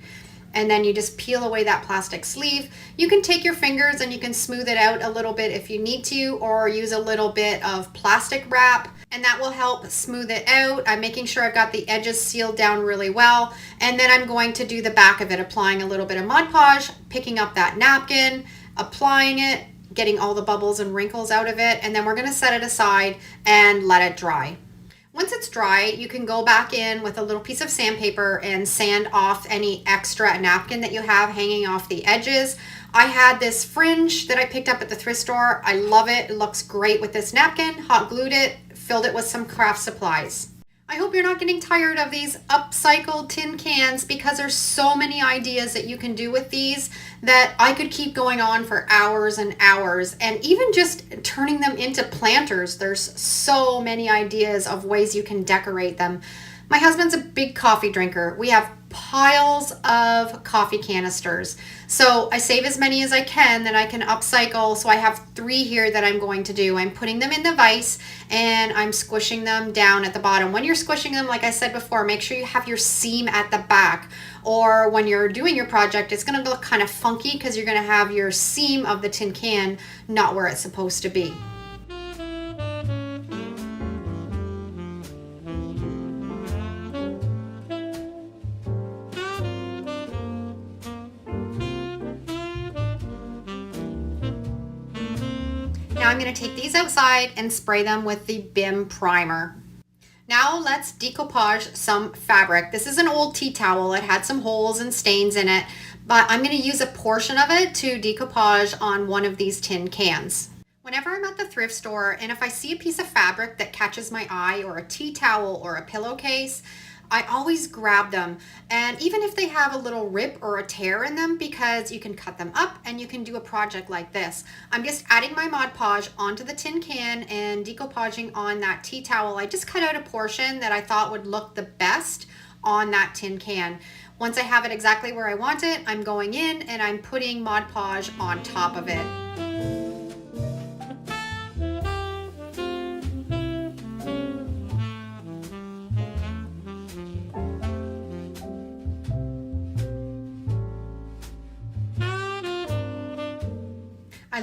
And then you just peel away that plastic sleeve. You can take your fingers and you can smooth it out a little bit if you need to, or use a little bit of plastic wrap, and that will help smooth it out. I'm making sure I've got the edges sealed down really well. And then I'm going to do the back of it, applying a little bit of Mod Podge, picking up that napkin, applying it, getting all the bubbles and wrinkles out of it, and then we're gonna set it aside and let it dry. Once it's dry, you can go back in with a little piece of sandpaper and sand off any extra napkin that you have hanging off the edges. I had this fringe that I picked up at the thrift store. I love it. It looks great with this napkin. Hot glued it, filled it with some craft supplies. I hope you're not getting tired of these upcycled tin cans because there's so many ideas that you can do with these that I could keep going on for hours and hours, and even just turning them into planters. There's so many ideas of ways you can decorate them. My husband's a big coffee drinker. We have piles of coffee canisters. So I save as many as I can that I can upcycle. So I have 3 here that I'm going to do. I'm putting them in the vise and I'm squishing them down at the bottom. When you're squishing them, like I said before, make sure you have your seam at the back. Or when you're doing your project, it's going to look kind of funky because you're going to have your seam of the tin can not where it's supposed to be. Now I'm going to take these outside and spray them with the BIM primer. Now let's decoupage some fabric. This is an old tea towel. It had some holes and stains in it, but I'm going to use a portion of it to decoupage on one of these tin cans. Whenever I'm at the thrift store and if I see a piece of fabric that catches my eye, or a tea towel or a pillowcase, I always grab them, and even if they have a little rip or a tear in them, because you can cut them up and you can do a project like this. I'm just adding my Mod Podge onto the tin can and decoupaging on that tea towel. I just cut out a portion that I thought would look the best on that tin can. Once I have it exactly where I want it, I'm going in and I'm putting Mod Podge on top of it.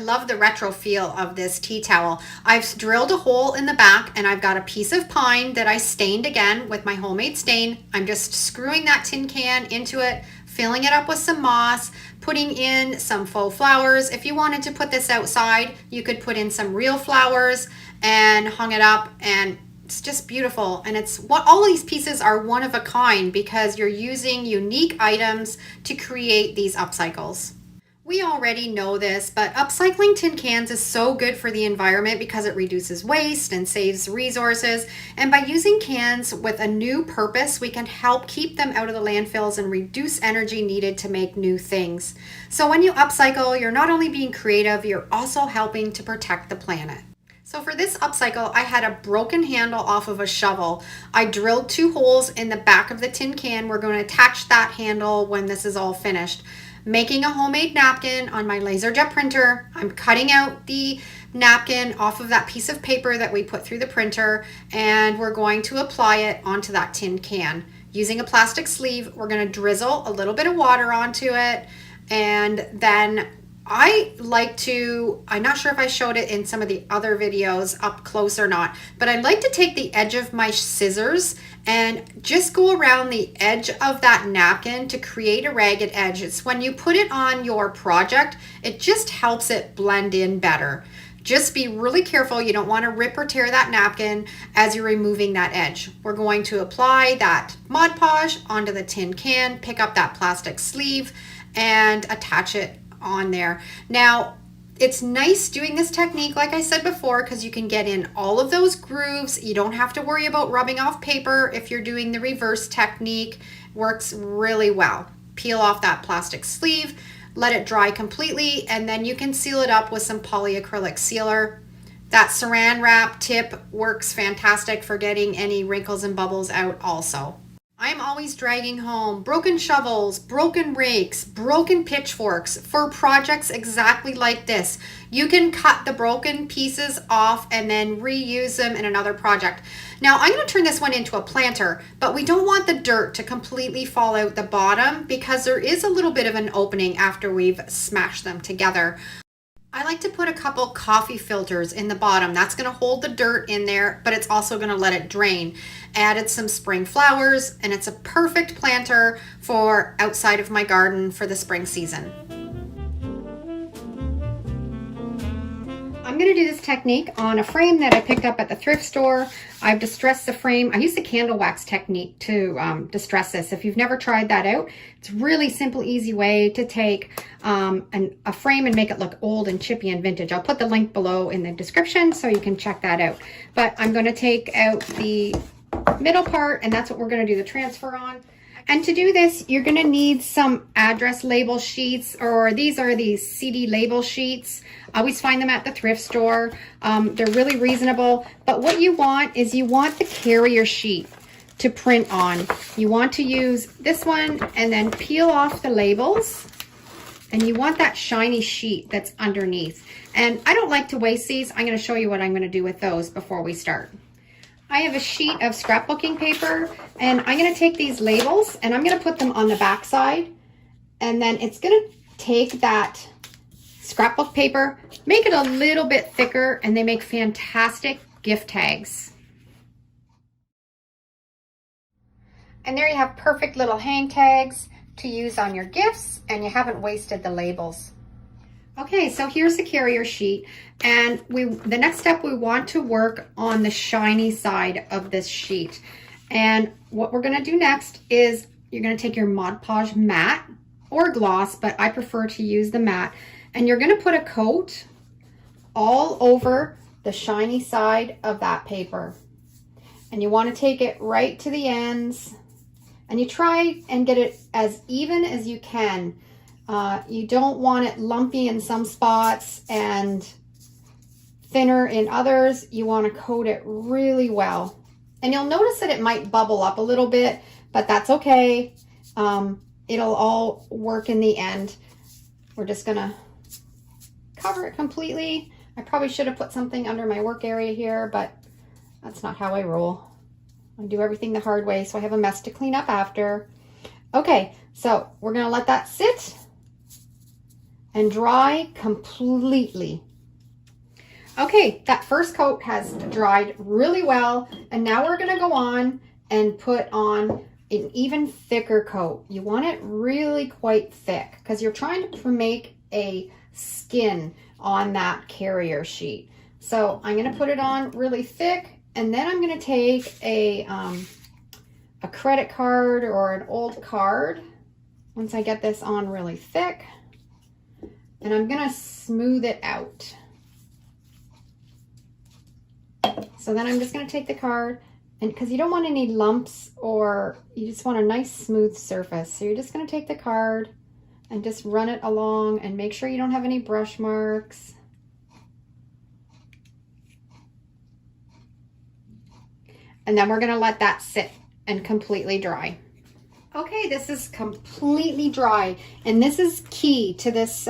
love the retro feel of this tea towel. I've drilled a hole in the back and I've got a piece of pine that I stained again with my homemade stain. I'm just screwing that tin can into it, filling it up with some moss, putting in some faux flowers. If you wanted to put this outside, you could put in some real flowers and hung it up, and it's just beautiful. And it's what all these pieces are one of a kind because you're using unique items to create these upcycles. We already know this, but upcycling tin cans is so good for the environment because it reduces waste and saves resources. And by using cans with a new purpose, we can help keep them out of the landfills and reduce energy needed to make new things. So when you upcycle, you're not only being creative, you're also helping to protect the planet. So for this upcycle, I had a broken handle off of a shovel. I drilled 2 holes in the back of the tin can. We're going to attach that handle when this is all finished. Making a homemade napkin on my laser jet printer. I'm cutting out the napkin off of that piece of paper that we put through the printer, and we're going to apply it onto that tin can. Using a plastic sleeve, we're going to drizzle a little bit of water onto it, and then I'm not sure if I showed it in some of the other videos up close or not, but I'd like to take the edge of my scissors and just go around the edge of that napkin to create a ragged edge. It's when you put it on your project, it just helps it blend in better. Just be really careful. You don't want to rip or tear that napkin as you're removing that edge. We're going to apply that Mod Podge onto the tin can, pick up that plastic sleeve, and attach it on there. Now, it's nice doing this technique, like I said before, because you can get in all of those grooves. You don't have to worry about rubbing off paper if you're doing the reverse technique. Works really well. Peel off that plastic sleeve, let it dry completely, and then you can seal it up with some polyacrylic sealer. That saran wrap tip works fantastic for getting any wrinkles and bubbles out also. I'm always dragging home broken shovels, broken rakes, broken pitchforks for projects exactly like this. You can cut the broken pieces off and then reuse them in another project. Now I'm going to turn this one into a planter, but we don't want the dirt to completely fall out the bottom because there is a little bit of an opening after we've smashed them together. I like to put a couple coffee filters in the bottom. That's going to hold the dirt in there, but it's also going to let it drain. Added some spring flowers, and it's a perfect planter for outside of my garden for the spring season. I'm going to do this technique on a frame that I picked up at the thrift store. I've distressed the frame. I use the candle wax technique to distress this. If you've never tried that out, it's a really simple, easy way to take a frame and make it look old and chippy and vintage. I'll put the link below in the description so you can check that out. But I'm going to take out the middle part, and that's what we're going to do the transfer on. And to do this, you're going to need some address label sheets, or these are the CD label sheets. I always find them at the thrift store. They're really reasonable. But what you want is you want the carrier sheet to print on. You want to use this one and then peel off the labels. And you want that shiny sheet that's underneath. And I don't like to waste these. I'm going to show you what I'm going to do with those before we start. I have a sheet of scrapbooking paper, and I'm going to take these labels and I'm going to put them on the back side, and then it's going to take that scrapbook paper, make it a little bit thicker, and they make fantastic gift tags. And there you have perfect little hang tags to use on your gifts, and you haven't wasted the labels. Okay, so here's the carrier sheet, and the next step, we want to work on the shiny side of this sheet. And what we're going to do next is you're going to take your Mod Podge matte or gloss, but I prefer to use the matte, and you're going to put a coat all over the shiny side of that paper. And you want to take it right to the ends, and you try and get it as even as you can. You don't want it lumpy in some spots and thinner in others. You want to coat it really well. And you'll notice that it might bubble up a little bit, but that's okay. It'll all work in the end. We're just gonna cover it completely. I probably should have put something under my work area here, but that's not how I roll. I do everything the hard way, so I have a mess to clean up after. Okay, so we're gonna let that sit. and dry completely. Okay, that first coat has dried really well, and now we're going to go on and put on an even thicker coat. You want it really quite thick because you're trying to make a skin on that carrier sheet. So I'm going to put it on really thick, and then I'm going to take a credit card or an old card once I get this on really thick, and I'm going to smooth it out. So then I'm just going to take the card, and because you don't want any lumps, or you just want a nice smooth surface. So you're just going to take the card and just run it along and make sure you don't have any brush marks. And then we're going to let that sit and completely dry. Okay, this is completely dry, and this is key to this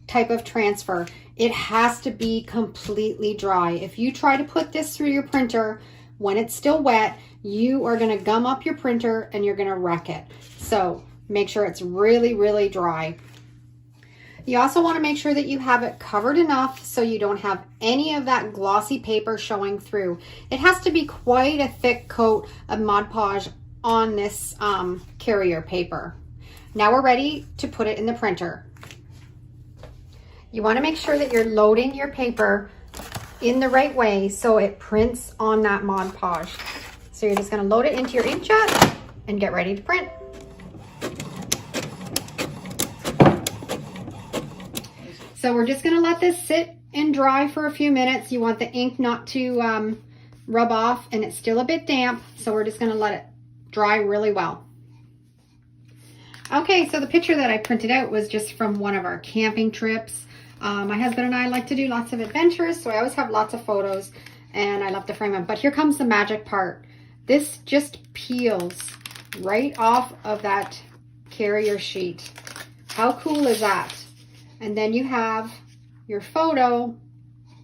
type of transfer. It has to be completely dry. If you try to put this through your printer when it's still wet, you are going to gum up your printer and you're going to wreck it. So make sure it's really, really dry. You also want to make sure that you have it covered enough so you don't have any of that glossy paper showing through. It has to be quite a thick coat of Mod Podge on this carrier paper. Now we're ready to put it in the printer. You want to make sure that you're loading your paper in the right way so it prints on that Mod Podge. So you're just going to load it into your inkjet and get ready to print. So we're just going to let this sit and dry for a few minutes. You want the ink not to rub off, and it's still a bit damp, so we're just going to let it dry really well. Okay, so the picture that I printed out was just from one of our camping trips. My husband and I like to do lots of adventures, so I always have lots of photos, and I love to frame them. But here comes the magic part. This just peels right off of that carrier sheet. How cool is that? And then you have your photo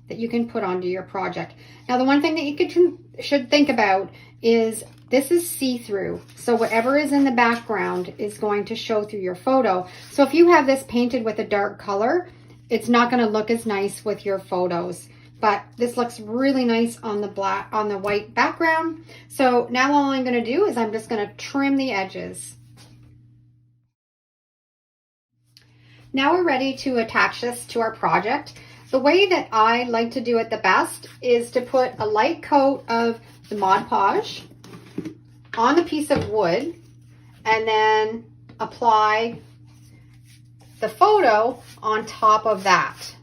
that you can put onto your project. Now, the one thing that you should think about is this is see-through. So whatever is in the background is going to show through your photo. So if you have this painted with a dark color, it's not going to look as nice with your photos. But this looks really nice on the white background. So now all I'm going to do is I'm just going to trim the edges. Now we're ready to attach this to our project. The way that I like to do it the best is to put a light coat of the Mod Podge on the piece of wood and then apply the photo on top of that.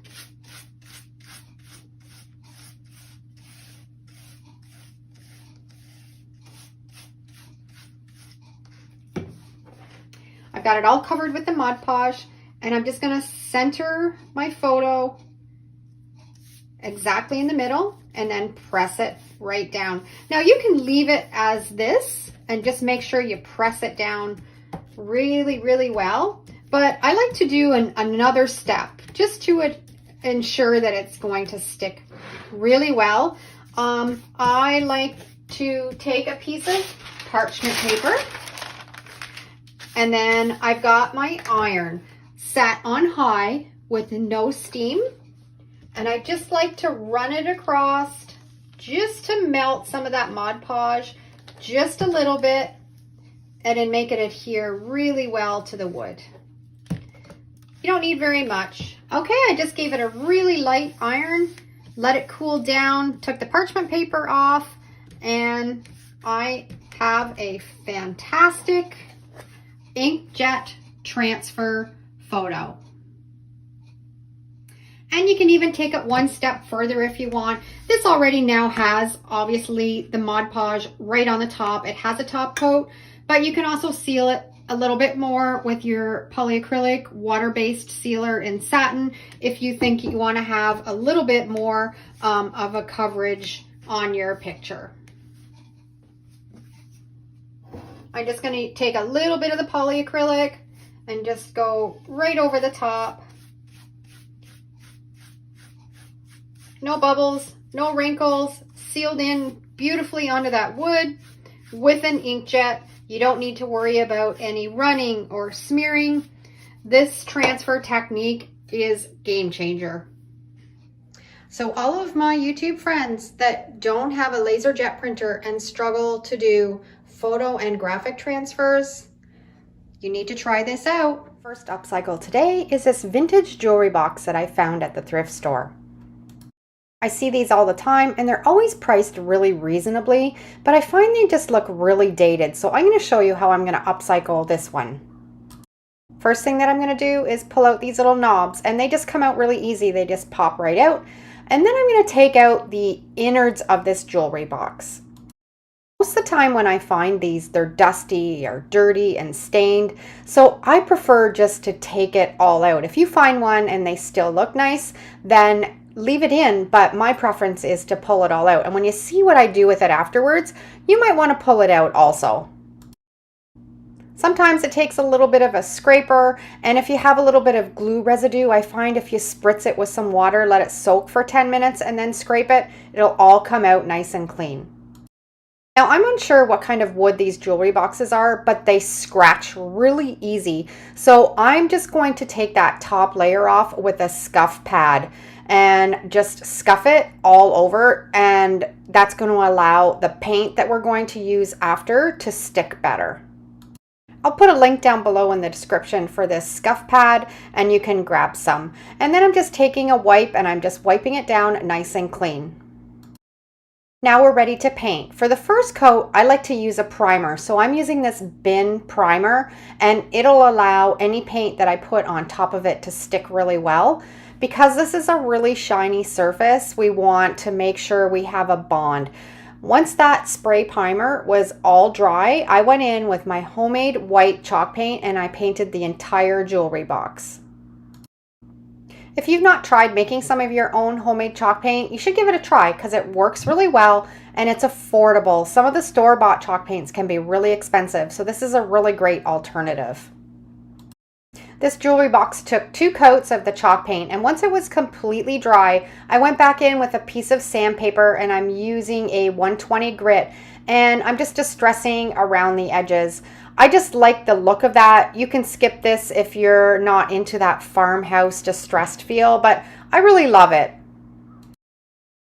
I've got it all covered with the Mod Podge, and I'm just going to center my photo exactly in the middle and then press it right down. Now you can leave it as this and just make sure you press it down really, really well. But I like to do another step just to ensure that it's going to stick really well. I like to take a piece of parchment paper, and then I've got my iron set on high with no steam, and I just like to run it across just to melt some of that Mod Podge just a little bit and then make it adhere really well to the wood. You don't need very much. Okay, I just gave it a really light iron, let it cool down, took the parchment paper off, and I have a fantastic inkjet transfer photo. And you can even take it one step further if you want. This already now has, obviously, the Mod Podge right on the top. It has a top coat, but you can also seal it a little bit more with your polyacrylic water-based sealer in satin if you think you want to have a little bit more of a coverage on your picture. I'm just going to take a little bit of the polyacrylic and just go right over the top. No bubbles, no wrinkles, sealed in beautifully onto that wood with an inkjet. You don't need to worry about any running or smearing. This transfer technique is game changer. So all of my YouTube friends that don't have a laser jet printer and struggle to do photo and graphic transfers, you need to try this out. First upcycle today is this vintage jewelry box that I found at the thrift store. I see these all the time and they're always priced really reasonably, but I find they just look really dated. So I'm going to show you how I'm going to upcycle this one. First thing that I'm going to do is pull out these little knobs, and they just come out really easy. They just pop right out. And then I'm going to take out the innards of this jewelry box. Most of the time when I find these, they're dusty or dirty and stained. So I prefer just to take it all out. If you find one and they still look nice, then leave it in, but my preference is to pull it all out. And when you see what I do with it afterwards, you might want to pull it out also. Sometimes it takes a little bit of a scraper, and if you have a little bit of glue residue, I find if you spritz it with some water, let it soak for 10 minutes and then scrape it, it'll all come out nice and clean. Now, I'm unsure what kind of wood these jewelry boxes are, but they scratch really easy. So I'm just going to take that top layer off with a scuff pad and just scuff it all over, and that's going to allow the paint that we're going to use after to stick better. I'll put a link down below in the description for this scuff pad, and you can grab some. And then I'm just taking a wipe and I'm just wiping it down nice and clean. Now we're ready to paint. For the first coat, I like to use a primer. So I'm using this bin primer, and it'll allow any paint that I put on top of it to stick really well. Because this is a really shiny surface, we want to make sure we have a bond. Once that spray primer was all dry, I went in with my homemade white chalk paint and I painted the entire jewelry box. If you've not tried making some of your own homemade chalk paint, you should give it a try because it works really well and it's affordable. Some of the store-bought chalk paints can be really expensive, so this is a really great alternative. This jewelry box took 2 coats of the chalk paint, and once it was completely dry, I went back in with a piece of sandpaper and I'm using a 120 grit, and I'm just distressing around the edges. I just like the look of that. You can skip this if you're not into that farmhouse distressed feel, but I really love it.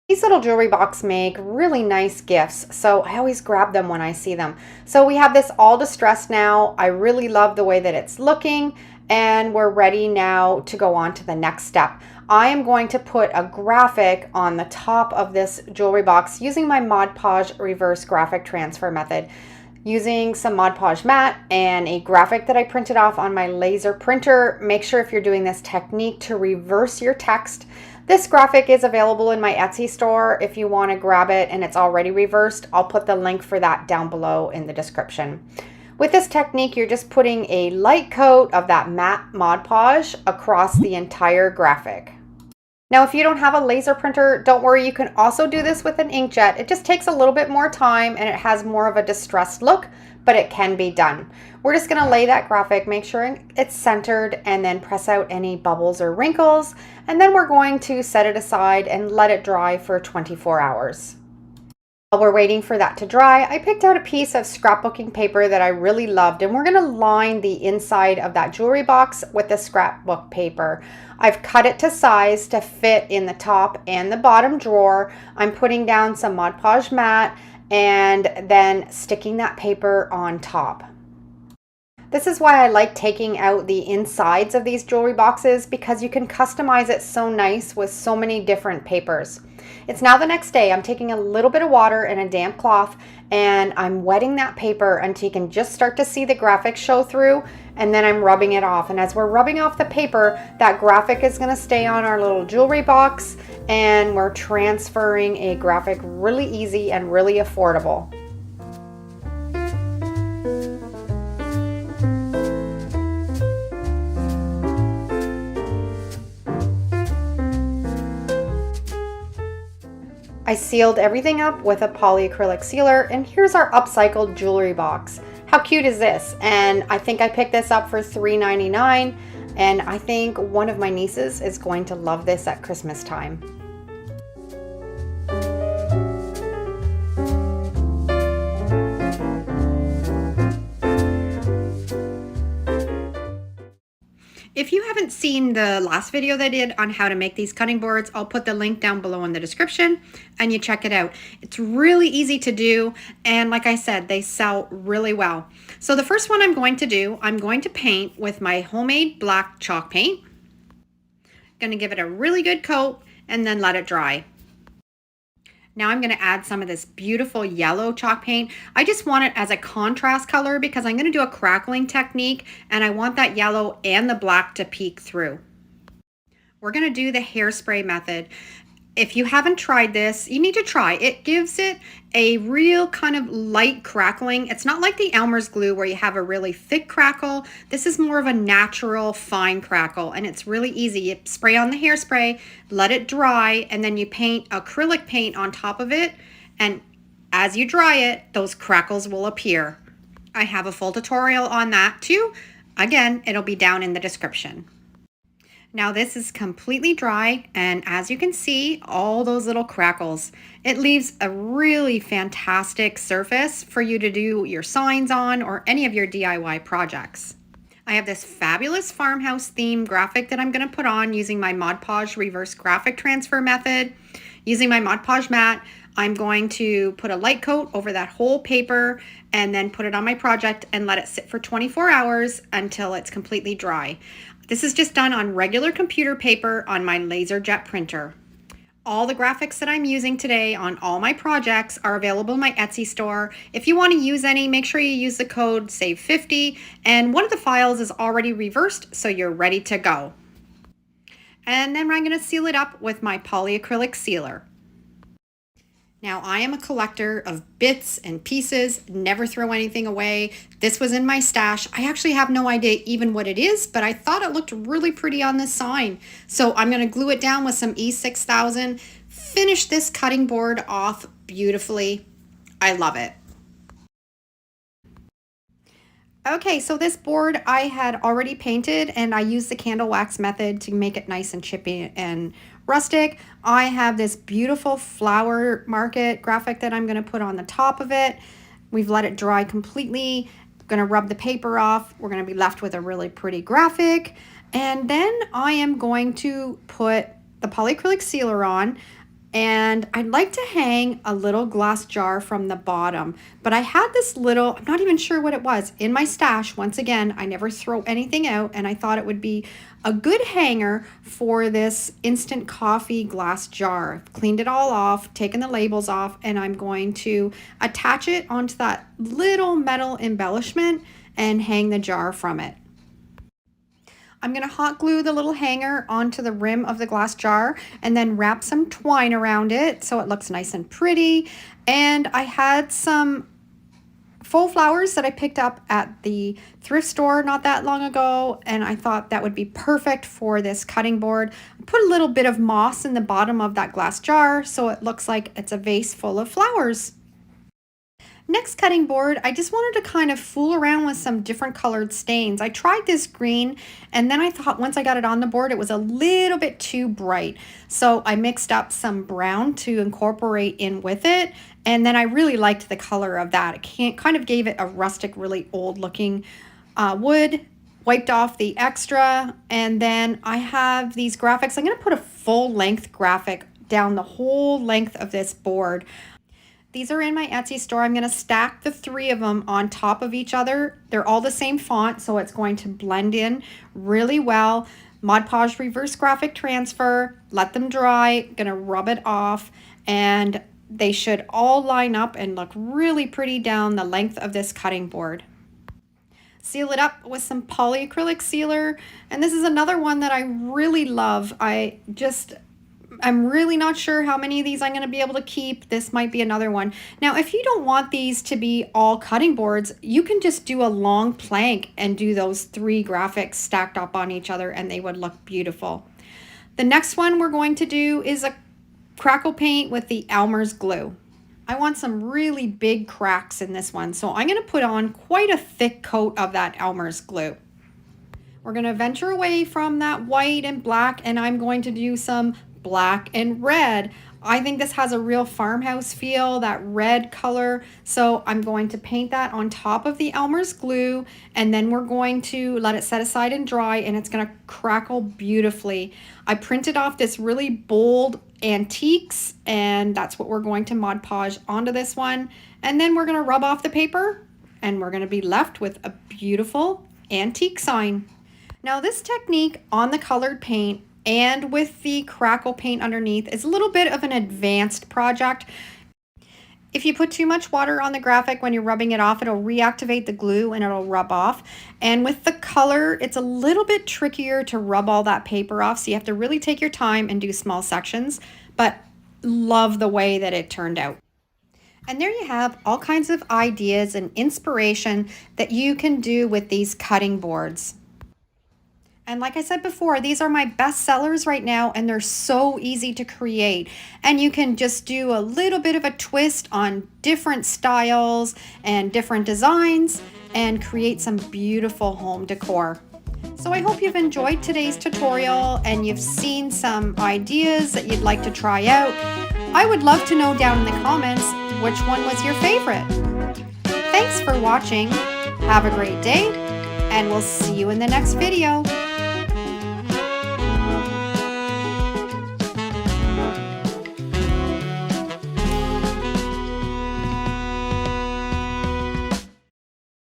These little jewelry boxes make really nice gifts, so I always grab them when I see them. So we have this all distressed now. I really love the way that it's looking, and we're ready now to go on to the next step. I am going to put a graphic on the top of this jewelry box using my Mod Podge reverse graphic transfer method. Using some Mod Podge matte and a graphic that I printed off on my laser printer. Make sure if you're doing this technique to reverse your text. This graphic is available in my Etsy store if you want to grab it and it's already reversed. I'll put the link for that down below in the description. With this technique, you're just putting a light coat of that matte Mod Podge across the entire graphic. Now, if you don't have a laser printer, don't worry, you can also do this with an inkjet. It just takes a little bit more time and it has more of a distressed look, but it can be done. We're just gonna lay that graphic, make sure it's centered, and then press out any bubbles or wrinkles. And then we're going to set it aside and let it dry for 24 hours. While we're waiting for that to dry, I picked out a piece of scrapbooking paper that I really loved, and we're going to line the inside of that jewelry box with the scrapbook paper. I've cut it to size to fit in the top and the bottom drawer. I'm putting down some Mod Podge matte and then sticking that paper on top. This is why I like taking out the insides of these jewelry boxes, because you can customize it so nice with so many different papers. It's now the next day. I'm taking a little bit of water and a damp cloth and I'm wetting that paper until you can just start to see the graphic show through, and then I'm rubbing it off. And as we're rubbing off the paper, that graphic is going to stay on our little jewelry box, and we're transferring a graphic really easy and really affordable. I sealed everything up with a polyacrylic sealer, and here's our upcycled jewelry box. How cute is this? And I think I picked this up for $3.99, and I think one of my nieces is going to love this at Christmas time. If you haven't seen the last video that I did on how to make these cutting boards, I'll put the link down below in the description and you check it out. It's really easy to do, and like I said, they sell really well. So the first one I'm going to do, I'm going to paint with my homemade black chalk paint. Going to give it a really good coat and then let it dry. Now I'm going to add some of this beautiful yellow chalk paint. I just want it as a contrast color because I'm going to do a crackling technique and I want that yellow and the black to peek through. We're going to do the hairspray method. If you haven't tried this, you need to try. It gives it a real kind of light crackling. It's not like the Elmer's glue where you have a really thick crackle. This is more of a natural fine crackle, and it's really easy. You spray on the hairspray, let it dry, and then you paint acrylic paint on top of it, and as you dry it, those crackles will appear. I have a full tutorial on that too. Again, it'll be down in the description. Now this is completely dry, and as you can see, all those little crackles. It leaves a really fantastic surface for you to do your signs on or any of your DIY projects. I have this fabulous farmhouse theme graphic that I'm going to put on using my Mod Podge reverse graphic transfer method. Using my Mod Podge mat, I'm going to put a light coat over that whole paper and then put it on my project and let it sit for 24 hours until it's completely dry. This is just done on regular computer paper on my LaserJet printer. All the graphics that I'm using today on all my projects are available in my Etsy store. If you want to use any, make sure you use the code SAVE50, and one of the files is already reversed, so you're ready to go. And then I'm going to seal it up with my polyacrylic sealer. Now, I am a collector of bits and pieces, never throw anything away. This was in my stash. I actually have no idea even what it is, but I thought it looked really pretty on this sign. So I'm going to glue it down with some E6000, finish this cutting board off beautifully. I love it. Okay, so this board I had already painted, and I used the candle wax method to make it nice and chippy and rustic. I have this beautiful flower market graphic that I'm going to put on the top of it. We've let it dry completely. I'm going to rub the paper off. We're going to be left with a really pretty graphic. And then I am going to put the polyacrylic sealer on. And I'd like to hang a little glass jar from the bottom, but I had this little, I'm not even sure what it was, in my stash. Once again, I never throw anything out, and I thought it would be a good hanger for this instant coffee glass jar. I've cleaned it all off, taken the labels off, and I'm going to attach it onto that little metal embellishment and hang the jar from it. I'm going to hot glue the little hanger onto the rim of the glass jar and then wrap some twine around it so it looks nice and pretty. And I had some faux flowers that I picked up at the thrift store not that long ago, and I thought that would be perfect for this cutting board. I put a little bit of moss in the bottom of that glass jar so it looks like it's a vase full of flowers. Next cutting board, I just wanted to kind of fool around with some different colored stains. I tried this green, and then I thought once I got it on the board, it was a little bit too bright. So I mixed up some brown to incorporate in with it, and then I really liked the color of that. It kind of gave it a rustic, really old looking wood. Wiped off the extra, and then I have these graphics. I'm going to put a full length graphic down the whole length of this board. These are in my Etsy store. I'm going to stack the three of them on top of each other. They're all the same font, so it's going to blend in really well. Mod Podge reverse graphic transfer, let them dry, going to rub it off, and they should all line up and look really pretty down the length of this cutting board. Seal it up with some polyacrylic sealer, and this is another one that I really love. I'm really not sure how many of these I'm going to be able to keep. This might be another one. Now, if you don't want these to be all cutting boards, you can just do a long plank and do those three graphics stacked up on each other, and they would look beautiful. The next one we're going to do is a crackle paint with the Elmer's glue. I want some really big cracks in this one, so I'm going to put on quite a thick coat of that Elmer's glue. We're going to venture away from that white and black, and I'm going to do some black and red. I think this has a real farmhouse feel, that red color. So I'm going to paint that on top of the Elmer's glue, and then we're going to let it set aside and dry, and it's going to crackle beautifully. I printed off this really bold antiques, and that's what we're going to Mod Podge onto this one. And then we're going to rub off the paper, and we're going to be left with a beautiful antique sign. Now this technique on the colored paint and with the crackle paint underneath is a little bit of an advanced project. If you put too much water on the graphic when you're rubbing it off, it'll reactivate the glue and it'll rub off. And with the color, it's a little bit trickier to rub all that paper off, so you have to really take your time and do small sections, but love the way that it turned out. And there you have all kinds of ideas and inspiration that you can do with these cutting boards. And like I said before, these are my best sellers right now, and they're so easy to create. And you can just do a little bit of a twist on different styles and different designs and create some beautiful home decor. So I hope you've enjoyed today's tutorial and you've seen some ideas that you'd like to try out. I would love to know down in the comments which one was your favorite. Thanks for watching. Have a great day, and we'll see you in the next video.